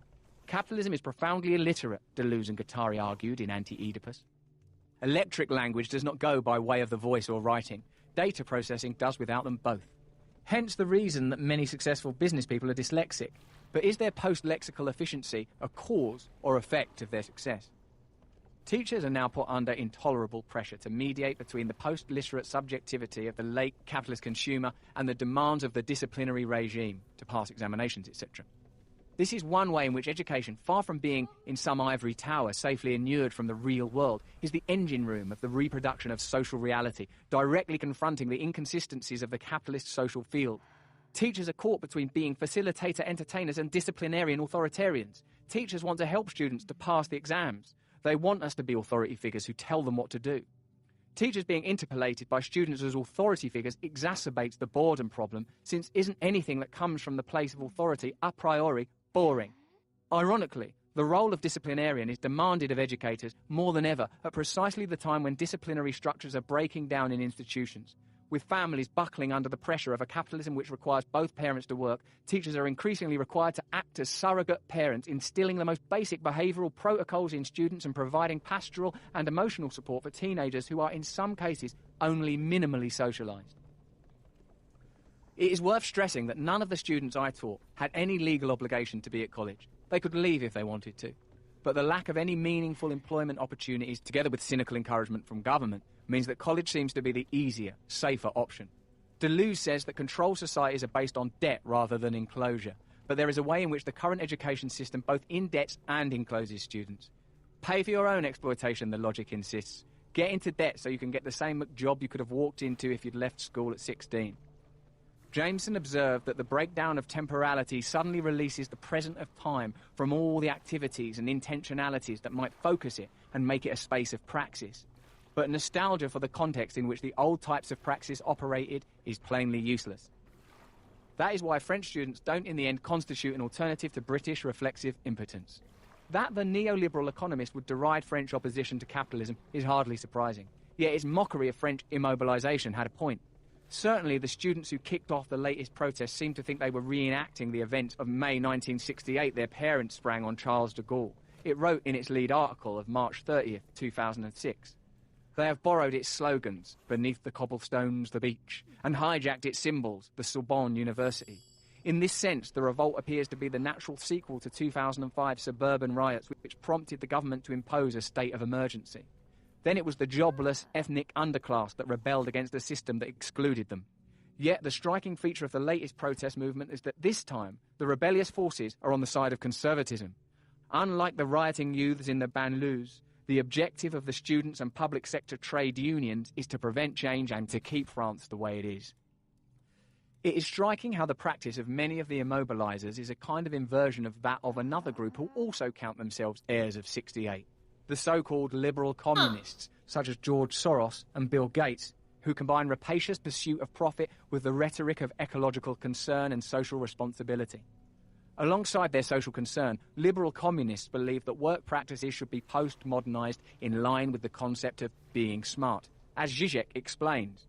Capitalism is profoundly illiterate, Deleuze and Guattari argued in Anti-Oedipus. Electric language does not go by way of the voice or writing. Data processing does without them both. Hence the reason that many successful business people are dyslexic. But is their post-lexical efficiency a cause or effect of their success? Teachers are now put under intolerable pressure to mediate between the post-literate subjectivity of the late capitalist consumer and the demands of the disciplinary regime to pass examinations, etc. This is one way in which education, far from being in some ivory tower safely inured from the real world, is the engine room of the reproduction of social reality, directly confronting the inconsistencies of the capitalist social field. Teachers are caught between being facilitator entertainers and disciplinarian authoritarians. Teachers want to help students to pass the exams. They want us to be authority figures who tell them what to do. Teachers being interpolated by students as authority figures exacerbates the boredom problem, since isn't anything that comes from the place of authority a priori boring. Ironically, the role of disciplinarian is demanded of educators more than ever at precisely the time when disciplinary structures are breaking down in institutions. With families buckling under the pressure of a capitalism which requires both parents to work, teachers are increasingly required to act as surrogate parents, instilling the most basic behavioural protocols in students and providing pastoral and emotional support for teenagers who are in some cases only minimally socialised. It is worth stressing that none of the students I taught had any legal obligation to be at college. They could leave if they wanted to. But the lack of any meaningful employment opportunities, together with cynical encouragement from government, means that college seems to be the easier, safer option. Deleuze says that control societies are based on debt rather than enclosure, but there is a way in which the current education system both indebts and encloses students. Pay for your own exploitation, the logic insists. Get into debt so you can get the same job you could have walked into if you'd left school at 16. Jameson observed that the breakdown of temporality suddenly releases the present of time from all the activities and intentionalities that might focus it and make it a space of praxis. But nostalgia for the context in which the old types of praxis operated is plainly useless. That is why French students don't in the end constitute an alternative to British reflexive impotence. That the neoliberal economist would deride French opposition to capitalism is hardly surprising. Yet his mockery of French immobilisation had a point. Certainly the students who kicked off the latest protests seemed to think they were reenacting the events of May 1968 their parents sprang on Charles de Gaulle. It wrote in its lead article of March 30th, 2006. They have borrowed its slogans, beneath the cobblestones the beach, and hijacked its symbols, the Sorbonne University. In this sense, the revolt appears to be the natural sequel to 2005 suburban riots which prompted the government to impose a state of emergency. Then it was the jobless, ethnic underclass that rebelled against a system that excluded them. Yet the striking feature of the latest protest movement is that this time, the rebellious forces are on the side of conservatism. Unlike the rioting youths in the banlieues, the objective of the students and public sector trade unions is to prevent change and to keep France the way it is. It is striking how the practice of many of the immobilizers is a kind of inversion of that of another group who also count themselves heirs of 68. The so-called liberal communists, such as George Soros and Bill Gates, who combine rapacious pursuit of profit with the rhetoric of ecological concern and social responsibility. Alongside their social concern, liberal communists believe that work practices should be post-modernized in line with the concept of being smart. As Zizek explains,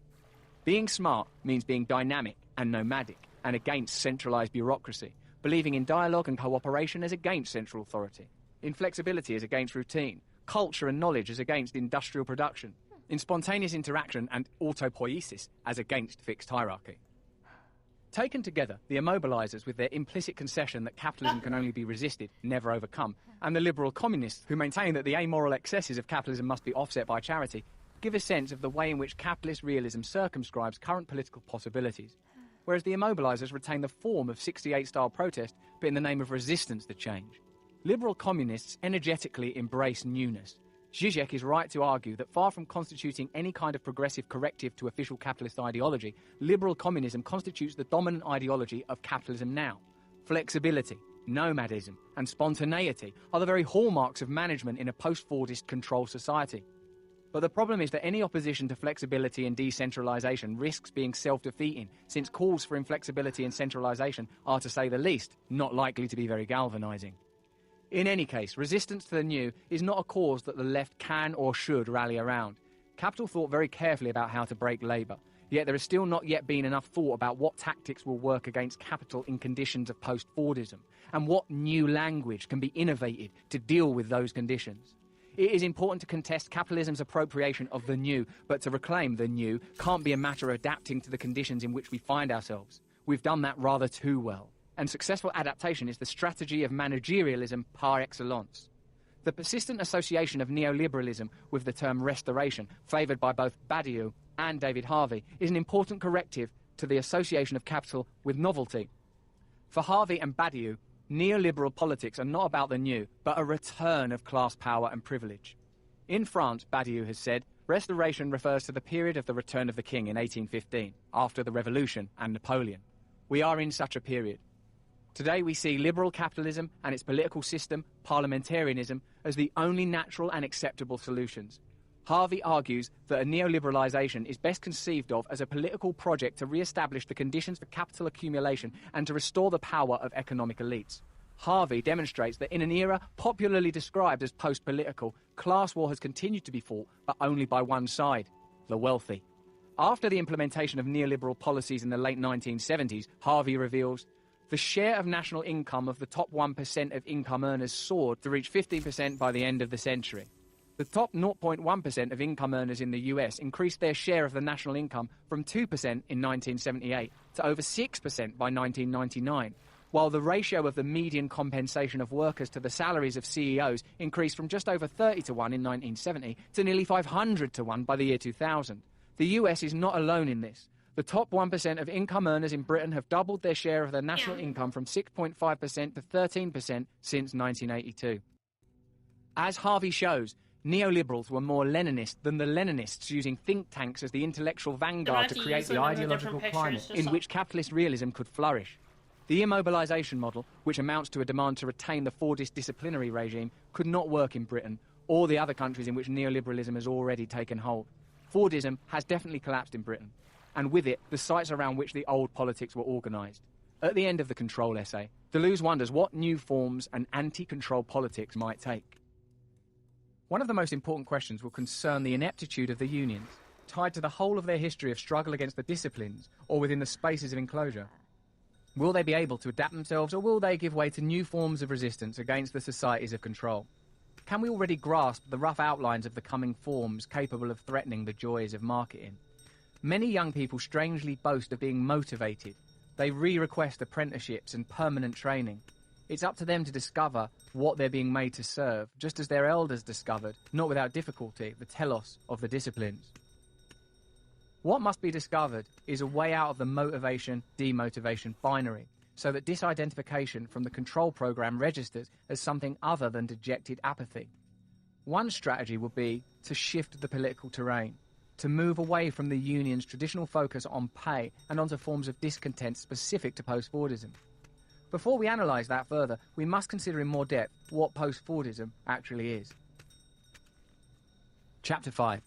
being smart means being dynamic and nomadic and against centralized bureaucracy, believing in dialogue and cooperation as against central authority. Inflexibility is against routine, culture and knowledge as against industrial production, in spontaneous interaction and autopoiesis as against fixed hierarchy. Taken together, the immobilizers, with their implicit concession that capitalism can only be resisted, never overcome, and the liberal communists, who maintain that the amoral excesses of capitalism must be offset by charity, give a sense of the way in which capitalist realism circumscribes current political possibilities, whereas the immobilizers retain the form of 68-style protest, but in the name of resistance to change. Liberal communists energetically embrace newness. Zizek is right to argue that far from constituting any kind of progressive corrective to official capitalist ideology, liberal communism constitutes the dominant ideology of capitalism now. Flexibility, nomadism, and spontaneity are the very hallmarks of management in a post-Fordist control society. But the problem is that any opposition to flexibility and decentralization risks being self-defeating, since calls for inflexibility and centralization are, to say the least, not likely to be very galvanizing. In any case, resistance to the new is not a cause that the left can or should rally around. Capital thought very carefully about how to break Labour, yet there has still not yet been enough thought about what tactics will work against capital in conditions of post-Fordism, and what new language can be innovated to deal with those conditions. It is important to contest capitalism's appropriation of the new, but to reclaim the new can't be a matter of adapting to the conditions in which we find ourselves. We've done that rather too well. And successful adaptation is the strategy of managerialism par excellence. The persistent association of neoliberalism with the term restoration, favoured by both Badiou and David Harvey, is an important corrective to the association of capital with novelty. For Harvey and Badiou, neoliberal politics are not about the new, but a return of class power and privilege. In France, Badiou has said, restoration refers to the period of the return of the king in 1815, after the Revolution and Napoleon. We are in such a period. Today we see liberal capitalism and its political system, parliamentarianism, as the only natural and acceptable solutions. Harvey argues that a neoliberalisation is best conceived of as a political project to re-establish the conditions for capital accumulation and to restore the power of economic elites. Harvey demonstrates that in an era popularly described as post-political, class war has continued to be fought, but only by one side, the wealthy. After the implementation of neoliberal policies in the late 1970s, Harvey reveals, the share of national income of the top 1% of income earners soared to reach 15% by the end of the century. The top 0.1% of income earners in the US increased their share of the national income from 2% in 1978 to over 6% by 1999, while the ratio of the median compensation of workers to the salaries of CEOs increased from just over 30 to 1 in 1970 to nearly 500 to 1 by the year 2000. The US is not alone in this. The top 1% of income earners in Britain have doubled their share of their national income from 6.5% to 13% since 1982. As Harvey shows, neoliberals were more Leninist than the Leninists, using think tanks as the intellectual vanguard to create the ideological climate in which capitalist realism could flourish. The immobilisation model, which amounts to a demand to retain the Fordist disciplinary regime, could not work in Britain or the other countries in which neoliberalism has already taken hold. Fordism has definitely collapsed in Britain, and with it, the sites around which the old politics were organised. At the end of the control essay, Deleuze wonders what new forms an anti-control politics might take. One of the most important questions will concern the ineptitude of the unions, tied to the whole of their history of struggle against the disciplines or within the spaces of enclosure. Will they be able to adapt themselves, or will they give way to new forms of resistance against the societies of control? Can we already grasp the rough outlines of the coming forms capable of threatening the joys of marketing? Many young people strangely boast of being motivated. They re-request apprenticeships and permanent training. It's up to them to discover what they're being made to serve, just as their elders discovered, not without difficulty, the telos of the disciplines. What must be discovered is a way out of the motivation-demotivation binary, so that disidentification from the control program registers as something other than dejected apathy. One strategy would be to shift the political terrain, to move away from the union's traditional focus on pay and onto forms of discontent specific to post-Fordism. Before we analyse that further, we must consider in more depth what post-Fordism actually is. Chapter 5,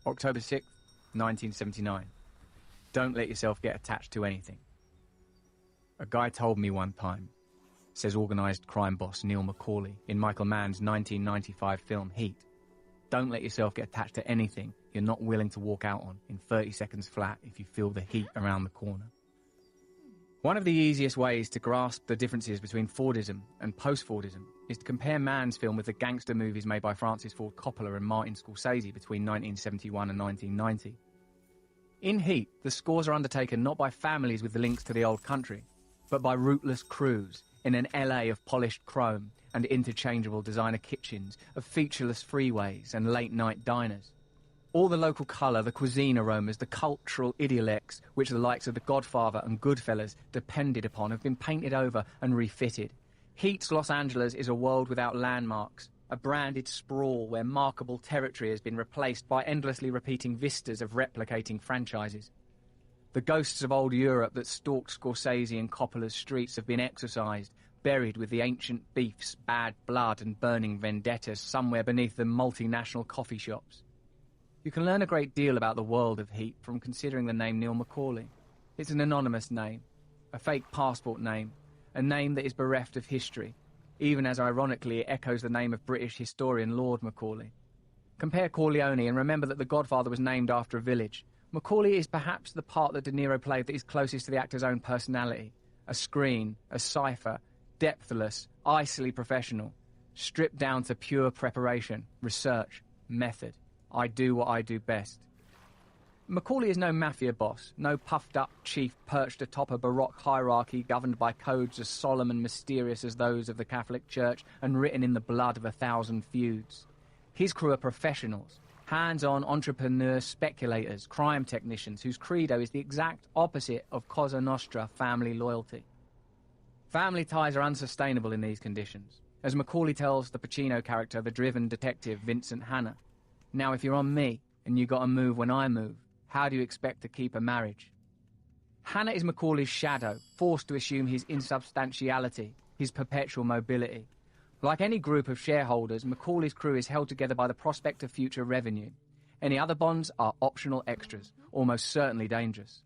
October 6th, 1979. Don't let yourself get attached to anything. A guy told me one time, says organised crime boss Neil McCauley in Michael Mann's 1995 film Heat. Don't let yourself get attached to anything you're not willing to walk out on in 30 seconds flat if you feel the heat around the corner. One of the easiest ways to grasp the differences between Fordism and post-Fordism is to compare Mann's film with the gangster movies made by Francis Ford Coppola and Martin Scorsese between 1971 and 1990. In Heat, the scores are undertaken not by families with links to the old country, but by rootless crews in an LA of polished chrome and interchangeable designer kitchens, of featureless freeways and late-night diners. All the local colour, the cuisine aromas, the cultural idiolects which the likes of The Godfather and Goodfellas depended upon have been painted over and refitted. Heat's Los Angeles is a world without landmarks, a branded sprawl where markable territory has been replaced by endlessly repeating vistas of replicating franchises. The ghosts of old Europe that stalked Scorsese and Coppola's streets have been exorcised, buried with the ancient beefs, bad blood and burning vendettas somewhere beneath the multinational coffee shops. You can learn a great deal about the world of heat from considering the name Neil Macaulay. It's an anonymous name, a fake passport name, a name that is bereft of history, even as ironically it echoes the name of British historian Lord Macaulay. Compare Corleone and remember that The Godfather was named after a village. Macaulay is perhaps the part that De Niro played that is closest to the actor's own personality. A screen, a cipher, depthless, icily professional, stripped down to pure preparation, research, method. I do what I do best. Macaulay is no mafia boss, no puffed-up chief perched atop a Baroque hierarchy governed by codes as solemn and mysterious as those of the Catholic Church and written in the blood of 1,000 feuds. His crew are professionals, hands-on entrepreneurs, speculators, crime technicians whose credo is the exact opposite of Cosa Nostra family loyalty. Family ties are unsustainable in these conditions, as Macaulay tells the Pacino character, the driven detective Vincent Hanna. Now, if you're on me and you got to move when I move, how do you expect to keep a marriage? Hanna is Macaulay's shadow, forced to assume his insubstantiality, his perpetual mobility. Like any group of shareholders, Macaulay's crew is held together by the prospect of future revenue. Any other bonds are optional extras, almost certainly dangerous.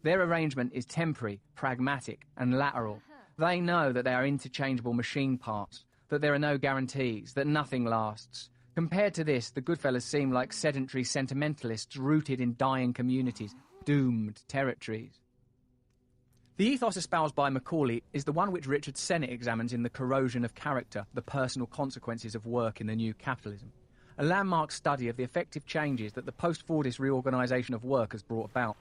Their arrangement is temporary, pragmatic, and lateral. They know that they are interchangeable machine parts, that there are no guarantees, that nothing lasts. Compared to this, the Goodfellas seem like sedentary sentimentalists rooted in dying communities, doomed territories. The ethos espoused by Macaulay is the one which Richard Sennett examines in The Corrosion of Character, the personal consequences of work in the new capitalism, a landmark study of the effective changes that the post-Fordist reorganisation of work has brought about.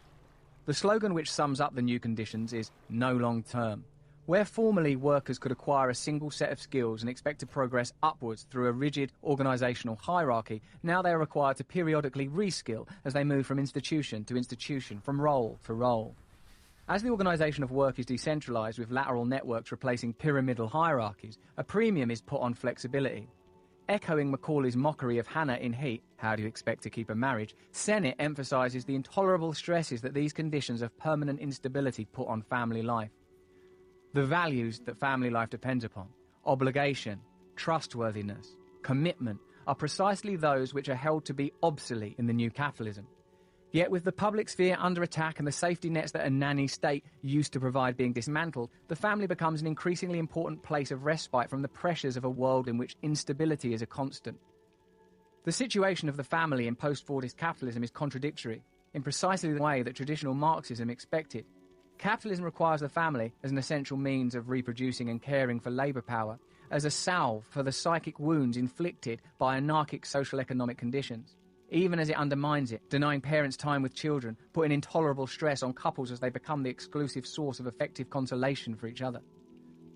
The slogan which sums up the new conditions is "no long term." Where formerly workers could acquire a single set of skills and expect to progress upwards through a rigid organisational hierarchy, now they are required to periodically reskill as they move from institution to institution, from role to role. As the organisation of work is decentralised with lateral networks replacing pyramidal hierarchies, a premium is put on flexibility. Echoing Macaulay's mockery of Hanna in Heat, how do you expect to keep a marriage, Sennett emphasises the intolerable stresses that these conditions of permanent instability put on family life. The values that family life depends upon, obligation, trustworthiness, commitment, are precisely those which are held to be obsolete in the new capitalism. Yet with the public sphere under attack and the safety nets that a nanny state used to provide being dismantled, the family becomes an increasingly important place of respite from the pressures of a world in which instability is a constant. The situation of the family in post-Fordist capitalism is contradictory, in precisely the way that traditional Marxism expected. Capitalism requires the family as an essential means of reproducing and caring for labour power, as a salve for the psychic wounds inflicted by anarchic social economic conditions, even as it undermines it, denying parents time with children, putting intolerable stress on couples as they become the exclusive source of effective consolation for each other.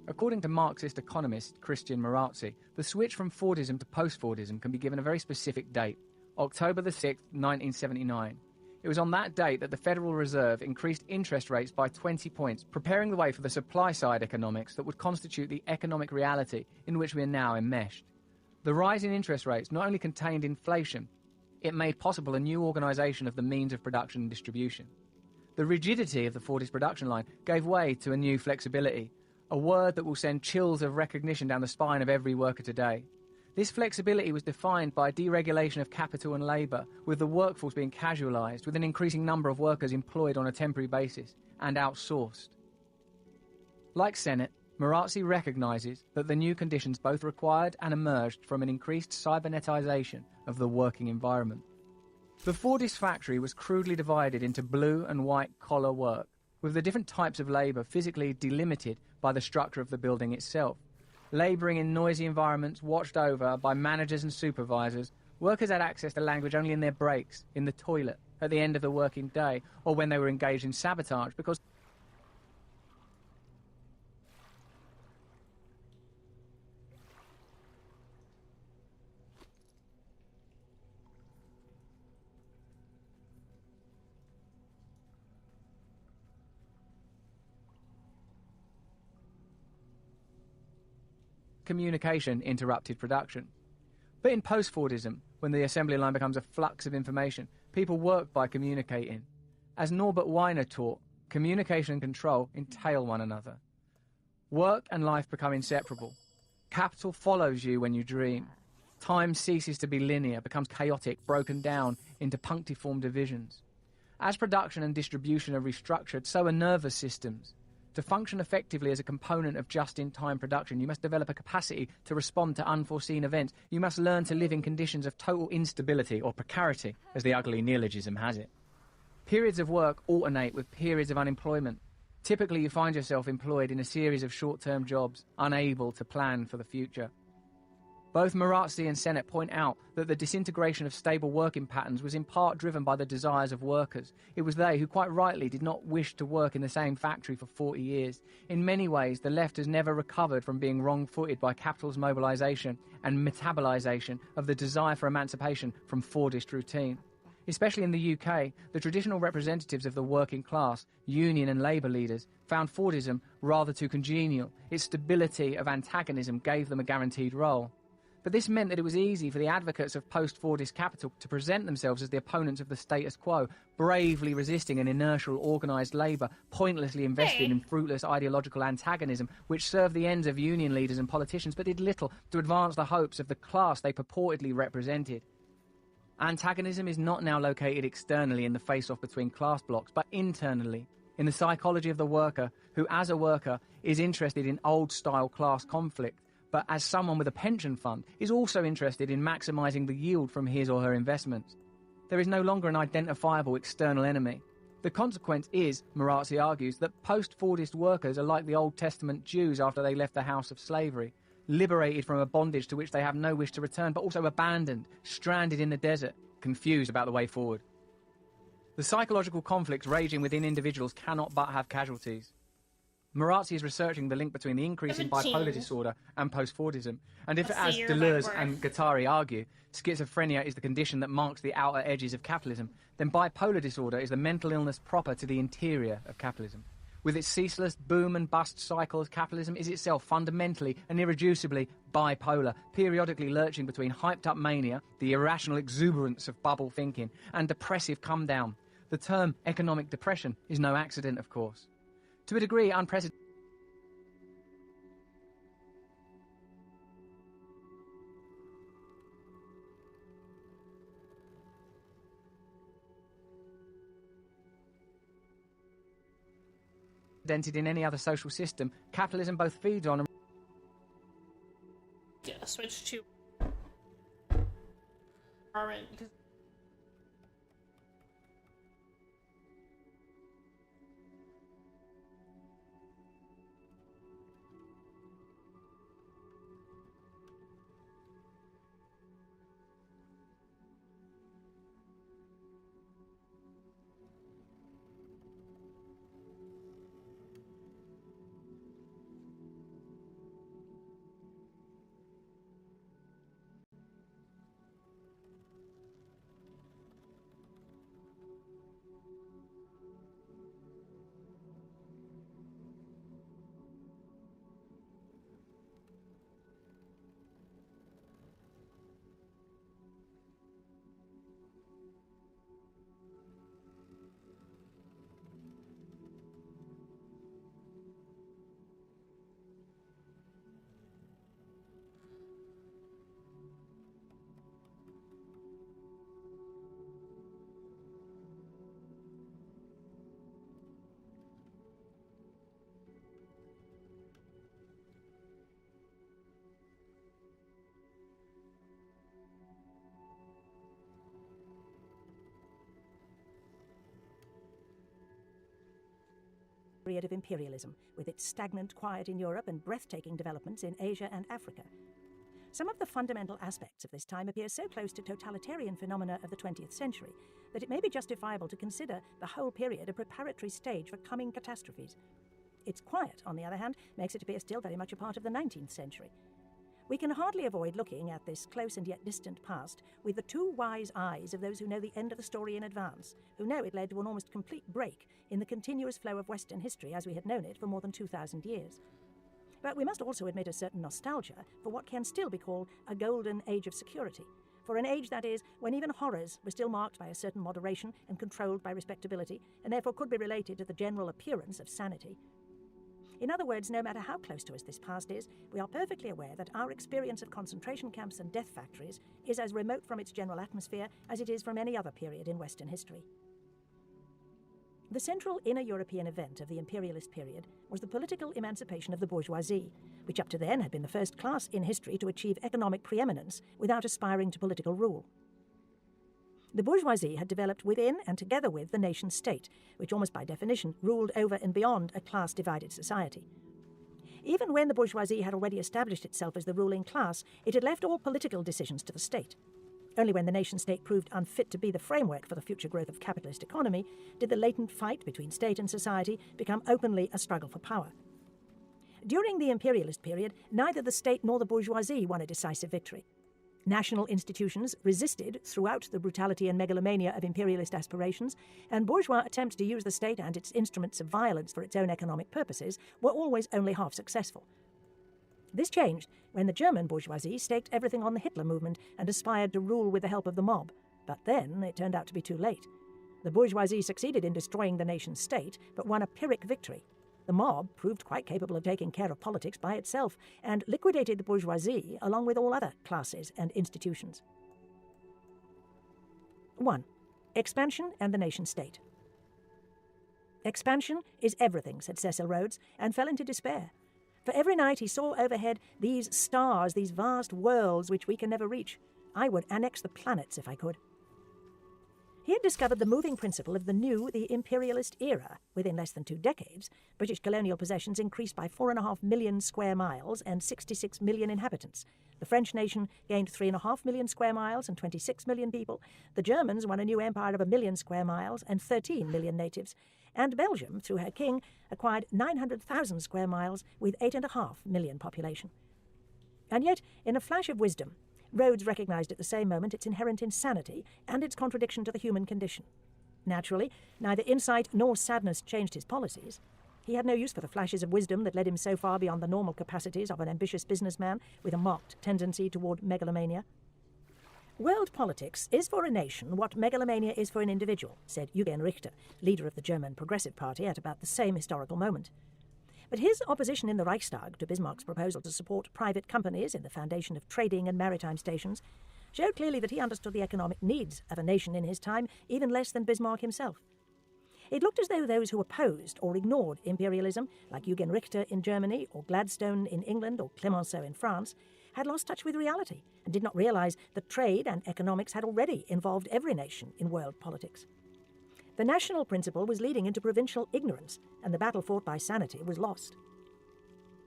According to Marxist economist Christian Marazzi, the switch from Fordism to post-Fordism can be given a very specific date, October the 6th, 1979. It was on that date that the Federal Reserve increased interest rates by 20 points, preparing the way for the supply-side economics that would constitute the economic reality in which we are now enmeshed. The rise in interest rates not only contained inflation, it made possible a new organisation of the means of production and distribution. The rigidity of the Fordist production line gave way to a new flexibility, a word that will send chills of recognition down the spine of every worker today. This flexibility was defined by deregulation of capital and labour, with the workforce being casualised, with an increasing number of workers employed on a temporary basis and outsourced. Like Sennett, Marazzi recognises that the new conditions both required and emerged from an increased cybernetisation of the working environment. The Fordist factory was crudely divided into blue and white collar work, with the different types of labour physically delimited by the structure of the building itself. Labouring in noisy environments watched over by managers and supervisors, workers had access to language only in their breaks, in the toilet, at the end of the working day, or when they were engaged in sabotage, because communication interrupted production. But in post-Fordism, when the assembly line becomes a flux of information, people work by communicating. As Norbert Weiner taught, communication and control entail one another. Work and life become inseparable. Capital follows you when you dream. Time ceases to be linear, becomes chaotic, broken down into punctiform divisions. As production and distribution are restructured, so are nervous systems. To function effectively as a component of just-in-time production, you must develop a capacity to respond to unforeseen events. You must learn to live in conditions of total instability, or precarity, as the ugly neologism has it. Periods of work alternate with periods of unemployment. Typically, you find yourself employed in a series of short-term jobs, unable to plan for the future. Both Marazzi and Sennett point out that the disintegration of stable working patterns was in part driven by the desires of workers. It was they who quite rightly did not wish to work in the same factory for 40 years. In many ways, the left has never recovered from being wrong-footed by capital's mobilisation and metabolisation of the desire for emancipation from Fordist routine. Especially in the UK, the traditional representatives of the working class, union and labour leaders, found Fordism rather too congenial. Its stability of antagonism gave them a guaranteed role. But this meant that it was easy for the advocates of post-Fordist capital to present themselves as the opponents of the status quo, bravely resisting an inertial organised labour, pointlessly invested in fruitless ideological antagonism, which served the ends of union leaders and politicians but did little to advance the hopes of the class they purportedly represented. Antagonism is not now located externally in the face-off between class blocks, but internally, in the psychology of the worker, who as a worker is interested in old-style class conflict, but as someone with a pension fund is also interested in maximising the yield from his or her investments. There is no longer an identifiable external enemy. The consequence is, Marazzi argues, that post-Fordist workers are like the Old Testament Jews after they left the house of slavery, liberated from a bondage to which they have no wish to return, but also abandoned, stranded in the desert, confused about the way forward. The psychological conflicts raging within individuals cannot but have casualties. Marazzi is researching the link between the increase in bipolar disorder and post-Fordism, and if, as Deleuze and Guattari argue, schizophrenia is the condition that marks the outer edges of capitalism, then bipolar disorder is the mental illness proper to the interior of capitalism. With its ceaseless boom and bust cycles, capitalism is itself fundamentally and irreducibly bipolar, periodically lurching between hyped-up mania, the irrational exuberance of bubble thinking, and depressive come-down. The term economic depression is no accident, of course. To a degree, unprecedented. In any other social system, capitalism both feeds on and... Yeah, switch to... because period of imperialism, with its stagnant quiet in Europe and breathtaking developments in Asia and Africa. Some of the fundamental aspects of this time appear so close to totalitarian phenomena of the 20th century that it may be justifiable to consider the whole period a preparatory stage for coming catastrophes. Its quiet, on the other hand, makes it appear still very much a part of the 19th century. We can hardly avoid looking at this close and yet distant past with the too wise eyes of those who know the end of the story in advance, who know it led to an almost complete break in the continuous flow of Western history as we had known it for more than 2,000 years. But we must also admit a certain nostalgia for what can still be called a golden age of security, for an age, that is, when even horrors were still marked by a certain moderation and controlled by respectability, and therefore could be related to the general appearance of sanity. In other words, no matter how close to us this past is, we are perfectly aware that our experience of concentration camps and death factories is as remote from its general atmosphere as it is from any other period in Western history. The central inner European event of the imperialist period was the political emancipation of the bourgeoisie, which up to then had been the first class in history to achieve economic preeminence without aspiring to political rule. The bourgeoisie had developed within and together with the nation-state, which almost by definition ruled over and beyond a class-divided society. Even when the bourgeoisie had already established itself as the ruling class, it had left all political decisions to the state. Only when the nation-state proved unfit to be the framework for the future growth of capitalist economy did the latent fight between state and society become openly a struggle for power. During the imperialist period, neither the state nor the bourgeoisie won a decisive victory. National institutions resisted throughout the brutality and megalomania of imperialist aspirations, and bourgeois attempts to use the state and its instruments of violence for its own economic purposes were always only half successful. This changed when the German bourgeoisie staked everything on the Hitler movement and aspired to rule with the help of the mob. But then it turned out to be too late. The bourgeoisie succeeded in destroying the nation-state, but won a Pyrrhic victory. The mob proved quite capable of taking care of politics by itself and liquidated the bourgeoisie along with all other classes and institutions. 1. Expansion and the nation-state. Expansion is everything, said Cecil Rhodes, and fell into despair. For every night he saw overhead these stars, these vast worlds which we can never reach. I would annex the planets if I could. He had discovered the moving principle of the imperialist era. Within less than 2 decades, British colonial possessions increased by 4.5 million square miles and 66 million inhabitants. The French nation gained 3.5 million square miles and 26 million people. The Germans won a new empire of 1 million square miles and 13 million natives. And Belgium, through her king, acquired 900,000 square miles with 8.5 million population. And yet, in a flash of wisdom, Rhodes recognised at the same moment its inherent insanity and its contradiction to the human condition. Naturally, neither insight nor sadness changed his policies. He had no use for the flashes of wisdom that led him so far beyond the normal capacities of an ambitious businessman with a marked tendency toward megalomania. World politics is for a nation what megalomania is for an individual, said Eugen Richter, leader of the German Progressive Party at about the same historical moment. But his opposition in the Reichstag to Bismarck's proposal to support private companies in the foundation of trading and maritime stations showed clearly that he understood the economic needs of a nation in his time even less than Bismarck himself. It looked as though those who opposed or ignored imperialism, like Eugen Richter in Germany or Gladstone in England or Clemenceau in France, had lost touch with reality and did not realise that trade and economics had already involved every nation in world politics. The national principle was leading into provincial ignorance, and the battle fought by sanity was lost.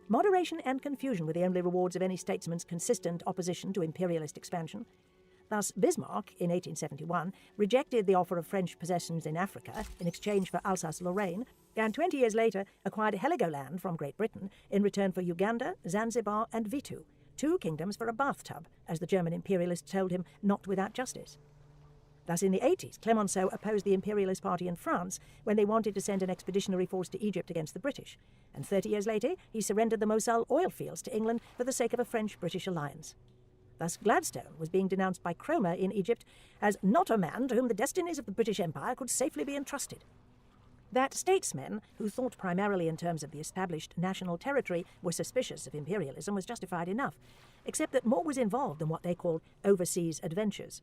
Moderation and confusion were the only rewards of any statesman's consistent opposition to imperialist expansion. Thus, Bismarck, in 1871, rejected the offer of French possessions in Africa in exchange for Alsace-Lorraine, and 20 years later acquired Heligoland from Great Britain in return for Uganda, Zanzibar and Vitu, 2 kingdoms for a bathtub, as the German imperialists told him, not without justice. Thus, in the 80s, Clemenceau opposed the imperialist party in France when they wanted to send an expeditionary force to Egypt against the British, and 30 years later he surrendered the Mosul oil fields to England for the sake of a French-British alliance. Thus, Gladstone was being denounced by Cromer in Egypt as not a man to whom the destinies of the British Empire could safely be entrusted. That statesmen who thought primarily in terms of the established national territory were suspicious of imperialism was justified enough, except that more was involved than what they called overseas adventures.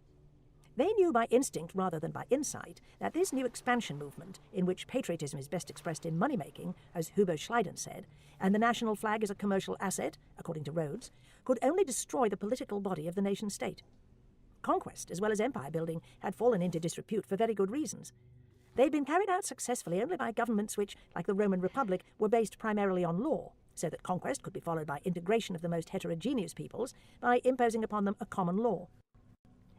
They knew by instinct rather than by insight that this new expansion movement, in which patriotism is best expressed in money-making, as Huber Schleiden said, and the national flag is a commercial asset, according to Rhodes, could only destroy the political body of the nation-state. Conquest, as well as empire-building, had fallen into disrepute for very good reasons. They'd been carried out successfully only by governments which, like the Roman Republic, were based primarily on law, so that conquest could be followed by integration of the most heterogeneous peoples by imposing upon them a common law.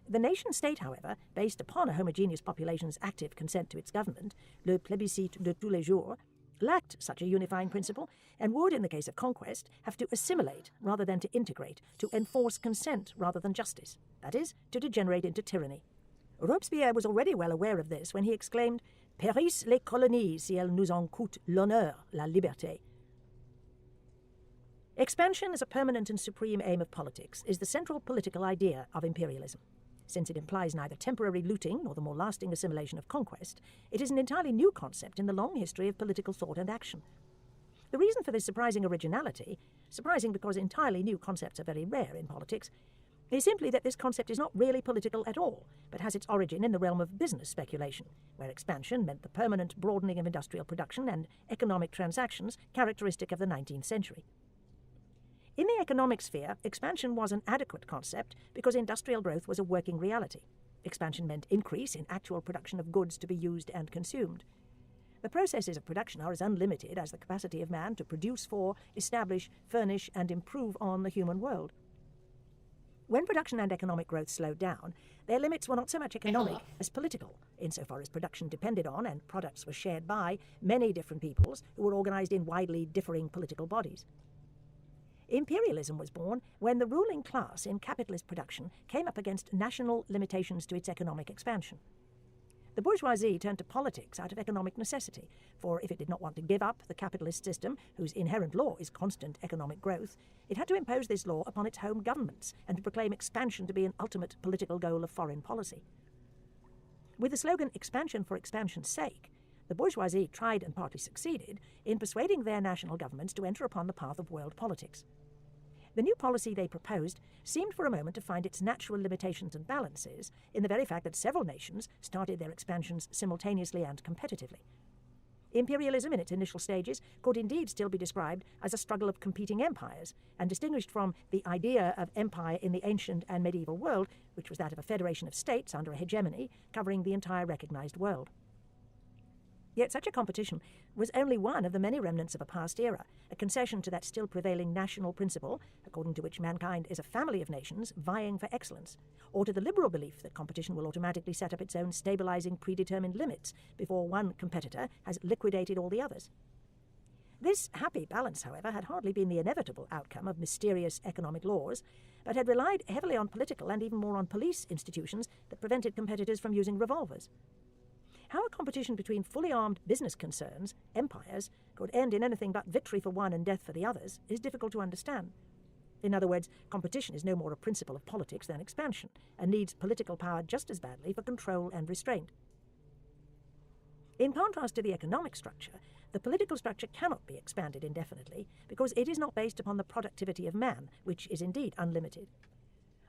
The nation-state, however, based upon a homogeneous population's active consent to its government, le plébiscite de tous les jours, lacked such a unifying principle and would, in the case of conquest, have to assimilate rather than to integrate, to enforce consent rather than justice, that is, to degenerate into tyranny. Robespierre was already well aware of this when he exclaimed, "Périssent les colonies si elles nous en coûtent l'honneur, la liberté." Expansion as a permanent and supreme aim of politics is the central political idea of imperialism. Since it implies neither temporary looting nor the more lasting assimilation of conquest, it is an entirely new concept in the long history of political thought and action. The reason for this surprising originality, surprising because entirely new concepts are very rare in politics, is simply that this concept is not really political at all, but has its origin in the realm of business speculation, where expansion meant the permanent broadening of industrial production and economic transactions characteristic of the 19th century. In the economic sphere, expansion was an adequate concept because industrial growth was a working reality. Expansion meant increase in actual production of goods to be used and consumed. The processes of production are as unlimited as the capacity of man to produce for, establish, furnish, and improve on the human world. When production and economic growth slowed down, their limits were not so much economic as political, insofar as production depended on and products were shared by many different peoples who were organized in widely differing political bodies. Imperialism was born when the ruling class in capitalist production came up against national limitations to its economic expansion. The bourgeoisie turned to politics out of economic necessity, for if it did not want to give up the capitalist system, whose inherent law is constant economic growth, it had to impose this law upon its home governments and to proclaim expansion to be an ultimate political goal of foreign policy. With the slogan "expansion for expansion's sake," the bourgeoisie tried and partly succeeded in persuading their national governments to enter upon the path of world politics. The new policy they proposed seemed for a moment to find its natural limitations and balances in the very fact that several nations started their expansions simultaneously and competitively. Imperialism in its initial stages could indeed still be described as a struggle of competing empires, and distinguished from the idea of empire in the ancient and medieval world, which was that of a federation of states under a hegemony covering the entire recognized world. Yet such a competition was only one of the many remnants of a past era, a concession to that still prevailing national principle, according to which mankind is a family of nations vying for excellence, or to the liberal belief that competition will automatically set up its own stabilizing predetermined limits before one competitor has liquidated all the others. This happy balance, however, had hardly been the inevitable outcome of mysterious economic laws, but had relied heavily on political and even more on police institutions that prevented competitors from using revolvers. How a competition between fully armed business concerns, empires, could end in anything but victory for one and death for the others is difficult to understand. In other words, competition is no more a principle of politics than expansion, and needs political power just as badly for control and restraint. In contrast to the economic structure, the political structure cannot be expanded indefinitely because it is not based upon the productivity of man, which is indeed unlimited.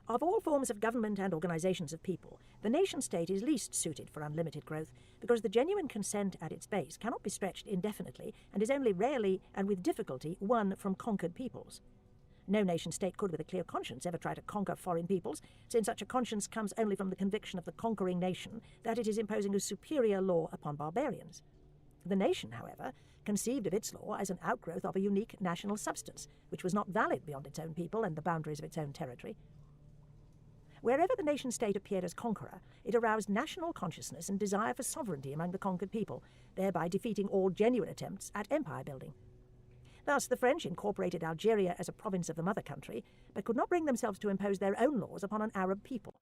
Of all forms of government and organizations of people, the nation-state is least suited for unlimited growth because the genuine consent at its base cannot be stretched indefinitely and is only rarely and with difficulty won from conquered peoples. No nation-state could with a clear conscience ever try to conquer foreign peoples, since such a conscience comes only from the conviction of the conquering nation that it is imposing a superior law upon barbarians. The nation, however, conceived of its law as an outgrowth of a unique national substance, which was not valid beyond its own people and the boundaries of its own territory. Wherever the nation-state appeared as conqueror, it aroused national consciousness and desire for sovereignty among the conquered people, thereby defeating all genuine attempts at empire building. Thus, the French incorporated Algeria as a province of the mother country, but could not bring themselves to impose their own laws upon an Arab people.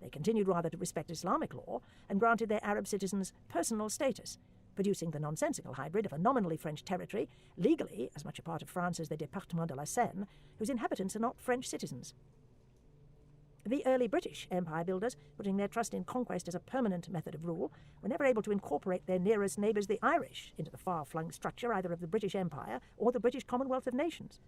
They continued rather to respect Islamic law and granted their Arab citizens personal status, producing the nonsensical hybrid of a nominally French territory, legally as much a part of France as the Département de la Seine, whose inhabitants are not French citizens. The early British empire builders, putting their trust in conquest as a permanent method of rule, were never able to incorporate their nearest neighbours, the Irish, into the far-flung structure either of the British Empire or the British Commonwealth of Nations.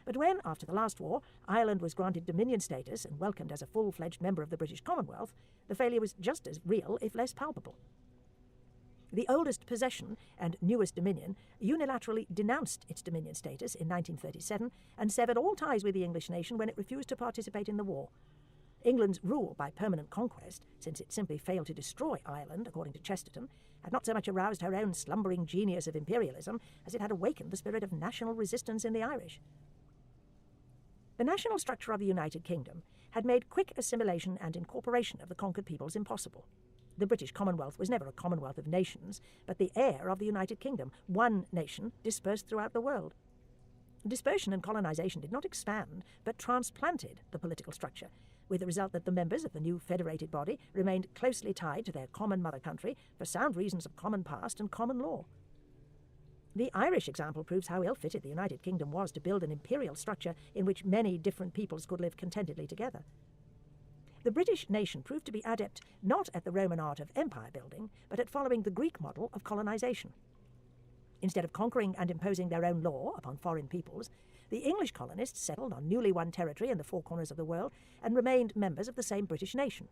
But when, after the last war, Ireland was granted Dominion status and welcomed as a full-fledged member of the British Commonwealth, the failure was just as real, if less palpable. The oldest possession and newest Dominion unilaterally denounced its Dominion status in 1937 and severed all ties with the English nation when it refused to participate in the war. England's rule by permanent conquest, since it simply failed to destroy Ireland, according to Chesterton, had not so much aroused her own slumbering genius of imperialism as it had awakened the spirit of national resistance in the Irish. The national structure of the United Kingdom had made quick assimilation and incorporation of the conquered peoples impossible. The British Commonwealth was never a commonwealth of nations, but the heir of the United Kingdom, one nation dispersed throughout the world. Dispersion and colonization did not expand, but transplanted the political structure, with the result that the members of the new federated body remained closely tied to their common mother country for sound reasons of common past and common law. The Irish example proves how ill-fitted the United Kingdom was to build an imperial structure in which many different peoples could live contentedly together. The British nation proved to be adept not at the Roman art of empire building, but at following the Greek model of colonization. Instead of conquering and imposing their own law upon foreign peoples, the English colonists settled on newly won territory in the four corners of the world and remained members of the same British nation.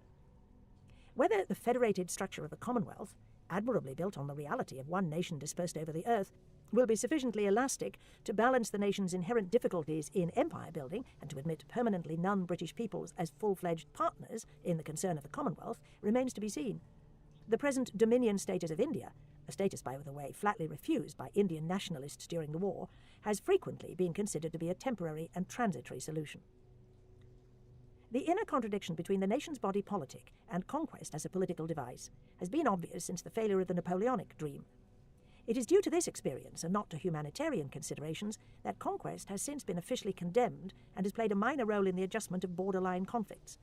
Whether the federated structure of the Commonwealth, admirably built on the reality of one nation dispersed over the earth, will be sufficiently elastic to balance the nation's inherent difficulties in empire building and to admit permanently non-British peoples as full-fledged partners in the concern of the Commonwealth remains to be seen. The present Dominion status of India, a status, by the way, flatly refused by Indian nationalists during the war, has frequently been considered to be a temporary and transitory solution. The inner contradiction between the nation's body politic and conquest as a political device has been obvious since the failure of the Napoleonic dream. It is due to this experience, and not to humanitarian considerations, that conquest has since been officially condemned and has played a minor role in the adjustment of borderline conflicts.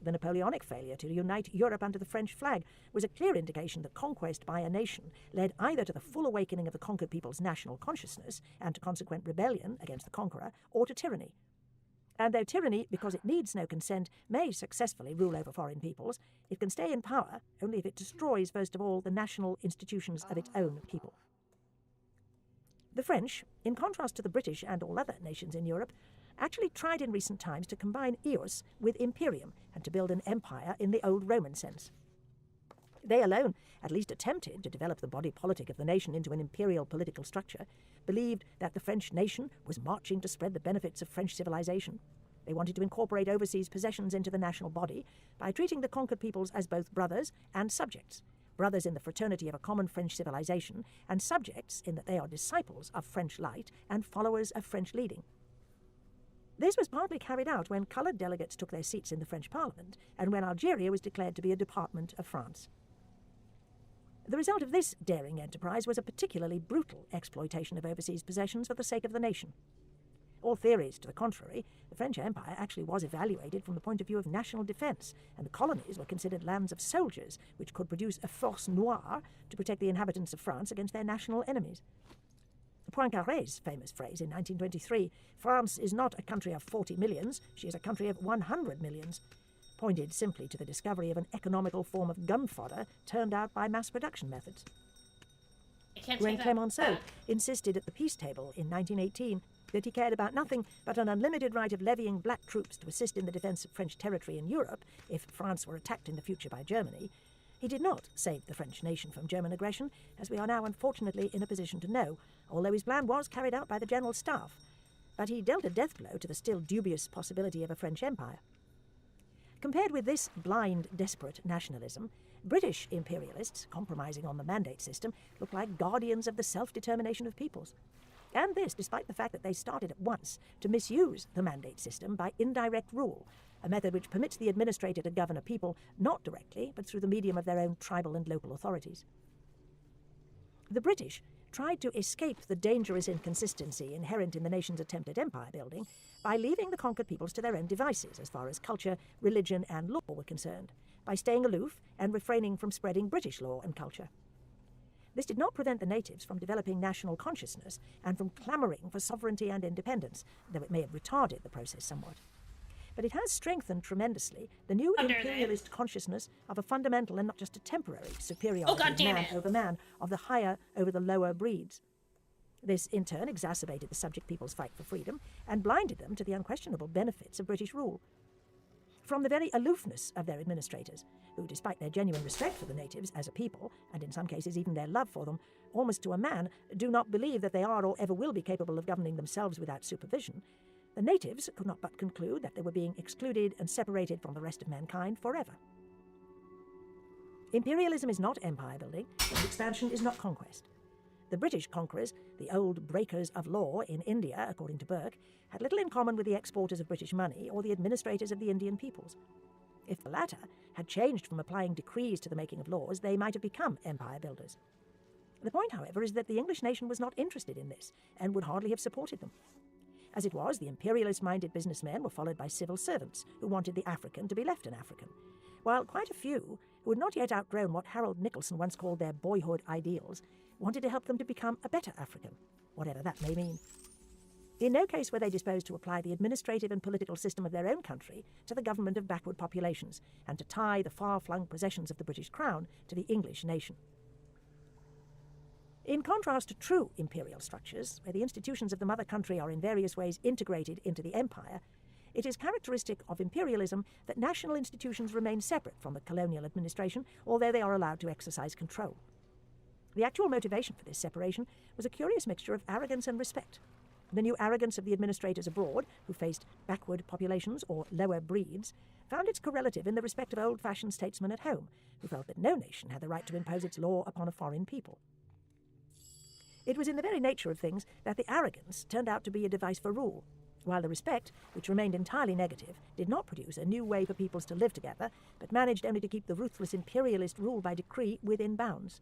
The Napoleonic failure to unite Europe under the French flag was a clear indication that conquest by a nation led either to the full awakening of the conquered people's national consciousness and to consequent rebellion against the conqueror, or to tyranny. And though tyranny, because it needs no consent, may successfully rule over foreign peoples, it can stay in power only if it destroys, first of all, the national institutions of its own people. The French, in contrast to the British and all other nations in Europe, actually tried in recent times to combine ius with imperium and to build an empire in the old Roman sense. They alone at least attempted to develop the body politic of the nation into an imperial political structure, believed that the French nation was marching to spread the benefits of French civilization. They wanted to incorporate overseas possessions into the national body by treating the conquered peoples as both brothers and subjects, brothers in the fraternity of a common French civilization, and subjects in that they are disciples of French light and followers of French leading. This was partly carried out when coloured delegates took their seats in the French Parliament and when Algeria was declared to be a department of France. The result of this daring enterprise was a particularly brutal exploitation of overseas possessions for the sake of the nation. All theories to the contrary, the French Empire actually was evaluated from the point of view of national defence, and the colonies were considered lands of soldiers which could produce a force noire to protect the inhabitants of France against their national enemies. Poincaré's famous phrase in 1923, "France is not a country of 40 millions, she is a country of 100 millions," pointed simply to the discovery of an economical form of gun fodder turned out by mass production methods. When Clemenceau insisted at the peace table in 1918 that he cared about nothing but an unlimited right of levying black troops to assist in the defence of French territory in Europe if France were attacked in the future by Germany, he did not save the French nation from German aggression, as we are now unfortunately in a position to know, although his plan was carried out by the General Staff. But he dealt a death blow to the still dubious possibility of a French Empire. Compared with this blind, desperate nationalism, British imperialists, compromising on the mandate system, look like guardians of the self-determination of peoples. And this despite the fact that they started at once to misuse the mandate system by indirect rule, a method which permits the administrator to govern a people not directly, but through the medium of their own tribal and local authorities. The British tried to escape the dangerous inconsistency inherent in the nation's attempt at empire building by leaving the conquered peoples to their own devices as far as culture, religion and law were concerned, by staying aloof and refraining from spreading British law and culture. This did not prevent the natives from developing national consciousness and from clamouring for sovereignty and independence, though it may have retarded the process somewhat. But it has strengthened tremendously the new imperialist consciousness of a fundamental and not just a temporary superiority of man over man, of the higher over the lower breeds. This, in turn, exacerbated the subject people's fight for freedom and blinded them to the unquestionable benefits of British rule. From the very aloofness of their administrators, who, despite their genuine respect for the natives as a people, and in some cases even their love for them, almost to a man, do not believe that they are or ever will be capable of governing themselves without supervision, the natives could not but conclude that they were being excluded and separated from the rest of mankind forever. Imperialism is not empire building, and expansion is not conquest. The British conquerors, the old breakers of law in India, according to Burke, had little in common with the exporters of British money or the administrators of the Indian peoples. If the latter had changed from applying decrees to the making of laws, they might have become empire builders. The point, however, is that the English nation was not interested in this and would hardly have supported them. As it was, the imperialist-minded businessmen were followed by civil servants who wanted the African to be left an African, while quite a few, who had not yet outgrown what Harold Nicholson once called their boyhood ideals, wanted to help them to become a better African, whatever that may mean. In no case were they disposed to apply the administrative and political system of their own country to the government of backward populations, and to tie the far-flung possessions of the British Crown to the English nation. In contrast to true imperial structures, where the institutions of the mother country are in various ways integrated into the empire, it is characteristic of imperialism that national institutions remain separate from the colonial administration, although they are allowed to exercise control. The actual motivation for this separation was a curious mixture of arrogance and respect. The new arrogance of the administrators abroad, who faced backward populations or lower breeds, found its correlative in the respect of old-fashioned statesmen at home, who felt that no nation had the right to impose its law upon a foreign people. It was in the very nature of things that the arrogance turned out to be a device for rule, while the respect, which remained entirely negative, did not produce a new way for peoples to live together, but managed only to keep the ruthless imperialist rule by decree within bounds.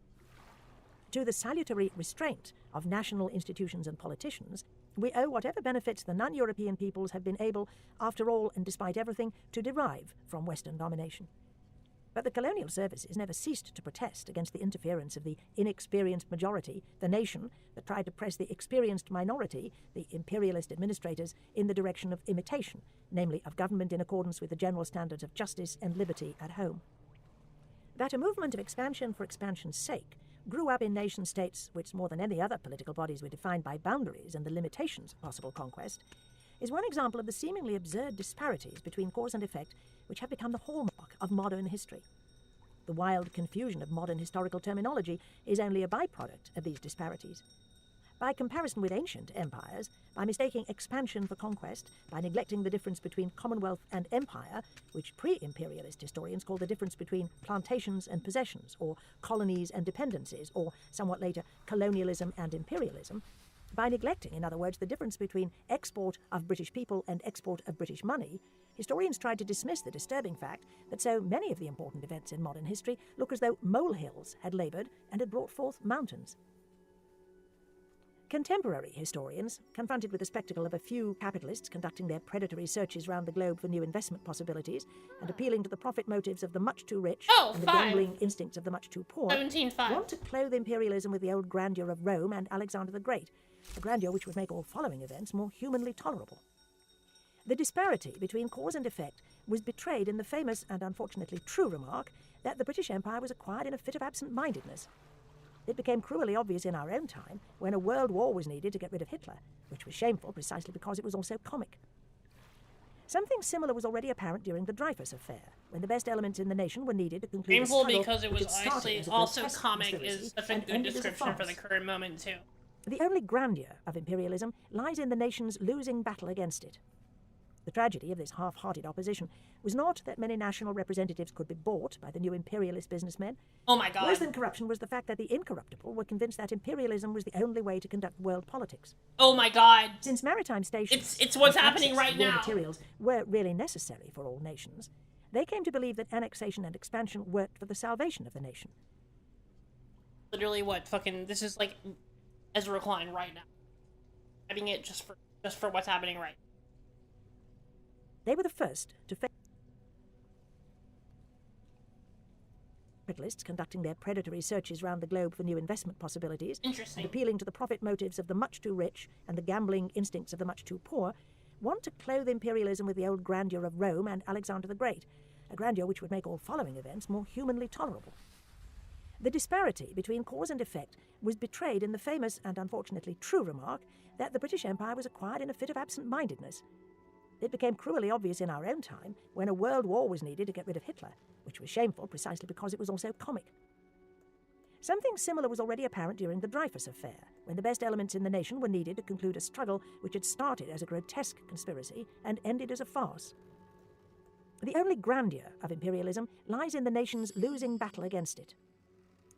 To the salutary restraint of national institutions and politicians, we owe whatever benefits the non-European peoples have been able, after all and despite everything, to derive from Western domination. But the colonial services never ceased to protest against the interference of the inexperienced majority, the nation, that tried to press the experienced minority, the imperialist administrators, in the direction of imitation, namely of government in accordance with the general standards of justice and liberty at home. That a movement of expansion for expansion's sake grew up in nation-states which, more than any other political bodies, were defined by boundaries and the limitations of possible conquest, is one example of the seemingly absurd disparities between cause and effect which have become the hallmark of modern history. The wild confusion of modern historical terminology is only a byproduct of these disparities. By comparison with ancient empires, by mistaking expansion for conquest, by neglecting the difference between commonwealth and empire, which pre-imperialist historians call the difference between plantations and possessions, or colonies and dependencies, or somewhat later, colonialism and imperialism, by neglecting, in other words, the difference between export of British people and export of British money, historians tried to dismiss the disturbing fact that so many of the important events in modern history look as though molehills had laboured and had brought forth mountains. Contemporary historians, confronted with the spectacle of a few capitalists conducting their predatory searches round the globe for new investment possibilities and appealing to the profit motives of the much too rich and the gambling instincts of the much too poor, want to clothe imperialism with the old grandeur of Rome and Alexander the Great, a grandeur which would make all following events more humanly tolerable. The disparity between cause and effect was betrayed in the famous and unfortunately true remark that the British Empire was acquired in a fit of absent-mindedness. It became cruelly obvious in our own time when a world war was needed to get rid of Hitler, which was shameful precisely because it was also comic. Something similar was already apparent during the Dreyfus affair, when the best elements in the nation were needed to conclude Shameful a struggle because it was actually also comic conspiracy is such a and good ended as a description for the farce. current moment too. The only grandeur of imperialism lies in the nation's losing battle against it. The tragedy of this half-hearted opposition was not that many national representatives could be bought by the new imperialist businessmen. Oh my God. Worse than corruption was the fact that the incorruptible were convinced that imperialism was the only way to conduct world politics. Oh my God. Since maritime stations It's what's and happening access right to raw now. materials were really necessary for all nations, they came to believe that annexation and expansion worked for the salvation of the nation. Literally what fucking this is like Ezra Klein right now. Having it just for what's happening right now. They were the first to face capitalists conducting their predatory searches round the globe for new investment possibilities, Interesting. and appealing to the profit motives of the much too rich and the gambling instincts of the much too poor, want to clothe imperialism with the old grandeur of Rome and Alexander the Great, a grandeur which would make all following events more humanly tolerable. The disparity between cause and effect was betrayed in the famous and unfortunately true remark that the British Empire was acquired in a fit of absent-mindedness. It became cruelly obvious in our own time when a world war was needed to get rid of Hitler, which was shameful precisely because it was also comic. Something similar was already apparent during the Dreyfus affair, when the best elements in the nation were needed to conclude a struggle which had started as a grotesque conspiracy and ended as a farce. The only grandeur of imperialism lies in the nation's losing battle against it.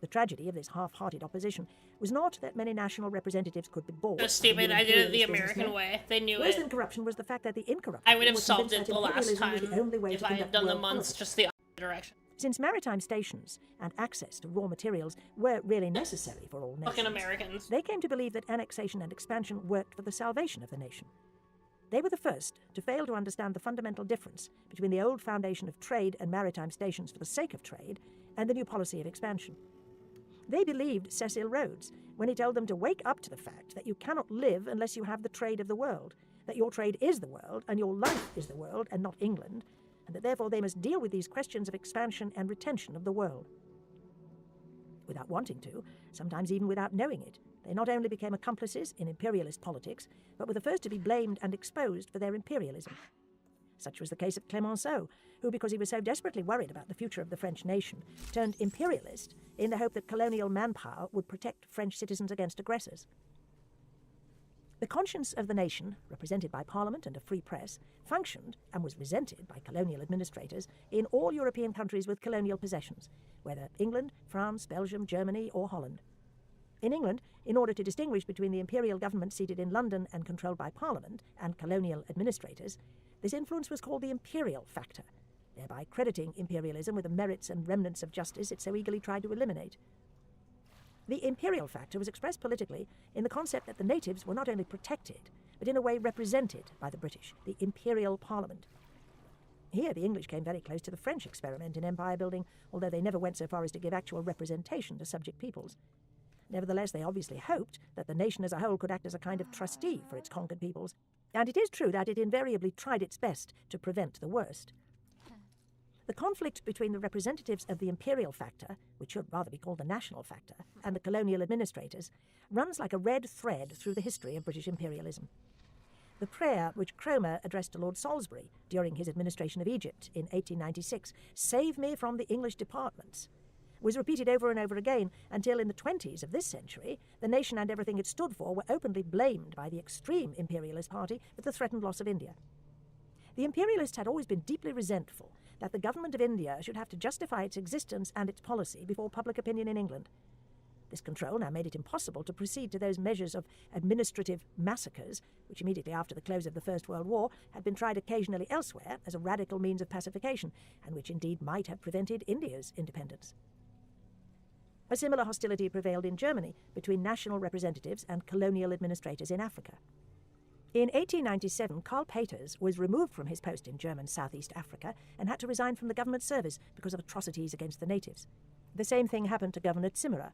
The tragedy of this half-hearted opposition was not that many national representatives could be bought. So stupid, I did it the American way. They knew Worse it. than corruption was the fact that the incorruptible I would have were solved convinced it that the last imperialism time was the only way if to I had conduct done the world months politics. just the other direction. Since maritime stations and access to raw materials were really necessary for all nations, Fucking Americans. they came to believe that annexation and expansion worked for the salvation of the nation. They were the first to fail to understand the fundamental difference between the old foundation of trade and maritime stations for the sake of trade and the new policy of expansion. They believed Cecil Rhodes when he told them to wake up to the fact that you cannot live unless you have the trade of the world, that your trade is the world and your life is the world and not England, and that therefore they must deal with these questions of expansion and retention of the world. without wanting to, sometimes even without knowing it. They not only became accomplices in imperialist politics, but were the first to be blamed and exposed for their imperialism. Such was the case of Clemenceau, who, because he was so desperately worried about the future of the French nation, turned imperialist in the hope that colonial manpower would protect French citizens against aggressors. The conscience of the nation, represented by Parliament and a free press, functioned and was resented by colonial administrators in all European countries with colonial possessions, whether England, France, Belgium, Germany or Holland. In England, in order to distinguish between the imperial government seated in London and controlled by Parliament and colonial administrators, this influence was called the imperial factor, thereby crediting imperialism with the merits and remnants of justice it so eagerly tried to eliminate. The imperial factor was expressed politically in the concept that the natives were not only protected, but in a way represented by the British, the imperial parliament. Here the English came very close to the French experiment in empire building, although they never went so far as to give actual representation to subject peoples. Nevertheless, they obviously hoped that the nation as a whole could act as a kind of trustee for its conquered peoples, and it is true that it invariably tried its best to prevent the worst. The conflict between the representatives of the imperial factor, which should rather be called the national factor, and the colonial administrators, runs like a red thread through the history of British imperialism. The prayer which Cromer addressed to Lord Salisbury during his administration of Egypt in 1896, "Save me from the English departments," was repeated over and over again until in the 20s of this century, the nation and everything it stood for were openly blamed by the extreme imperialist party for the threatened loss of India. The imperialists had always been deeply resentful that the government of India should have to justify its existence and its policy before public opinion in England. This control now made it impossible to proceed to those measures of administrative massacres, which immediately after the close of the First World War had been tried occasionally elsewhere as a radical means of pacification, and which indeed might have prevented India's independence. A similar hostility prevailed in Germany between national representatives and colonial administrators in Africa. In 1897, Karl Peters was removed from his post in German Southeast Africa and had to resign from the government service because of atrocities against the natives. The same thing happened to Governor Zimmerer.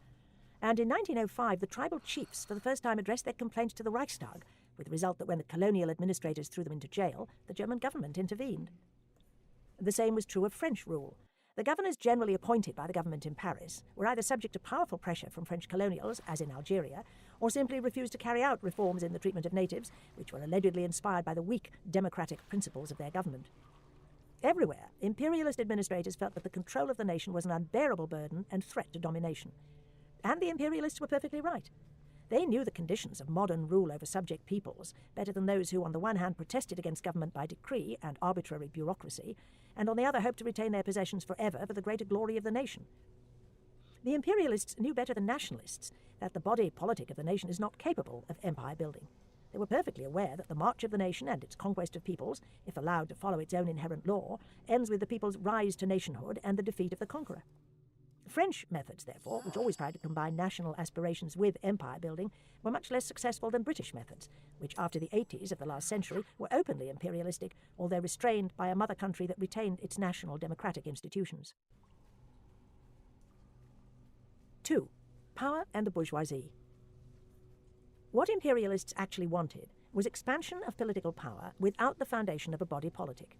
And in 1905, the tribal chiefs for the first time addressed their complaints to the Reichstag, with the result that when the colonial administrators threw them into jail, the German government intervened. The same was true of French rule. The governors generally appointed by the government in Paris were either subject to powerful pressure from French colonials, as in Algeria, or simply refused to carry out reforms in the treatment of natives, which were allegedly inspired by the weak democratic principles of their government. Everywhere, imperialist administrators felt that the control of the nation was an unbearable burden and threat to domination. And the imperialists were perfectly right. They knew the conditions of modern rule over subject peoples better than those who, on the one hand, protested against government by decree and arbitrary bureaucracy, and on the other hoped to retain their possessions forever for the greater glory of the nation. The imperialists knew better than nationalists that the body politic of the nation is not capable of empire building. They were perfectly aware that the march of the nation and its conquest of peoples, if allowed to follow its own inherent law, ends with the people's rise to nationhood and the defeat of the conqueror. French methods, therefore, which always tried to combine national aspirations with empire building, were much less successful than British methods, which after the 80s of the last century were openly imperialistic, although restrained by a mother country that retained its national democratic institutions. 2. Power and the bourgeoisie. What imperialists actually wanted was expansion of political power without the foundation of a body politic.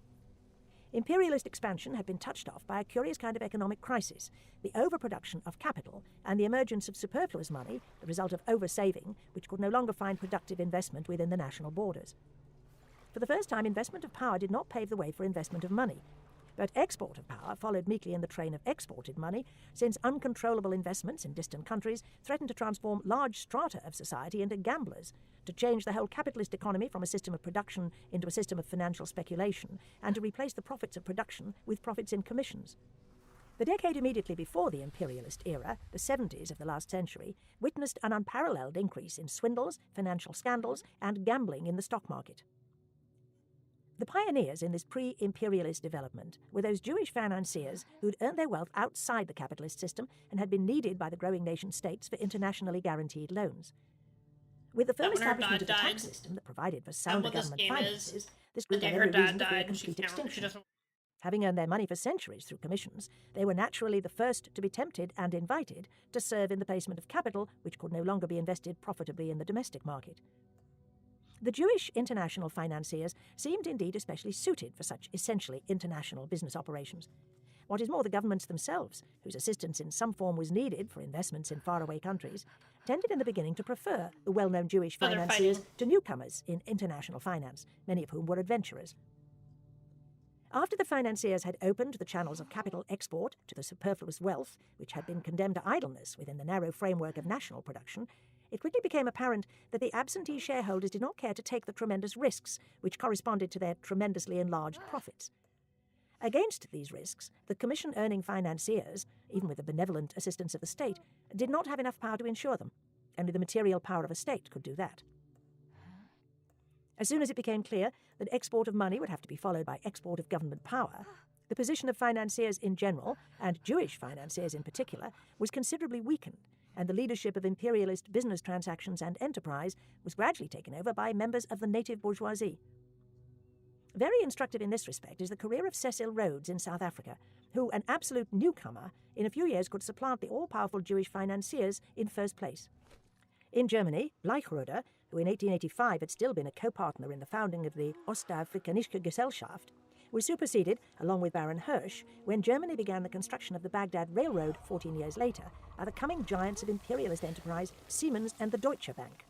Imperialist expansion had been touched off by a curious kind of economic crisis, the overproduction of capital and the emergence of superfluous money, the result of oversaving, which could no longer find productive investment within the national borders. For the first time, investment of power did not pave the way for investment of money, but export of power followed meekly in the train of exported money, since uncontrollable investments in distant countries threatened to transform large strata of society into gamblers, to change the whole capitalist economy from a system of production into a system of financial speculation, and to replace the profits of production with profits in commissions. The decade immediately before the imperialist era, the 70s of the last century, witnessed an unparalleled increase in swindles, financial scandals, and gambling in the stock market. The pioneers in this pre-imperialist development were those Jewish financiers who'd earned their wealth outside the capitalist system and had been needed by the growing nation-states for internationally guaranteed loans. With the firm establishment of a tax system that provided for sounder government finances, this group had every reason to fear complete extinction. Having earned their money for centuries through commissions, they were naturally the first to be tempted and invited to serve in the placement of capital which could no longer be invested profitably in the domestic market. The Jewish international financiers seemed indeed especially suited for such essentially international business operations. What is more, the governments themselves, whose assistance in some form was needed for investments in faraway countries, tended in the beginning to prefer the well-known Jewish financiers to newcomers in international finance, many of whom were adventurers. After the financiers had opened the channels of capital export to the superfluous wealth, which had been condemned to idleness within the narrow framework of national production, it quickly became apparent that the absentee shareholders did not care to take the tremendous risks which corresponded to their tremendously enlarged profits. Against these risks, the commission-earning financiers, even with the benevolent assistance of the state, did not have enough power to insure them. Only the material power of a state could do that. As soon as it became clear that export of money would have to be followed by export of government power, the position of financiers in general, and Jewish financiers in particular, was considerably weakened, and the leadership of imperialist business transactions and enterprise was gradually taken over by members of the native bourgeoisie. Very instructive in this respect is the career of Cecil Rhodes in South Africa, who, an absolute newcomer, in a few years could supplant the all-powerful Jewish financiers in first place. In Germany, Bleichroeder, who in 1885 had still been a co-partner in the founding of the Ostafrikanische Gesellschaft, was superseded, along with Baron Hirsch, when Germany began the construction of the Baghdad Railroad 14 years later, by the coming giants of imperialist enterprise, Siemens and the Deutsche Bank.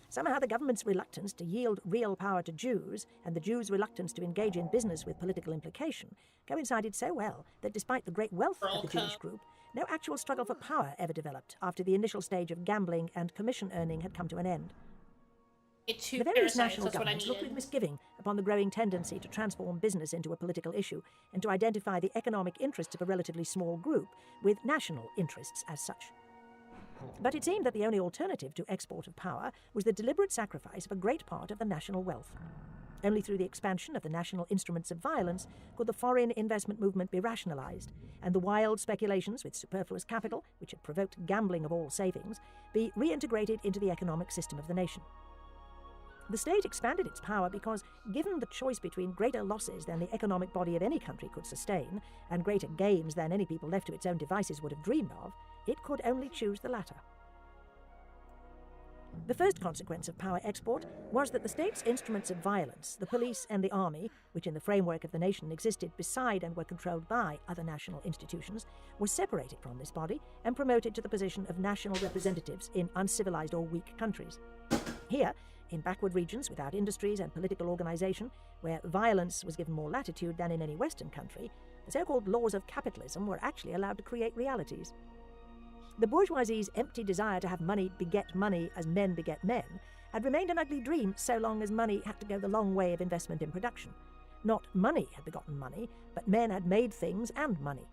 Somehow the government's reluctance to yield real power to Jews, and the Jews' reluctance to engage in business with political implication, coincided so well that despite the great wealth of the Jewish group, no actual struggle for power ever developed after the initial stage of gambling and commission earning had come to an end. The various national governments looked with misgiving upon the growing tendency to transform business into a political issue and to identify the economic interests of a relatively small group with national interests as such. But it seemed that the only alternative to export of power was the deliberate sacrifice of a great part of the national wealth. Only through the expansion of the national instruments of violence could the foreign investment movement be rationalized, and the wild speculations with superfluous capital, which had provoked gambling of all savings, be reintegrated into the economic system of the nation. The state expanded its power because, given the choice between greater losses than the economic body of any country could sustain, and greater gains than any people left to its own devices would have dreamed of, it could only choose the latter. The first consequence of power export was that the state's instruments of violence, the police and the army, which in the framework of the nation existed beside and were controlled by other national institutions, was separated from this body and promoted to the position of national representatives in uncivilized or weak countries. Here, in backward regions without industries and political organization, where violence was given more latitude than in any Western country, the so-called laws of capitalism were actually allowed to create realities. The bourgeoisie's empty desire to have money beget money as men beget men had remained an ugly dream so long as money had to go the long way of investment in production. Not money had begotten money, but men had made things and money.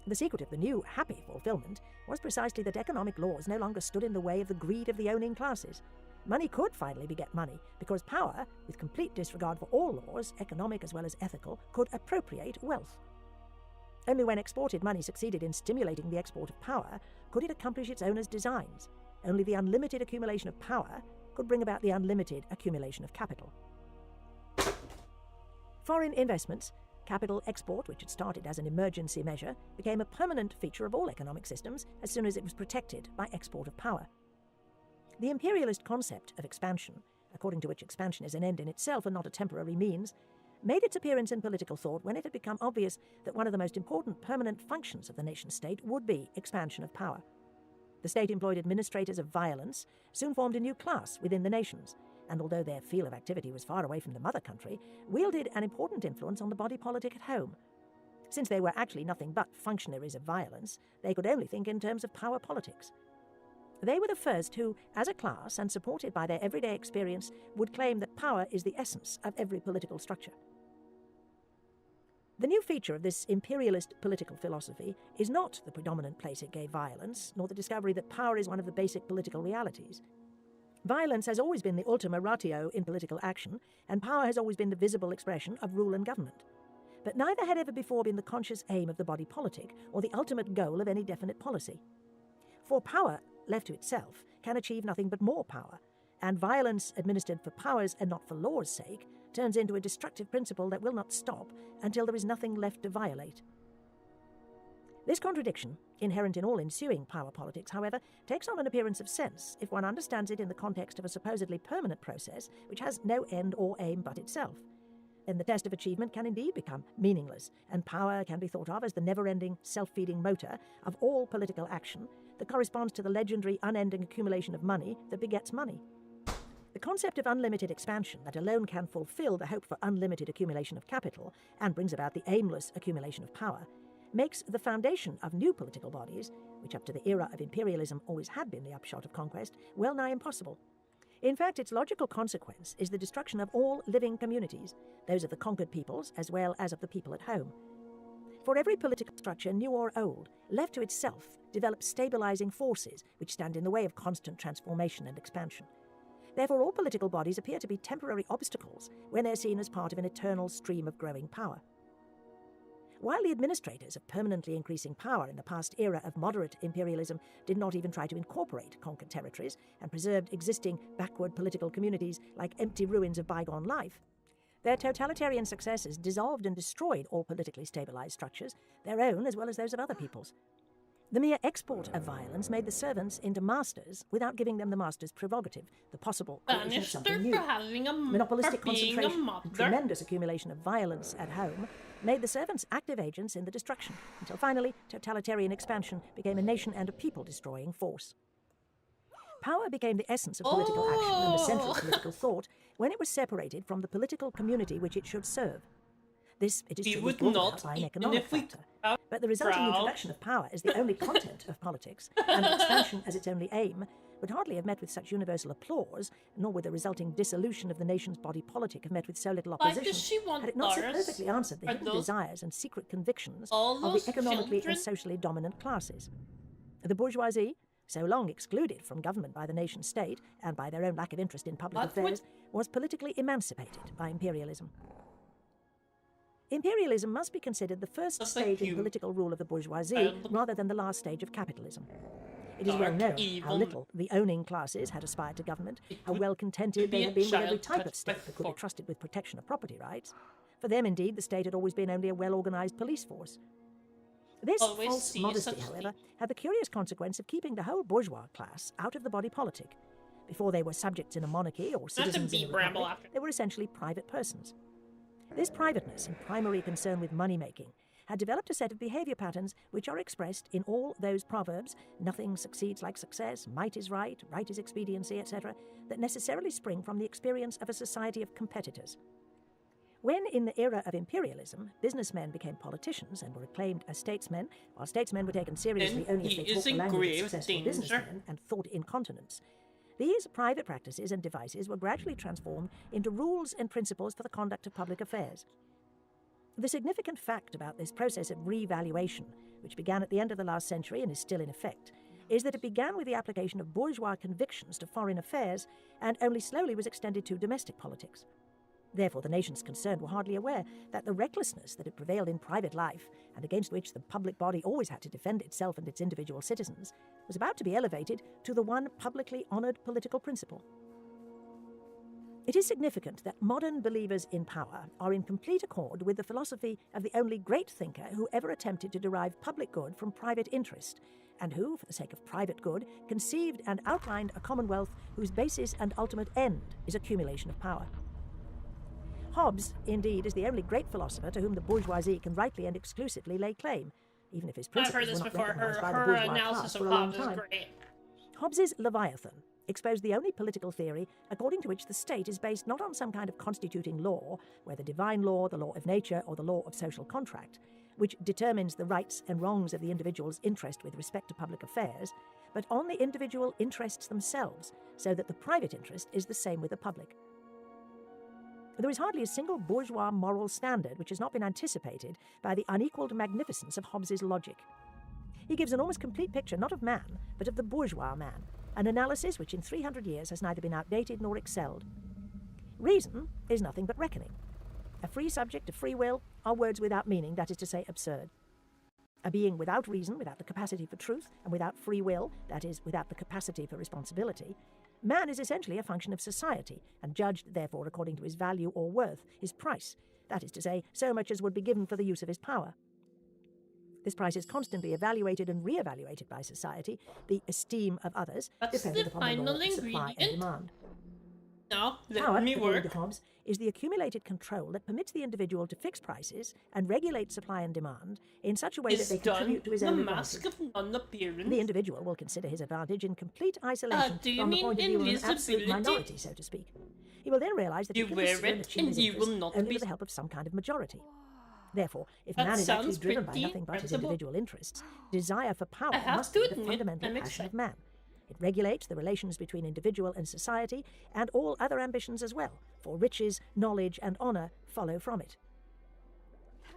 The secret of the new, happy fulfillment was precisely that economic laws no longer stood in the way of the greed of the owning classes. Money could finally beget money, because power, with complete disregard for all laws, economic as well as ethical, could appropriate wealth. Only when exported money succeeded in stimulating the export of power could it accomplish its owner's designs. Only the unlimited accumulation of power could bring about the unlimited accumulation of capital. Foreign investments, capital export, which had started as an emergency measure, became a permanent feature of all economic systems as soon as it was protected by export of power. The imperialist concept of expansion, according to which expansion is an end in itself and not a temporary means, made its appearance in political thought when it had become obvious that one of the most important permanent functions of the nation-state would be expansion of power. The state employed administrators of violence soon formed a new class within the nations, and although their field of activity was far away from the mother country, wielded an important influence on the body politic at home. Since they were actually nothing but functionaries of violence, they could only think in terms of power politics. They were the first who, as a class and supported by their everyday experience, would claim that power is the essence of every political structure. The new feature of this imperialist political philosophy is not the predominant place it gave violence, nor the discovery that power is one of the basic political realities. Violence has always been the ultima ratio in political action, and power has always been the visible expression of rule and government. But neither had ever before been the conscious aim of the body politic, or the ultimate goal of any definite policy. For power, left to itself, can achieve nothing but more power, and violence administered for power's and not for law's sake turns into a destructive principle that will not stop until there is nothing left to violate. This contradiction, inherent in all ensuing power politics, however, takes on an appearance of sense if one understands it in the context of a supposedly permanent process which has no end or aim but itself. then the test of achievement can indeed become meaningless, and power can be thought of as the never-ending, self-feeding motor of all political action that corresponds to the legendary, unending accumulation of money that begets money. The concept of unlimited expansion that alone can fulfill the hope for unlimited accumulation of capital and brings about the aimless accumulation of power makes the foundation of new political bodies, which up to the era of imperialism always had been the upshot of conquest, well nigh impossible. In fact, its logical consequence is the destruction of all living communities, those of the conquered peoples as well as of the people at home. For every political structure, new or old, left to itself, develops stabilizing forces which stand in the way of constant transformation and expansion. Therefore, all political bodies appear to be temporary obstacles when they're seen as part of an eternal stream of growing power. While the administrators of permanently increasing power in the past era of moderate imperialism did not even try to incorporate conquered territories and preserved existing backward political communities like empty ruins of bygone life, their totalitarian successors dissolved and destroyed all politically stabilized structures, their own as well as those of other peoples. The mere export of violence made the servants into masters without giving them the master's prerogative, the possible creation of something new. Monopolistic concentration and tremendous accumulation of violence at home made the servants active agents in the destruction, until finally totalitarian expansion became a nation and a people-destroying force. Power became the essence of political action and the center of political thought when it was separated from the political community which it should serve. This, it is true, was brought about by an economic factor. But the resulting introduction of power as the only content of politics, and expansion as its only aim, would hardly have met with such universal applause, nor would the resulting dissolution of the nation's body politic have met with so little opposition, had it not so perfectly answered the hidden desires and secret convictions of the economically and socially dominant classes. The bourgeoisie, so long excluded from government by the nation-state and by their own lack of interest in public affairs, was politically emancipated by imperialism. Imperialism must be considered the first stage in political rule of the bourgeoisie rather than the last stage of capitalism. It is well known how little the owning classes had aspired to government, how well contented they had been with every type of state that could be trusted with protection of property rights. For them, indeed, the state had always been only a well-organized police force. This false modesty, however, had the curious consequence of keeping the whole bourgeois class out of the body politic. Before they were subjects in a monarchy or citizens in a republic, they were essentially private persons. This privateness and primary concern with money-making had developed a set of behavior patterns which are expressed in all those proverbs, nothing succeeds like success, might is right is expediency, etc., that necessarily spring from the experience of a society of competitors. When, in the era of imperialism, businessmen became politicians and were acclaimed as statesmen, while statesmen were taken seriously only if they talked the language of successful businessmen and thought incontinence, these private practices and devices were gradually transformed into rules and principles for the conduct of public affairs. The significant fact about this process of revaluation, which began at the end of the last century and is still in effect, is that it began with the application of bourgeois convictions to foreign affairs and only slowly was extended to domestic politics. Therefore, the nations concerned were hardly aware that the recklessness that had prevailed in private life, and against which the public body always had to defend itself and its individual citizens, was about to be elevated to the one publicly honoured political principle. It is significant that modern believers in power are in complete accord with the philosophy of the only great thinker who ever attempted to derive public good from private interest, and who, for the sake of private good, conceived and outlined a commonwealth whose basis and ultimate end is accumulation of power. Hobbes, indeed, is the only great philosopher to whom the bourgeoisie can rightly and exclusively lay claim, even if his principles were not recognised by the bourgeois class for a long time. Hobbes's Leviathan exposed the only political theory according to which the state is based not on some kind of constituting law, whether divine law, the law of nature, or the law of social contract, which determines the rights and wrongs of the individual's interest with respect to public affairs, but on the individual interests themselves, so that the private interest is the same with the public. There is hardly a single bourgeois moral standard which has not been anticipated by the unequalled magnificence of Hobbes's logic. He gives an almost complete picture not of man, but of the bourgeois man, an analysis which in 300 years has neither been outdated nor excelled. Reason is nothing but reckoning. A free subject, a free will, are words without meaning, that is to say, absurd. A being without reason, without the capacity for truth, and without free will, that is, without the capacity for responsibility, man is essentially a function of society, and judged, therefore, according to his value or worth, his price, that is to say, so much as would be given for the use of his power. This price is constantly evaluated and re-evaluated by society, the esteem of others, depending upon the law of supply and demand. No, Power, let me according work. to Hobbes, is the accumulated control that permits the individual to fix prices and regulate supply and demand in such a way that they contribute to his own Mask advantage. of non-appearance. The individual will consider his advantage in complete isolation do you from the mean point of view of an absolute invisibility? minority, so to speak. He will then realize that You he can wear pursue and it achieve his and you will interests not only be- with the help of some kind of majority. Therefore, if That man is actually sounds driven by pretty nothing but his sensible. individual interests, desire for power I have must to be the admit, fundamental I'm passion of man. It regulates the relations between individual and society and all other ambitions as well, for riches, knowledge, and honour follow from it.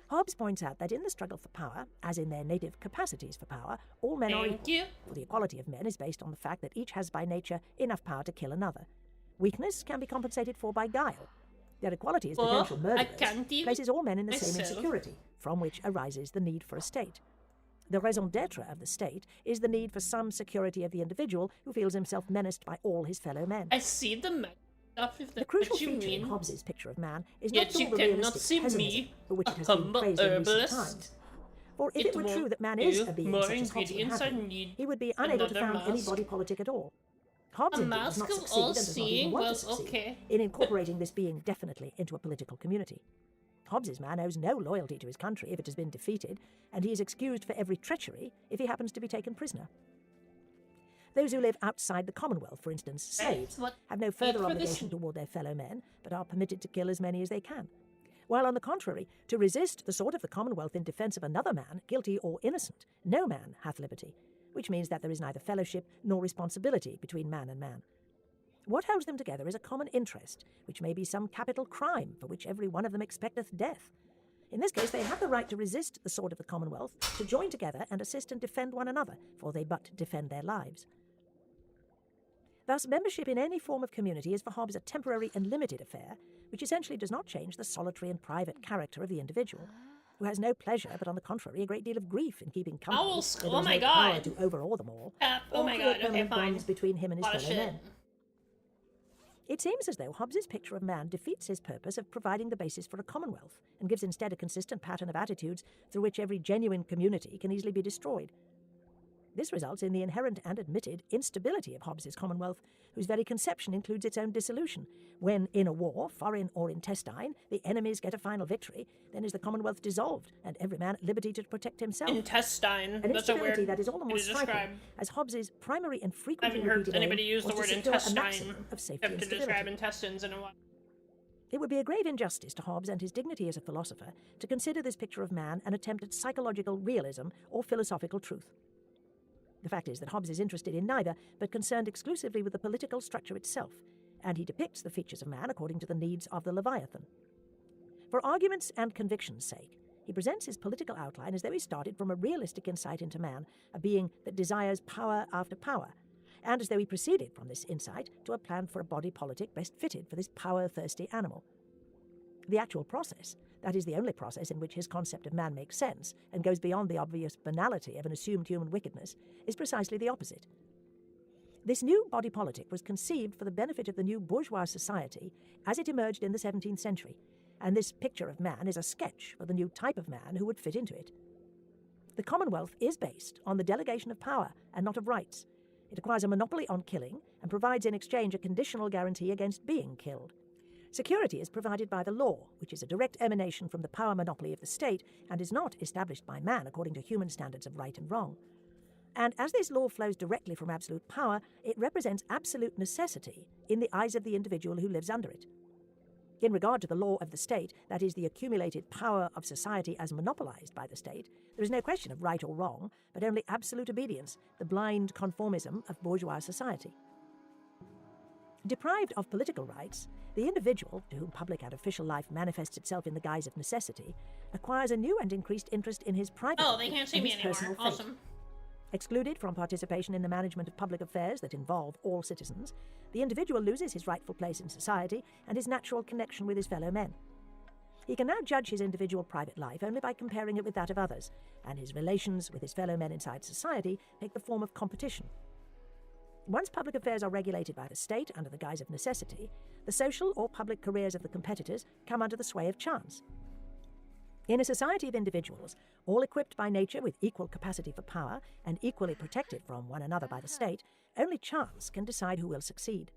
Hobbes points out that in the struggle for power, as in their native capacities for power, all men are equal. For the equality of men is based on the fact that each has by nature enough power to kill another. Weakness can be compensated for by guile. Their equality as potential murderers places all men in the same insecurity, from which arises the need for a state. The raison d'etre of the state is the need for some security of the individual who feels himself menaced by all his fellow men. I see the stuff if The crucial what you feature in mean. Hobbes's picture of man is Yet not you all the cannot realistic see pessimism me, for which a it has been humble praised in recent herbalist. times. For if it were true that man is a being more such as Hobbes would ingredients have I him, need he would be unable to another found any mask. body politic at all. Hobbes A indeed does mask not of succeed and does not all-seeing? even want Well, to succeed okay. in incorporating this being definitely into a political community. Hobbes's man owes no loyalty to his country if it has been defeated, and he is excused for every treachery if he happens to be taken prisoner. Those who live outside the Commonwealth, for instance, slaves, have no further obligation toward their fellow men, but are permitted to kill as many as they can. While on the contrary, to resist the sword of the Commonwealth in defence of another man, guilty or innocent, no man hath liberty, which means that there is neither fellowship nor responsibility between man and man. What holds them together is a common interest, which may be some capital crime for which every one of them expecteth death. In this case, they have the right to resist the sword of the Commonwealth, to join together and assist and defend one another, for they but defend their lives. Thus, membership in any form of community is for Hobbes a temporary and limited affair, which essentially does not change the solitary and private character of the individual, who has no pleasure, but on the contrary, a great deal of grief in keeping company, where there oh is my no power God. to overawe them all, Oh or my create God, okay, permanent fine. bonds between him and his Lot of fellow shit. men. It seems as though Hobbes's picture of man defeats his purpose of providing the basis for a commonwealth, and gives instead a consistent pattern of attitudes through which every genuine community can easily be destroyed. This results in the inherent and admitted instability of Hobbes's commonwealth, whose very conception includes its own dissolution. When, in a war, foreign or intestine, the enemies get a final victory, then is the commonwealth dissolved, and every man at liberty to protect himself. Intestine. An That's a instability weird that is all the more way to striking, describe. as Hobbes's primary and I frequently haven't heard repeated anybody aim use the was word to secure a intestine maximum of safety and to stability. describe intestines in a while. It would be a grave injustice to Hobbes and his dignity as a philosopher to consider this picture of man an attempt at psychological realism or philosophical truth. The fact is that Hobbes is interested in neither, but concerned exclusively with the political structure itself, and he depicts the features of man according to the needs of the Leviathan. For argument's and conviction's sake, he presents his political outline as though he started from a realistic insight into man, a being that desires power after power, and as though he proceeded from this insight to a plan for a body politic best fitted for this power-thirsty animal. The actual process, that is the only process in which his concept of man makes sense and goes beyond the obvious banality of an assumed human wickedness, is precisely the opposite. This new body politic was conceived for the benefit of the new bourgeois society as it emerged in the 17th century, and this picture of man is a sketch for the new type of man who would fit into it. The Commonwealth is based on the delegation of power and not of rights. It acquires a monopoly on killing and provides in exchange a conditional guarantee against being killed. Security is provided by the law, which is a direct emanation from the power monopoly of the state and is not established by man according to human standards of right and wrong. And as this law flows directly from absolute power, it represents absolute necessity in the eyes of the individual who lives under it. In regard to the law of the state, that is, the accumulated power of society as monopolized by the state, there is no question of right or wrong, but only absolute obedience, the blind conformism of bourgeois society. Deprived of political rights, the individual, to whom public and official life manifests itself in the guise of necessity, acquires a new and increased interest in his private Oh, life they can't see and me his anymore. personal fate. Awesome. Excluded from participation in the management of public affairs that involve all citizens, the individual loses his rightful place in society and his natural connection with his fellow men. He can now judge his individual private life only by comparing it with that of others, and his relations with his fellow men inside society take the form of competition. Once public affairs are regulated by the state under the guise of necessity, the social or public careers of the competitors come under the sway of chance. In a society of individuals, all equipped by nature with equal capacity for power and equally protected from one another by the state, only chance can decide who will succeed.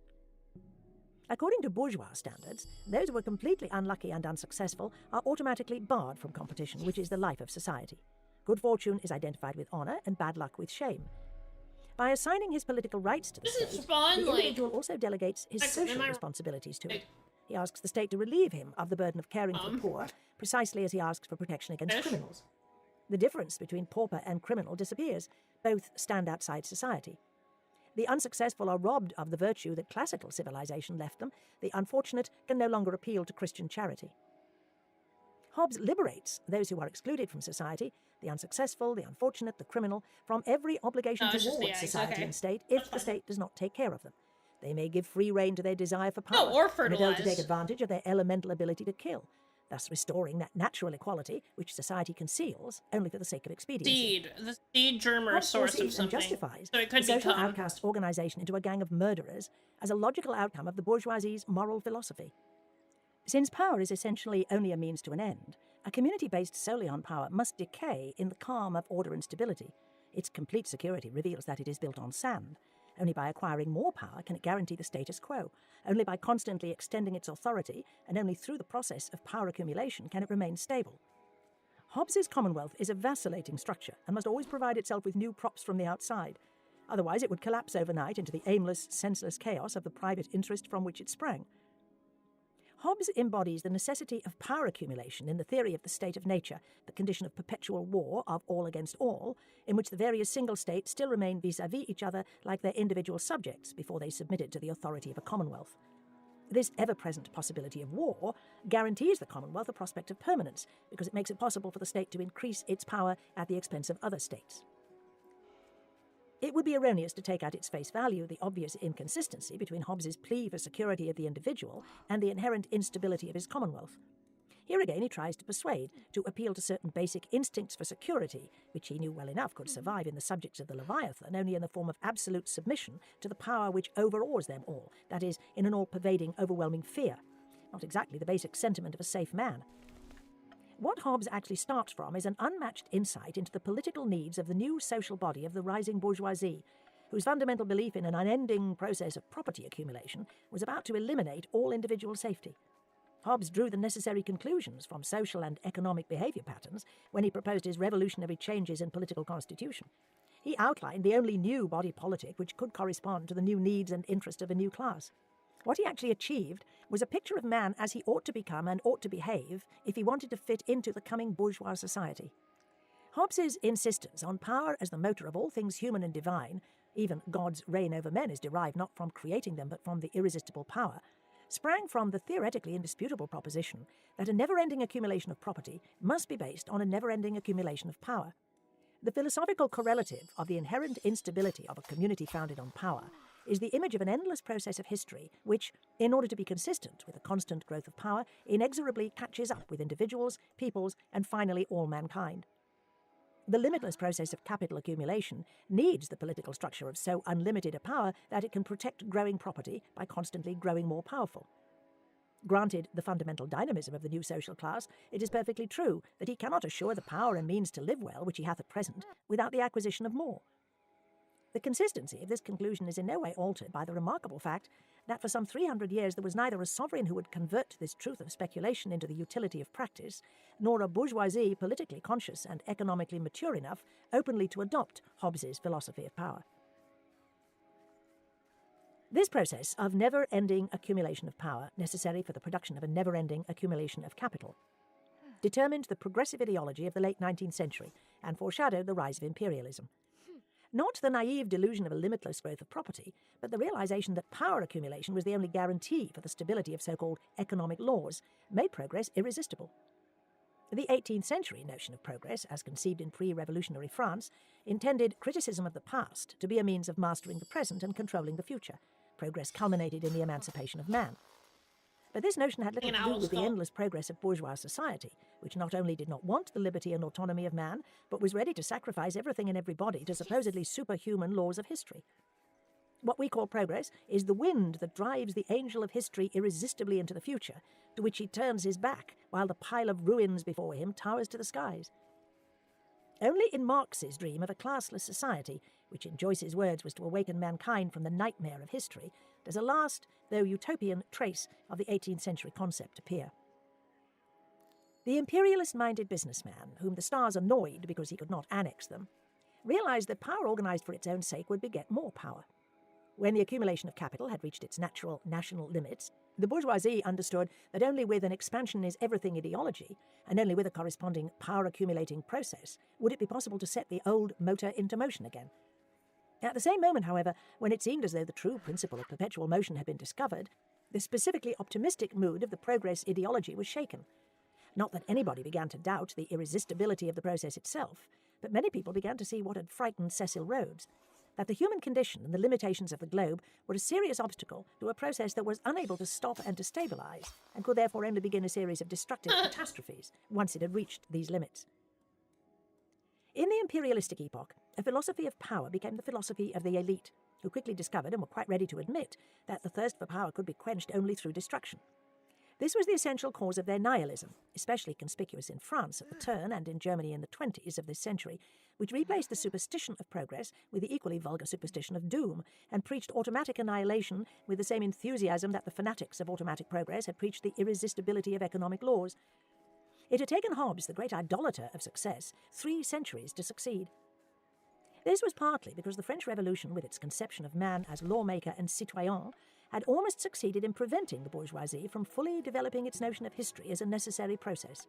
According to bourgeois standards, those who are completely unlucky and unsuccessful are automatically barred from competition, which is the life of society. Good fortune is identified with honour and bad luck with shame. By assigning his political rights to the state, the individual also delegates his social responsibilities to it. He asks the state to relieve him of the burden of caring for the poor, precisely as he asks for protection against criminals. The difference between pauper and criminal disappears. Both stand outside society. The unsuccessful are robbed of the virtue that classical civilization left them. The unfortunate can no longer appeal to Christian charity. Hobbes liberates those who are excluded from society, the unsuccessful, the unfortunate, the criminal, from every obligation towards society and state if the state does not take care of them. They may give free rein to their desire for power, and rebel to take advantage of their elemental ability to kill, thus restoring that natural equality which society conceals only for the sake of expediency. The seed germer source of something. And justifies so it could the social become outcast organization into a gang of murderers as a logical outcome of the bourgeoisie's moral philosophy. Since power is essentially only a means to an end, a community based solely on power must decay in the calm of order and stability. Its complete security reveals that it is built on sand. Only by acquiring more power can it guarantee the status quo. Only by constantly extending its authority, and only through the process of power accumulation, can it remain stable. Hobbes's Commonwealth is a vacillating structure and must always provide itself with new props from the outside. Otherwise it would collapse overnight into the aimless, senseless chaos of the private interest from which it sprang. Hobbes embodies the necessity of power accumulation in the theory of the state of nature, the condition of perpetual war of all against all, in which the various single states still remain vis-à-vis each other like their individual subjects before they submitted to the authority of a commonwealth. This ever-present possibility of war guarantees the commonwealth a prospect of permanence, because it makes it possible for the state to increase its power at the expense of other states. It would be erroneous to take at its face value the obvious inconsistency between Hobbes's plea for security of the individual and the inherent instability of his commonwealth. Here again he tries to persuade, to appeal to certain basic instincts for security, which he knew well enough could survive in the subjects of the Leviathan only in the form of absolute submission to the power which overawes them all, that is, in an all-pervading, overwhelming fear. Not exactly the basic sentiment of a safe man. What Hobbes actually starts from is an unmatched insight into the political needs of the new social body of the rising bourgeoisie, whose fundamental belief in an unending process of property accumulation was about to eliminate all individual safety. Hobbes drew the necessary conclusions from social and economic behaviour patterns when he proposed his revolutionary changes in political constitution. He outlined the only new body politic which could correspond to the new needs and interests of a new class. What he actually achieved was a picture of man as he ought to become and ought to behave if he wanted to fit into the coming bourgeois society. Hobbes's insistence on power as the motor of all things human and divine, even God's reign over men is derived not from creating them but from the irresistible power, sprang from the theoretically indisputable proposition that a never-ending accumulation of property must be based on a never-ending accumulation of power. The philosophical correlative of the inherent instability of a community founded on power is the image of an endless process of history which, in order to be consistent with the constant growth of power, inexorably catches up with individuals, peoples, and finally all mankind. The limitless process of capital accumulation needs the political structure of so unlimited a power that it can protect growing property by constantly growing more powerful. Granted the fundamental dynamism of the new social class, it is perfectly true that he cannot assure the power and means to live well which he hath at present without the acquisition of more. The consistency of this conclusion is in no way altered by the remarkable fact that for some 300 years there was neither a sovereign who would convert this truth of speculation into the utility of practice, nor a bourgeoisie politically conscious and economically mature enough openly to adopt Hobbes's philosophy of power. This process of never-ending accumulation of power, necessary for the production of a never-ending accumulation of capital, determined the progressive ideology of the late 19th century and foreshadowed the rise of imperialism. Not the naive delusion of a limitless growth of property, but the realization that power accumulation was the only guarantee for the stability of so-called economic laws, made progress irresistible. The 18th century notion of progress, as conceived in pre-revolutionary France, intended criticism of the past to be a means of mastering the present and controlling the future. Progress culminated in the emancipation of man. But this notion had little to do with the endless progress of bourgeois society, which not only did not want the liberty and autonomy of man, but was ready to sacrifice everything and everybody to supposedly superhuman laws of history. What we call progress is the wind that drives the angel of history irresistibly into the future, to which he turns his back, while the pile of ruins before him towers to the skies. Only in Marx's dream of a classless society, which in Joyce's words was to awaken mankind from the nightmare of history, does a last, though utopian, trace of the 18th century concept appear. The imperialist-minded businessman, whom the stars annoyed because he could not annex them, realized that power organized for its own sake would beget more power. When the accumulation of capital had reached its natural national limits, the bourgeoisie understood that only with an expansion is everything ideology, and only with a corresponding power-accumulating process, would it be possible to set the old motor into motion again. At the same moment, however, when it seemed as though the true principle of perpetual motion had been discovered, the specifically optimistic mood of the progress ideology was shaken. Not that anybody began to doubt the irresistibility of the process itself, but many people began to see what had frightened Cecil Rhodes, that the human condition and the limitations of the globe were a serious obstacle to a process that was unable to stop and to stabilize, and could therefore only begin a series of destructive catastrophes once it had reached these limits. In the imperialistic epoch, a philosophy of power became the philosophy of the elite, who quickly discovered and were quite ready to admit that the thirst for power could be quenched only through destruction. This was the essential cause of their nihilism, especially conspicuous in France at the turn and in Germany in the 20s of this century, which replaced the superstition of progress with the equally vulgar superstition of doom, and preached automatic annihilation with the same enthusiasm that the fanatics of automatic progress had preached the irresistibility of economic laws. It had taken Hobbes, the great idolater of success, 3 centuries to succeed. This was partly because the French Revolution, with its conception of man as lawmaker and citoyen, had almost succeeded in preventing the bourgeoisie from fully developing its notion of history as a necessary process.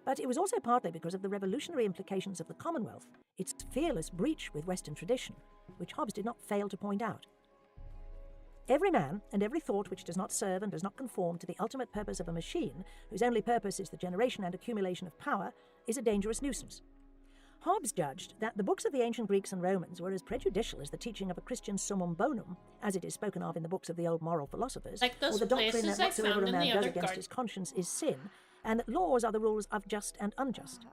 But it was also partly because of the revolutionary implications of the Commonwealth, its fearless breach with Western tradition, which Hobbes did not fail to point out. Every man and every thought which does not serve and does not conform to the ultimate purpose of a machine, whose only purpose is the generation and accumulation of power, is a dangerous nuisance. Hobbes judged that the books of the ancient Greeks and Romans were as prejudicial as the teaching of a Christian summum bonum, as it is spoken of in the books of the old moral philosophers, like those or the doctrine that places I whatsoever found a in man the does other against garden. his conscience is sin, and that laws are the rules of just and unjust.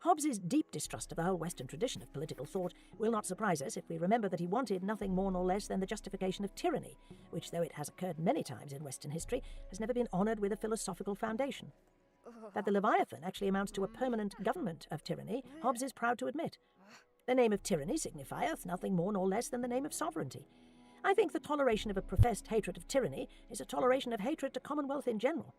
Hobbes's deep distrust of the whole Western tradition of political thought will not surprise us if we remember that he wanted nothing more nor less than the justification of tyranny, which, though it has occurred many times in Western history, has never been honoured with a philosophical foundation. That the Leviathan actually amounts to a permanent government of tyranny, Hobbes is proud to admit. The name of tyranny signifieth nothing more nor less than the name of sovereignty. I think the toleration of a professed hatred of tyranny is a toleration of hatred to Commonwealth in general.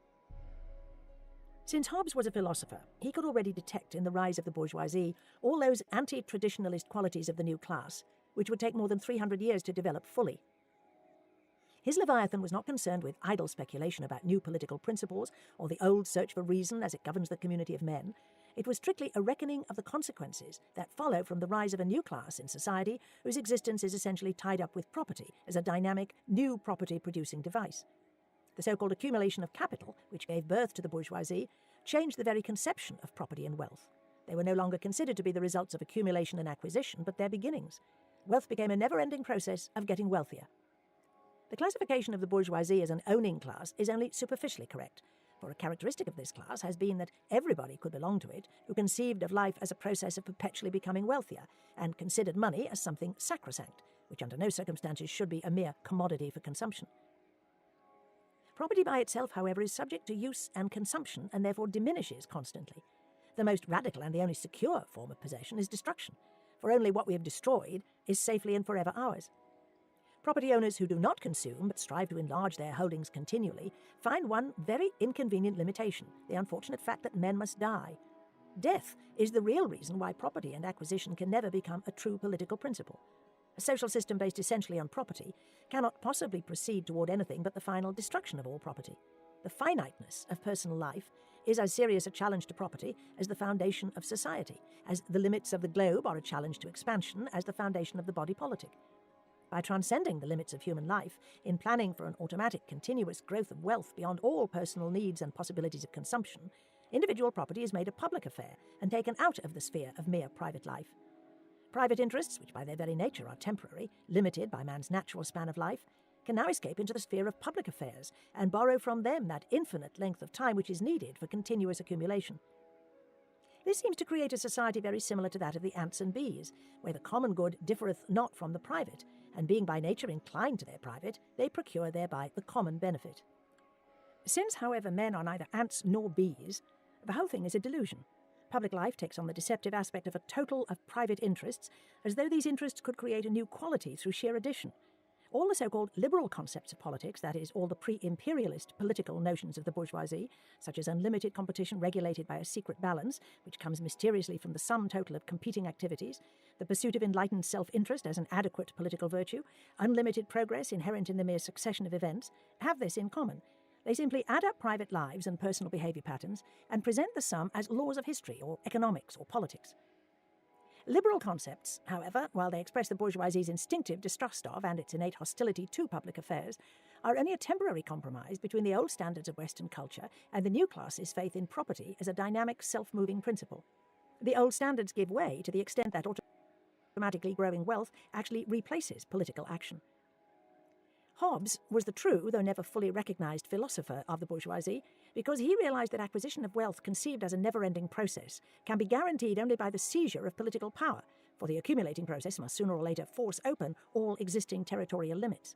Since Hobbes was a philosopher, he could already detect in the rise of the bourgeoisie all those anti-traditionalist qualities of the new class, which would take more than 300 years to develop fully. His Leviathan was not concerned with idle speculation about new political principles or the old search for reason as it governs the community of men. It was strictly a reckoning of the consequences that follow from the rise of a new class in society whose existence is essentially tied up with property as a dynamic, new property-producing device. The so-called accumulation of capital, which gave birth to the bourgeoisie, changed the very conception of property and wealth. They were no longer considered to be the results of accumulation and acquisition, but their beginnings. Wealth became a never-ending process of getting wealthier. The classification of the bourgeoisie as an owning class is only superficially correct, for a characteristic of this class has been that everybody could belong to it who conceived of life as a process of perpetually becoming wealthier, and considered money as something sacrosanct, which under no circumstances should be a mere commodity for consumption. Property by itself, however, is subject to use and consumption, and therefore diminishes constantly. The most radical and the only secure form of possession is destruction, for only what we have destroyed is safely and forever ours. Property owners who do not consume but strive to enlarge their holdings continually find one very inconvenient limitation, the unfortunate fact that men must die. Death is the real reason why property and acquisition can never become a true political principle. A social system based essentially on property cannot possibly proceed toward anything but the final destruction of all property. The finiteness of personal life is as serious a challenge to property as the foundation of society, as the limits of the globe are a challenge to expansion as the foundation of the body politic. By transcending the limits of human life, in planning for an automatic, continuous growth of wealth beyond all personal needs and possibilities of consumption, individual property is made a public affair and taken out of the sphere of mere private life. Private interests, which by their very nature are temporary, limited by man's natural span of life, can now escape into the sphere of public affairs and borrow from them that infinite length of time which is needed for continuous accumulation. This seems to create a society very similar to that of the ants and bees, where the common good differeth not from the private, and being by nature inclined to their private, they procure thereby the common benefit. Since, however, men are neither ants nor bees, the whole thing is a delusion. Public life takes on the deceptive aspect of a total of private interests, as though these interests could create a new quality through sheer addition. All the so-called liberal concepts of politics, that is, all the pre-imperialist political notions of the bourgeoisie, such as unlimited competition regulated by a secret balance, which comes mysteriously from the sum total of competing activities, the pursuit of enlightened self-interest as an adequate political virtue, unlimited progress inherent in the mere succession of events, have this in common. They simply add up private lives and personal behaviour patterns and present the sum as laws of history or economics or politics. Liberal concepts, however, while they express the bourgeoisie's instinctive distrust of and its innate hostility to public affairs, are only a temporary compromise between the old standards of Western culture and the new class's faith in property as a dynamic, self-moving principle. The old standards give way to the extent that automatically growing wealth actually replaces political action. Hobbes was the true, though never fully recognised, philosopher of the bourgeoisie because he realised that acquisition of wealth conceived as a never-ending process can be guaranteed only by the seizure of political power, for the accumulating process must sooner or later force open all existing territorial limits.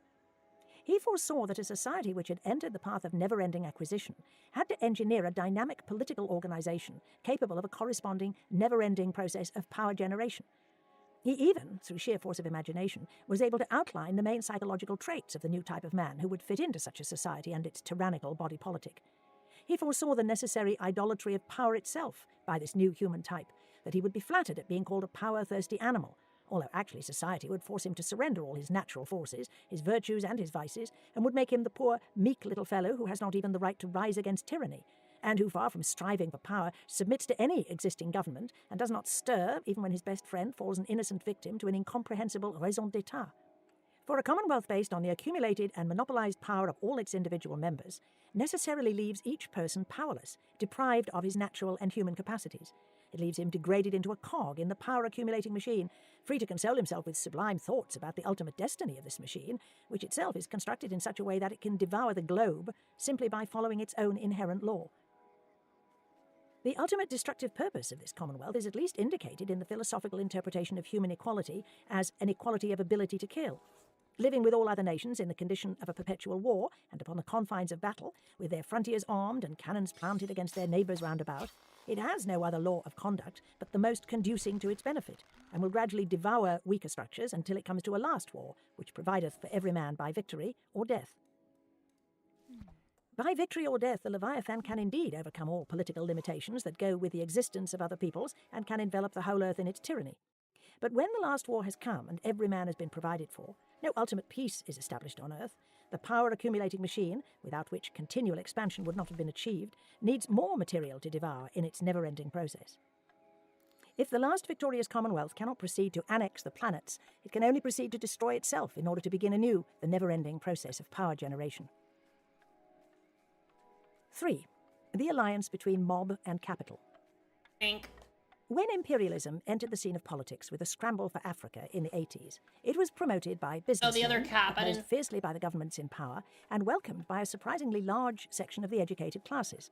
He foresaw that a society which had entered the path of never-ending acquisition had to engineer a dynamic political organisation capable of a corresponding never-ending process of power generation. He even, through sheer force of imagination, was able to outline the main psychological traits of the new type of man who would fit into such a society and its tyrannical body politic. He foresaw the necessary idolatry of power itself by this new human type, that he would be flattered at being called a power-thirsty animal, although actually society would force him to surrender all his natural forces, his virtues and his vices, and would make him the poor, meek little fellow who has not even the right to rise against tyranny, and who, far from striving for power, submits to any existing government and does not stir, even when his best friend falls an innocent victim to an incomprehensible raison d'etat. For a commonwealth based on the accumulated and monopolised power of all its individual members necessarily leaves each person powerless, deprived of his natural and human capacities. It leaves him degraded into a cog in the power-accumulating machine, free to console himself with sublime thoughts about the ultimate destiny of this machine, which itself is constructed in such a way that it can devour the globe simply by following its own inherent law. The ultimate destructive purpose of this commonwealth is at least indicated in the philosophical interpretation of human equality as an equality of ability to kill. Living with all other nations in the condition of a perpetual war and upon the confines of battle, with their frontiers armed and cannons planted against their neighbours round about, it has no other law of conduct but the most conducing to its benefit, and will gradually devour weaker structures until it comes to a last war, which provideth for every man by victory or death. By victory or death, the Leviathan can indeed overcome all political limitations that go with the existence of other peoples and can envelop the whole earth in its tyranny. But when the last war has come and every man has been provided for, no ultimate peace is established on earth. The power-accumulating machine, without which continual expansion would not have been achieved, needs more material to devour in its never-ending process. If the last victorious Commonwealth cannot proceed to annex the planets, it can only proceed to destroy itself in order to begin anew the never-ending process of power generation. 3. The alliance between mob and capital. When imperialism entered the scene of politics with a scramble for Africa in the 80s, it was promoted by businessmen, opposed fiercely by the governments in power, and welcomed by a surprisingly large section of the educated classes.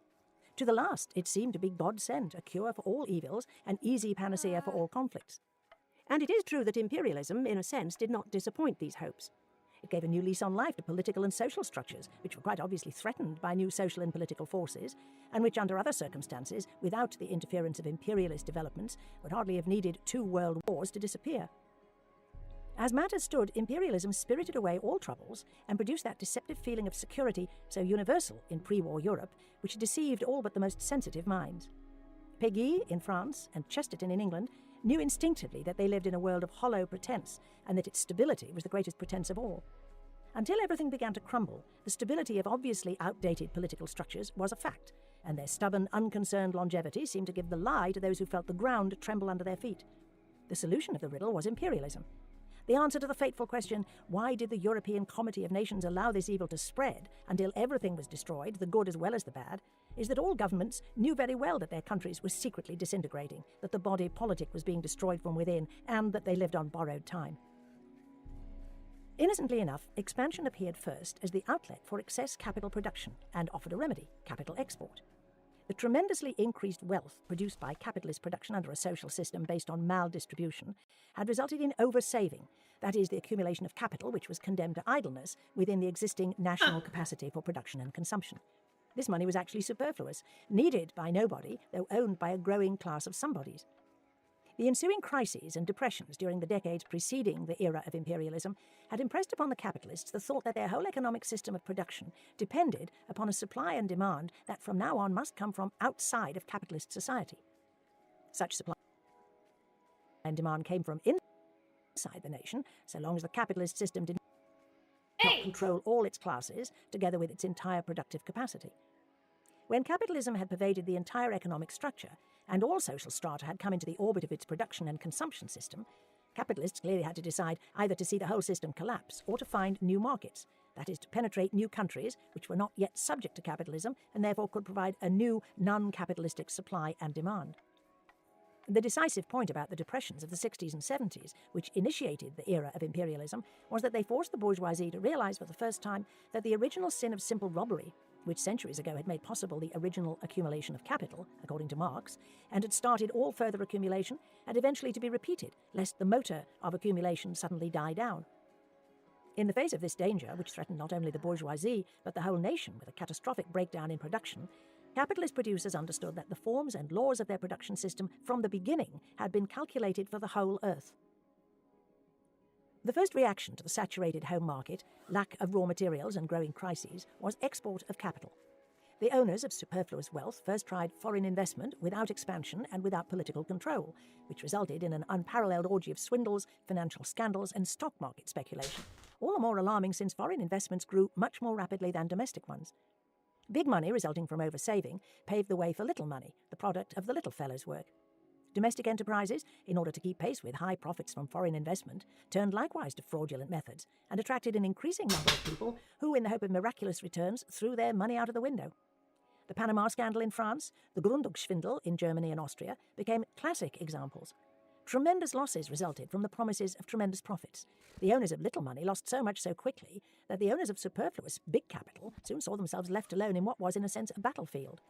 To the last, it seemed to be God sent, a cure for all evils, an easy panacea for all conflicts. And it is true that imperialism, in a sense, did not disappoint these hopes. It gave a new lease on life to political and social structures, which were quite obviously threatened by new social and political forces, and which under other circumstances, without the interference of imperialist developments, would hardly have needed 2 world wars to disappear. As matters stood, imperialism spirited away all troubles and produced that deceptive feeling of security so universal in pre-war Europe, which deceived all but the most sensitive minds. Péguy in France and Chesterton in England knew instinctively that they lived in a world of hollow pretense and that its stability was the greatest pretense of all. Until everything began to crumble, the stability of obviously outdated political structures was a fact, and their stubborn, unconcerned longevity seemed to give the lie to those who felt the ground tremble under their feet. The solution of the riddle was imperialism. The answer to the fateful question, why did the European Comity of Nations allow this evil to spread until everything was destroyed, the good as well as the bad, is that all governments knew very well that their countries were secretly disintegrating, that the body politic was being destroyed from within, and that they lived on borrowed time. Innocently enough, expansion appeared first as the outlet for excess capital production and offered a remedy, capital export. The tremendously increased wealth produced by capitalist production under a social system based on maldistribution had resulted in over-saving, that is, the accumulation of capital which was condemned to idleness within the existing national capacity for production and consumption. This money was actually superfluous, needed by nobody, though owned by a growing class of somebodies. The ensuing crises and depressions during the decades preceding the era of imperialism had impressed upon the capitalists the thought that their whole economic system of production depended upon a supply and demand that from now on must come from outside of capitalist society. Such supply and demand came from inside the nation, so long as the capitalist system did not control all its classes, together with its entire productive capacity. When capitalism had pervaded the entire economic structure, and all social strata had come into the orbit of its production and consumption system, capitalists clearly had to decide either to see the whole system collapse or to find new markets, that is, to penetrate new countries which were not yet subject to capitalism and therefore could provide a new non-capitalistic supply and demand. The decisive point about the depressions of the 60s and 70s, which initiated the era of imperialism, was that they forced the bourgeoisie to realize for the first time that the original sin of simple robbery, which centuries ago had made possible the original accumulation of capital, according to Marx, and had started all further accumulation, had eventually to be repeated, lest the motor of accumulation suddenly die down. In the face of this danger, which threatened not only the bourgeoisie, but the whole nation with a catastrophic breakdown in production, capitalist producers understood that the forms and laws of their production system from the beginning had been calculated for the whole earth. The first reaction to the saturated home market, lack of raw materials and growing crises, was export of capital. The owners of superfluous wealth first tried foreign investment without expansion and without political control, which resulted in an unparalleled orgy of swindles, financial scandals, and stock market speculation, all the more alarming since foreign investments grew much more rapidly than domestic ones. Big money resulting from oversaving paved the way for little money, the product of the little fellow's work. Domestic enterprises, in order to keep pace with high profits from foreign investment, turned likewise to fraudulent methods and attracted an increasing number of people who, in the hope of miraculous returns, threw their money out of the window. The Panama scandal in France, the Gründungsschwindel in Germany and Austria became classic examples. Tremendous losses resulted from the promises of tremendous profits. The owners of little money lost so much so quickly that the owners of superfluous big capital soon saw themselves left alone in what was, in a sense, a battlefield.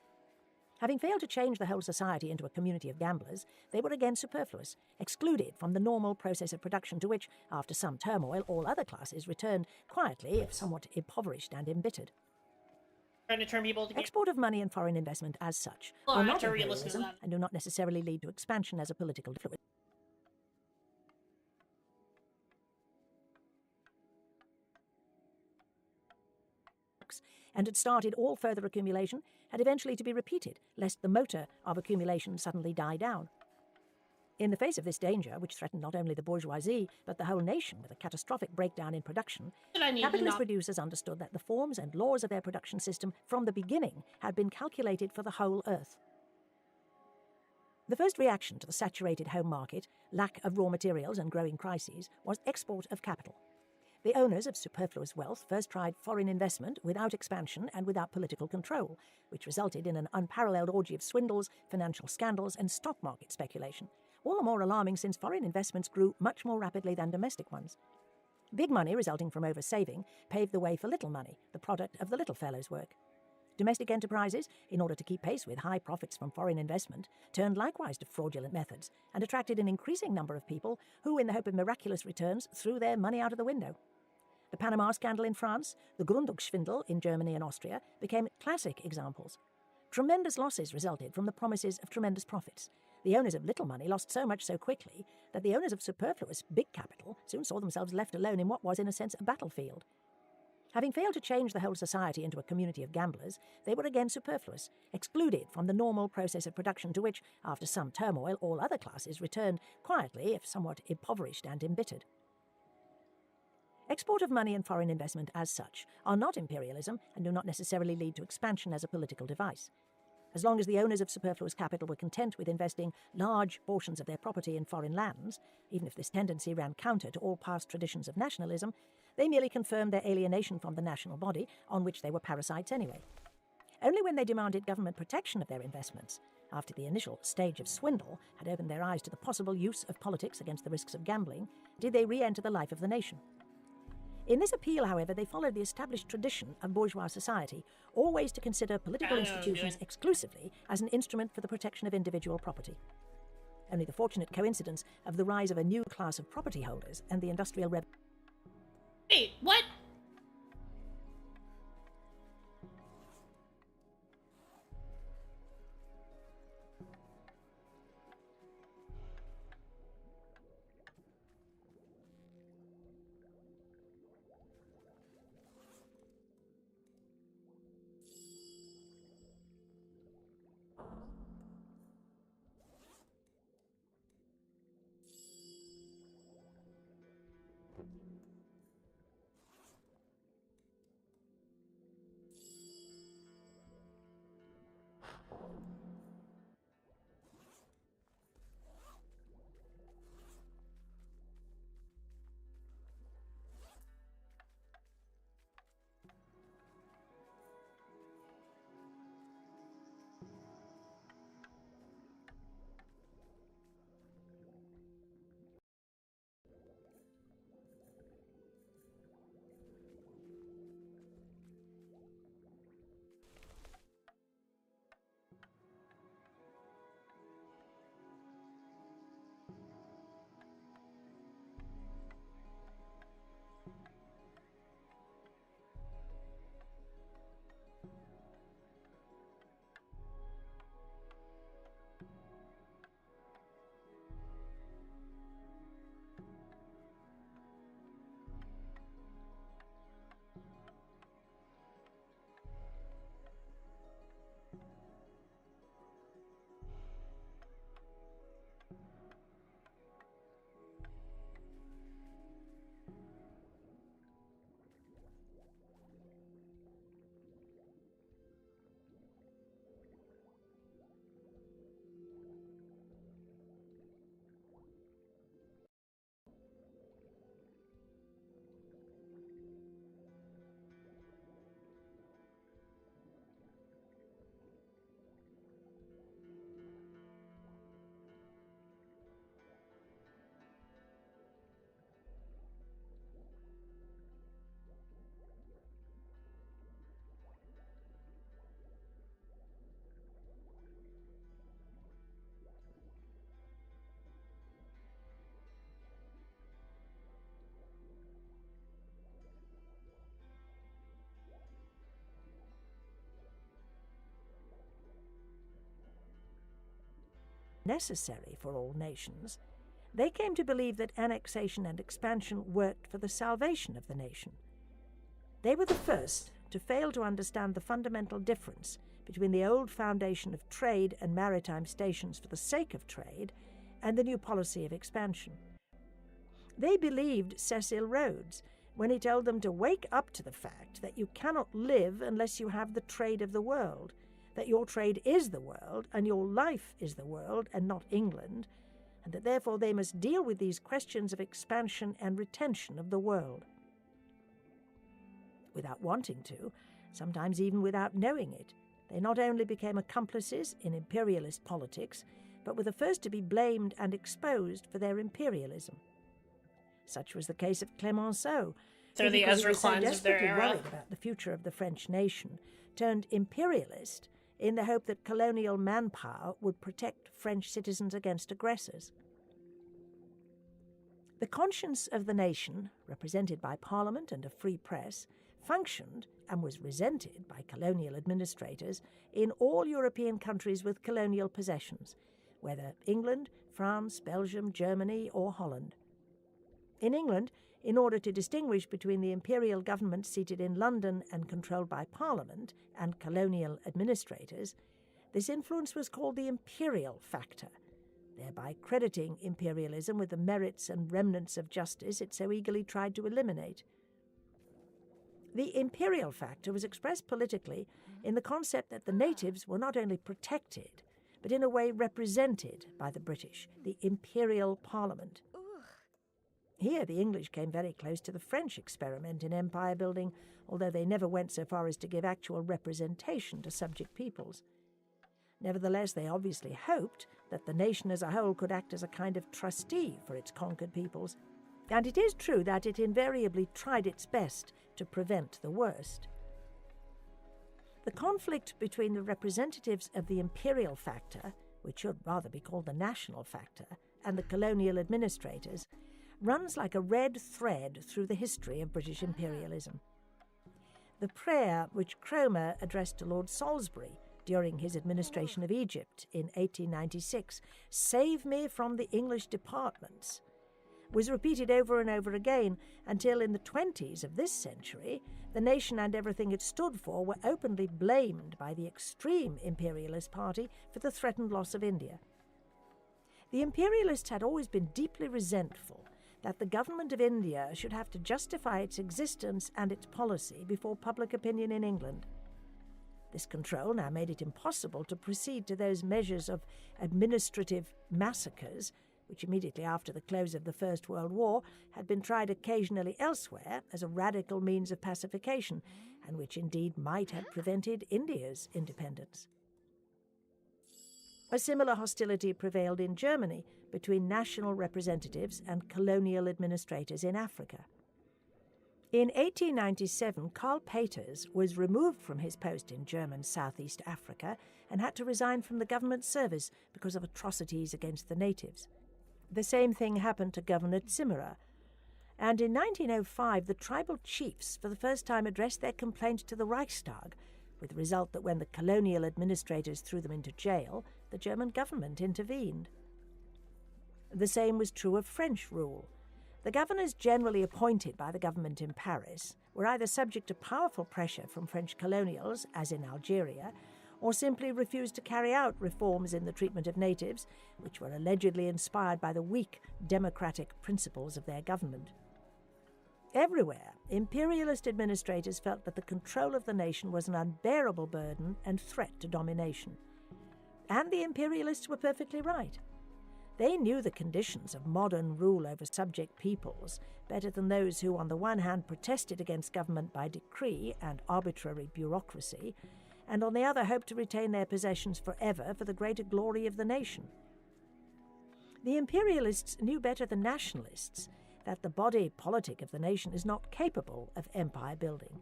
Having failed to change the whole society into a community of gamblers, they were again superfluous, excluded from the normal process of production to which, after some turmoil, all other classes returned quietly, if somewhat impoverished and embittered. Trying to turn people to export of money and foreign investment as such are not imperialism and do not necessarily lead to expansion as a political fluid. And had started all further accumulation, had eventually to be repeated, lest the motor of accumulation suddenly die down. In the face of this danger, which threatened not only the bourgeoisie, but the whole nation with a catastrophic breakdown in production, capitalist producers understood that the forms and laws of their production system from the beginning had been calculated for the whole earth. The first reaction to the saturated home market, lack of raw materials and growing crises, was export of capital. The owners of superfluous wealth first tried foreign investment without expansion and without political control, which resulted in an unparalleled orgy of swindles, financial scandals, and stock market speculation, all the more alarming since foreign investments grew much more rapidly than domestic ones. Big money resulting from oversaving paved the way for little money, the product of the little fellow's work. Domestic enterprises, in order to keep pace with high profits from foreign investment, turned likewise to fraudulent methods and attracted an increasing number of people who, in the hope of miraculous returns, threw their money out of the window. The Panama scandal in France, the Gründungsschwindel in Germany and Austria became classic examples. Tremendous losses resulted from the promises of tremendous profits. The owners of little money lost so much so quickly that the owners of superfluous big capital soon saw themselves left alone in what was, in a sense, a battlefield. Having failed to change the whole society into a community of gamblers, they were again superfluous, excluded from the normal process of production to which, after some turmoil, all other classes returned quietly, if somewhat impoverished and embittered. Export of money and foreign investment as such are not imperialism and do not necessarily lead to expansion as a political device. As long as the owners of superfluous capital were content with investing large portions of their property in foreign lands, even if this tendency ran counter to all past traditions of nationalism, they merely confirmed their alienation from the national body, on which they were parasites anyway. Only when they demanded government protection of their investments, after the initial stage of swindle had opened their eyes to the possible use of politics against the risks of gambling, did they re-enter the life of the nation. In this appeal, however, they followed the established tradition of bourgeois society, always to consider political institutions exclusively as an instrument for the protection of individual property. Only the fortunate coincidence of the rise of a new class of property holders and the industrial revolution. Wait, what? necessary for all nations, they came to believe that annexation and expansion worked for the salvation of the nation. They were the first to fail to understand the fundamental difference between the old foundation of trade and maritime stations for the sake of trade and the new policy of expansion. They believed Cecil Rhodes when he told them to wake up to the fact that you cannot live unless you have the trade of the world, that your trade is the world and your life is the world and not England, and that therefore they must deal with these questions of expansion and retention of the world. Without wanting to, sometimes even without knowing it, they not only became accomplices in imperialist politics, but were the first to be blamed and exposed for their imperialism. Such was the case of Clemenceau, They're the because he Ezra was so Kleins of their desperately era. worried about the future of the French nation, turned imperialist in the hope that colonial manpower would protect French citizens against aggressors. The conscience of the nation, represented by Parliament and a free press, functioned and was resented by colonial administrators in all European countries with colonial possessions, whether England, France, Belgium, Germany, or Holland. In England, in order to distinguish between the imperial government seated in London and controlled by Parliament and colonial administrators, this influence was called the imperial factor, thereby crediting imperialism with the merits and remnants of justice it so eagerly tried to eliminate. The imperial factor was expressed politically in the concept that the natives were not only protected, but in a way represented by the British, the imperial parliament. Here the English came very close to the French experiment in empire building, although they never went so far as to give actual representation to subject peoples. Nevertheless, they obviously hoped that the nation as a whole could act as a kind of trustee for its conquered peoples, and it is true that it invariably tried its best to prevent the worst. The conflict between the representatives of the imperial factor, which should rather be called the national factor, and the colonial administrators, runs like a red thread through the history of British imperialism. The prayer which Cromer addressed to Lord Salisbury during his administration of Egypt in 1896, "Save me from the English departments," was repeated over and over again until in the 20s of this century, the nation and everything it stood for were openly blamed by the extreme imperialist party for the threatened loss of India. The imperialists had always been deeply resentful that the government of India should have to justify its existence and its policy before public opinion in England. This control now made it impossible to proceed to those measures of administrative massacres which immediately after the close of the First World War had been tried occasionally elsewhere as a radical means of pacification, and which indeed might have prevented India's independence. A similar hostility prevailed in Germany between national representatives and colonial administrators in Africa. In 1897, Karl Peters was removed from his post in German Southeast Africa and had to resign from the government service because of atrocities against the natives. The same thing happened to Governor Zimmerer, and in 1905 the tribal chiefs for the first time addressed their complaints to the Reichstag, with the result that when the colonial administrators threw them into jail, the German government intervened. The same was true of French rule. The governors generally appointed by the government in Paris were either subject to powerful pressure from French colonials, as in Algeria, or simply refused to carry out reforms in the treatment of natives, which were allegedly inspired by the weak democratic principles of their government. Everywhere, imperialist administrators felt that the control of the nation was an unbearable burden and threat to domination. And the imperialists were perfectly right. They knew the conditions of modern rule over subject peoples better than those who, on the one hand, protested against government by decree and arbitrary bureaucracy, and on the other hoped to retain their possessions forever for the greater glory of the nation. The imperialists knew better than nationalists that the body politic of the nation is not capable of empire building.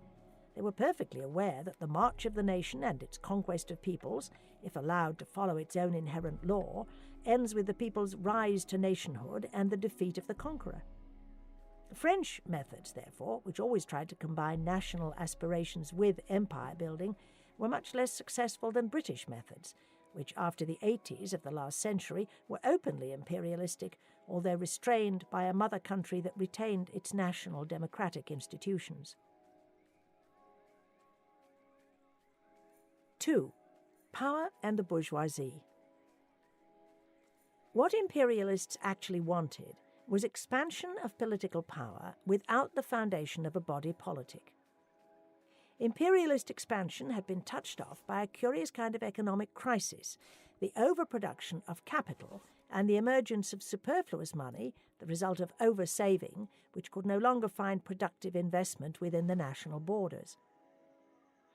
They were perfectly aware that the march of the nation and its conquest of peoples, if allowed to follow its own inherent law, ends with the people's rise to nationhood and the defeat of the conqueror. French methods, therefore, which always tried to combine national aspirations with empire building, were much less successful than British methods, which after the 80s of the last century were openly imperialistic, although restrained by a mother country that retained its national democratic institutions. 2. Power and the bourgeoisie. What imperialists actually wanted was expansion of political power without the foundation of a body politic. Imperialist expansion had been touched off by a curious kind of economic crisis, the overproduction of capital and the emergence of superfluous money, the result of over-saving, which could no longer find productive investment within the national borders.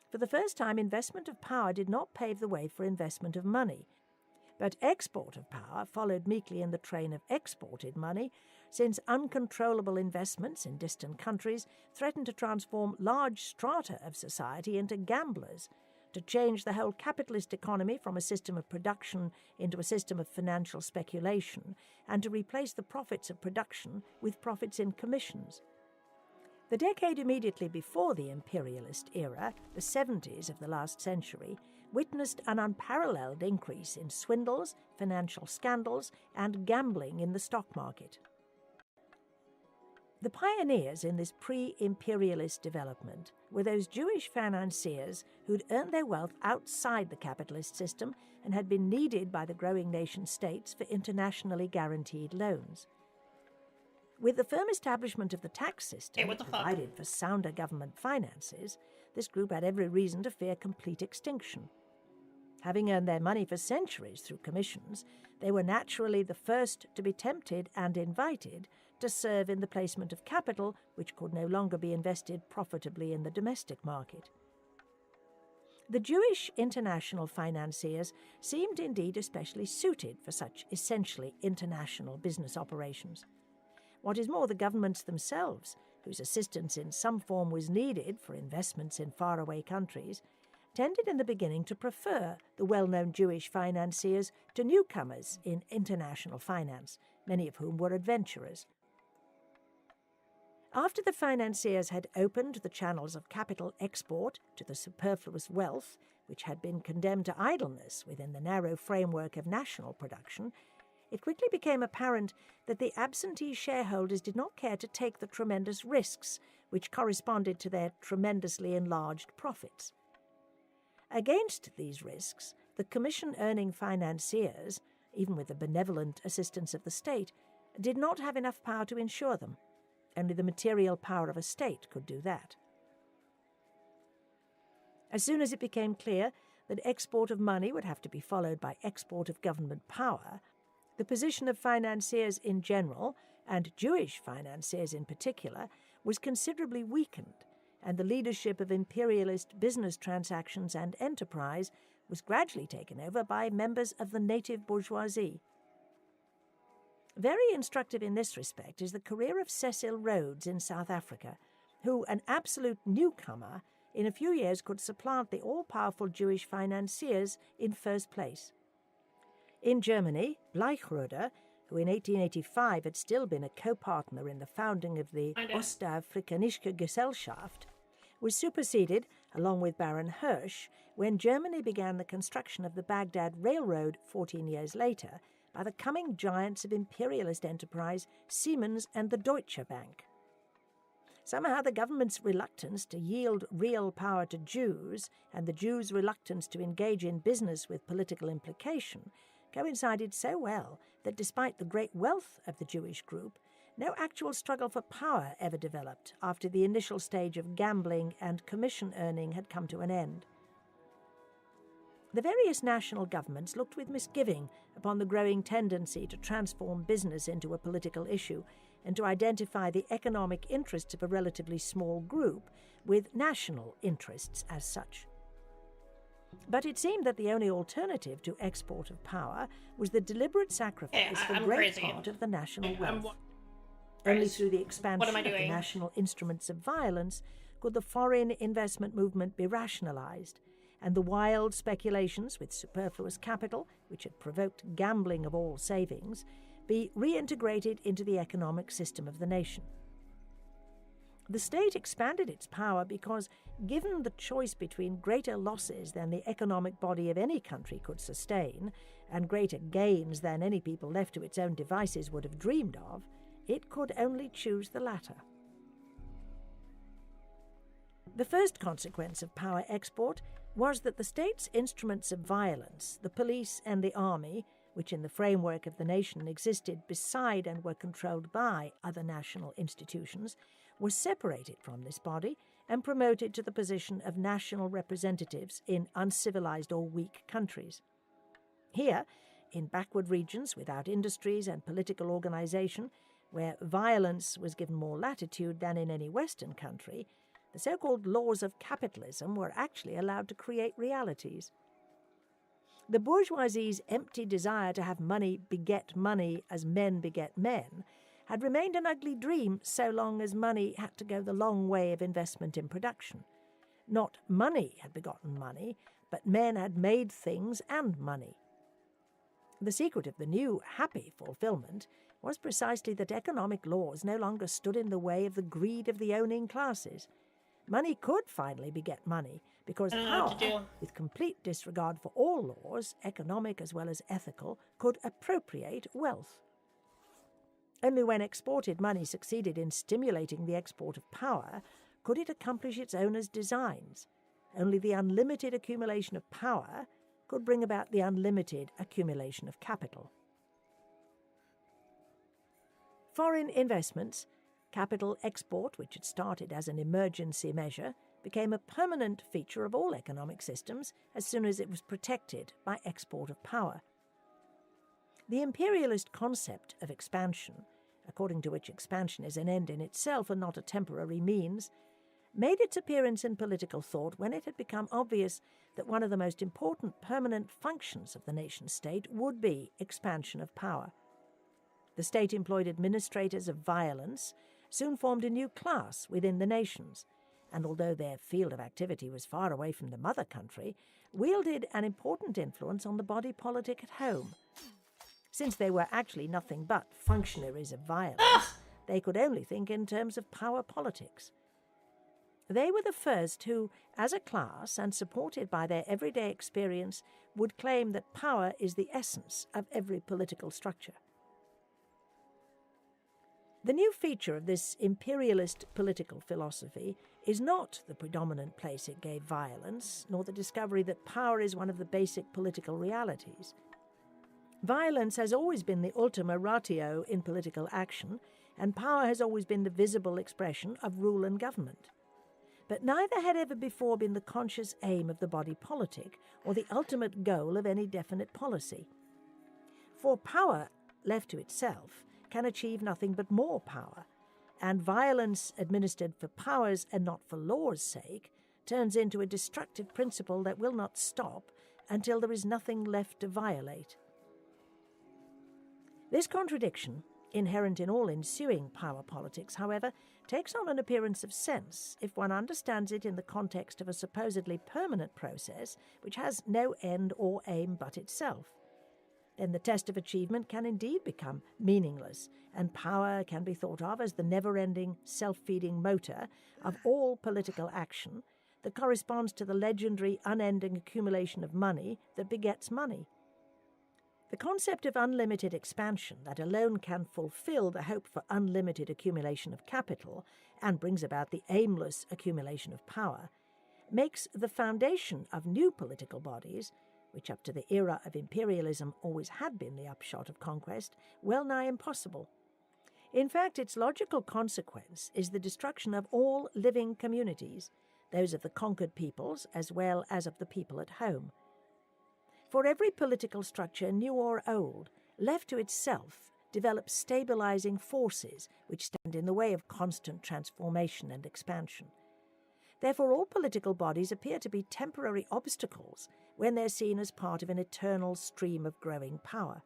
For the first time, investment of power did not pave the way for investment of money, but export of power followed meekly in the train of exported money, since uncontrollable investments in distant countries threatened to transform large strata of society into gamblers, to change the whole capitalist economy from a system of production into a system of financial speculation, and to replace the profits of production with profits in commissions. The decade immediately before the imperialist era, the 70s of the last century, witnessed an unparalleled increase in swindles, financial scandals, and gambling in the stock market. The pioneers in this pre-imperialist development were those Jewish financiers who'd earned their wealth outside the capitalist system and had been needed by the growing nation-states for internationally guaranteed loans. With the firm establishment of the tax system that provided for sounder government finances, this group had every reason to fear complete extinction. Having earned their money for centuries through commissions, they were naturally the first to be tempted and invited to serve in the placement of capital which could no longer be invested profitably in the domestic market. The Jewish international financiers seemed indeed especially suited for such essentially international business operations. What is more, the governments themselves, whose assistance in some form was needed for investments in faraway countries, tended in the beginning to prefer the well-known Jewish financiers to newcomers in international finance, many of whom were adventurers. After the financiers had opened the channels of capital export to the superfluous wealth, which had been condemned to idleness within the narrow framework of national production, it quickly became apparent that the absentee shareholders did not care to take the tremendous risks which corresponded to their tremendously enlarged profits. Against these risks, the commission-earning financiers, even with the benevolent assistance of the state, did not have enough power to insure them. Only the material power of a state could do that. As soon as it became clear that export of money would have to be followed by export of government power, the position of financiers in general, and Jewish financiers in particular, was considerably weakened, and the leadership of imperialist business transactions and enterprise was gradually taken over by members of the native bourgeoisie. Very instructive in this respect is the career of Cecil Rhodes in South Africa, who, an absolute newcomer, in a few years could supplant the all-powerful Jewish financiers in first place. In Germany, Bleichroeder, who in 1885 had still been a co-partner in the founding of the Ostafrikanische Gesellschaft, was superseded, along with Baron Hirsch, when Germany began the construction of the Baghdad Railroad 14 years later, by the coming giants of imperialist enterprise Siemens and the Deutsche Bank. Somehow the government's reluctance to yield real power to Jews and the Jews' reluctance to engage in business with political implication coincided so well that despite the great wealth of the Jewish group, no actual struggle for power ever developed after the initial stage of gambling and commission earning had come to an end. The various national governments looked with misgiving upon the growing tendency to transform business into a political issue and to identify the economic interests of a relatively small group with national interests as such. But it seemed that the only alternative to export of power was the deliberate sacrifice of a great part of the national wealth. Only through the expansion of the national instruments of violence could the foreign investment movement be rationalized, and the wild speculations with superfluous capital, which had provoked gambling of all savings, be reintegrated into the economic system of the nation. The state expanded its power because, given the choice between greater losses than the economic body of any country could sustain, and greater gains than any people left to its own devices would have dreamed of, it could only choose the latter. The first consequence of power export was that the state's instruments of violence, the police and the army, which in the framework of the nation existed beside and were controlled by other national institutions, were separated from this body and promoted to the position of national representatives in uncivilized or weak countries. Here, in backward regions without industries and political organization, where violence was given more latitude than in any Western country, the so-called laws of capitalism were actually allowed to create realities. The bourgeoisie's empty desire to have money beget money as men beget men had remained an ugly dream so long as money had to go the long way of investment in production. Not money had begotten money, but men had made things and money. The secret of the new, happy fulfillment was precisely that economic laws no longer stood in the way of the greed of the owning classes. Money could finally beget money, because power, with complete disregard for all laws, economic as well as ethical, could appropriate wealth. Only when exported money succeeded in stimulating the export of power could it accomplish its owner's designs. Only the unlimited accumulation of power could bring about the unlimited accumulation of capital. Foreign investments, capital export, which had started as an emergency measure, became a permanent feature of all economic systems as soon as it was protected by export of power. The imperialist concept of expansion, according to which expansion is an end in itself and not a temporary means, made its appearance in political thought when it had become obvious that one of the most important permanent functions of the nation-state would be expansion of power. The state-employed administrators of violence soon formed a new class within the nations, and although their field of activity was far away from the mother country, wielded an important influence on the body politic at home. Since they were actually nothing but functionaries of violence, they could only think in terms of power politics. They were the first who, as a class and supported by their everyday experience, would claim that power is the essence of every political structure. The new feature of this imperialist political philosophy is not the predominant place it gave violence, nor the discovery that power is one of the basic political realities. Violence has always been the ultima ratio in political action, and power has always been the visible expression of rule and government. But neither had ever before been the conscious aim of the body politic or the ultimate goal of any definite policy. For power, left to itself, can achieve nothing but more power, and violence administered for power's and not for law's sake turns into a destructive principle that will not stop until there is nothing left to violate. This contradiction, inherent in all ensuing power politics, however, takes on an appearance of sense if one understands it in the context of a supposedly permanent process which has no end or aim but itself. Then the test of achievement can indeed become meaningless, and power can be thought of as the never-ending, self-feeding motor of all political action that corresponds to the legendary, unending accumulation of money that begets money. The concept of unlimited expansion that alone can fulfill the hope for unlimited accumulation of capital and brings about the aimless accumulation of power makes the foundation of new political bodies, which up to the era of imperialism always had been the upshot of conquest, well nigh impossible. In fact, its logical consequence is the destruction of all living communities, those of the conquered peoples as well as of the people at home. For every political structure, new or old, left to itself, develops stabilizing forces which stand in the way of constant transformation and expansion. Therefore, all political bodies appear to be temporary obstacles when they're seen as part of an eternal stream of growing power.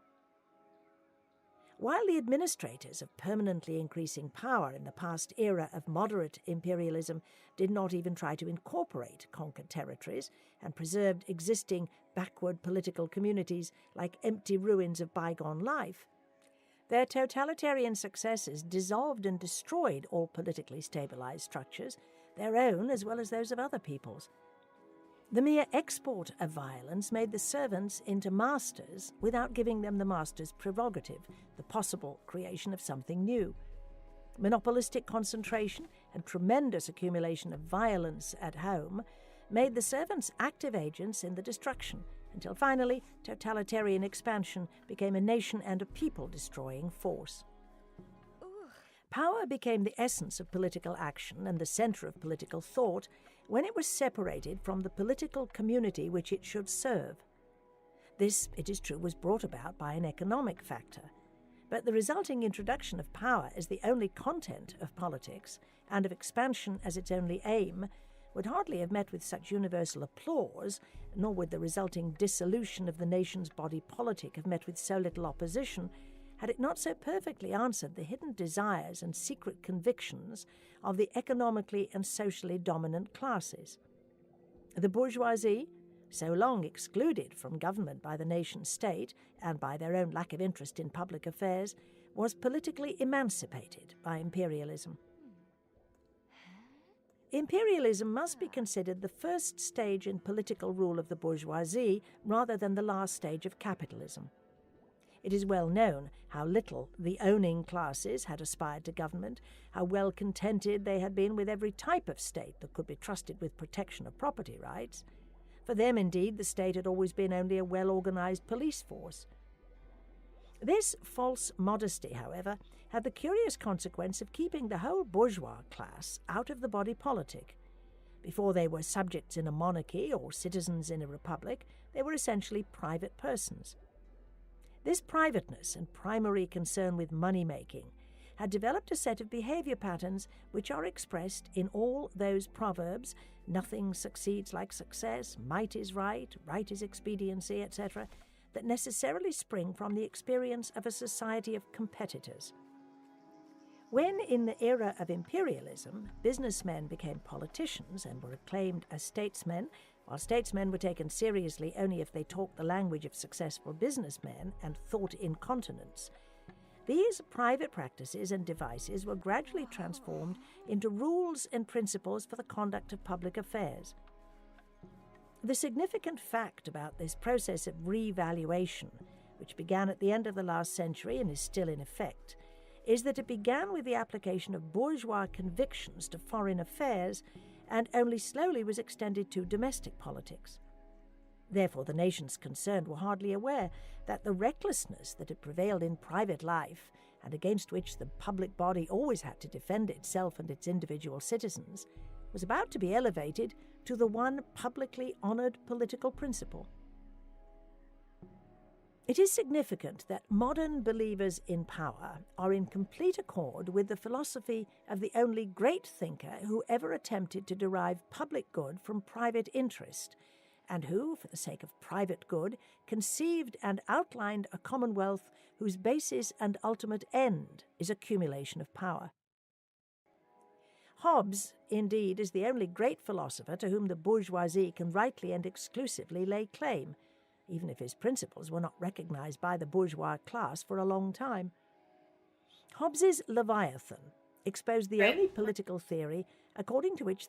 While the administrators of permanently increasing power in the past era of moderate imperialism did not even try to incorporate conquered territories and preserved existing backward political communities like empty ruins of bygone life, Their totalitarian successes dissolved and destroyed all politically stabilized structures, their own as well as those of other peoples. The mere export of violence made the servants into masters without giving them the master's prerogative, the possible creation of something new. Monopolistic concentration and tremendous accumulation of violence at home made the servants active agents in the destruction, until finally totalitarian expansion became a nation and a people-destroying force. Power became the essence of political action and the center of political thought when it was separated from the political community which it should serve. This, it is true, was brought about by an economic factor, but the resulting introduction of power as the only content of politics and of expansion as its only aim would hardly have met with such universal applause, nor would the resulting dissolution of the nation's body politic have met with so little opposition, had it not so perfectly answered the hidden desires and secret convictions of the economically and socially dominant classes. The bourgeoisie, so long excluded from government by the nation-state and by their own lack of interest in public affairs, was politically emancipated by imperialism. Imperialism must be considered the first stage in political rule of the bourgeoisie rather than the last stage of capitalism. It is well known how little the owning classes had aspired to government, how well contented they had been with every type of state that could be trusted with protection of property rights. For them, indeed, the state had always been only a well-organized police force. This false modesty, however, had the curious consequence of keeping the whole bourgeois class out of the body politic. Before they were subjects in a monarchy or citizens in a republic, they were essentially private persons. This privateness and primary concern with money-making had developed a set of behavior patterns which are expressed in all those proverbs, nothing succeeds like success, might is right is expediency, etc., that necessarily spring from the experience of a society of competitors. When, in the era of imperialism, businessmen became politicians and were acclaimed as statesmen, while statesmen were taken seriously only if they talked the language of successful businessmen and thought in continents, these private practices and devices were gradually transformed into rules and principles for the conduct of public affairs. The significant fact about this process of revaluation, which began at the end of the last century and is still in effect, is that it began with the application of bourgeois convictions to foreign affairs and only slowly was extended to domestic politics. Therefore, the nations concerned were hardly aware that the recklessness that had prevailed in private life, and against which the public body always had to defend itself and its individual citizens, was about to be elevated to the one publicly honoured political principle. It is significant that modern believers in power are in complete accord with the philosophy of the only great thinker who ever attempted to derive public good from private interest, and who, for the sake of private good, conceived and outlined a commonwealth whose basis and ultimate end is accumulation of power. Hobbes, indeed, is the only great philosopher to whom the bourgeoisie can rightly and exclusively lay claim, even if his principles were not recognized by the bourgeois class for a long time. Hobbes's Leviathan exposed the only political theory according to which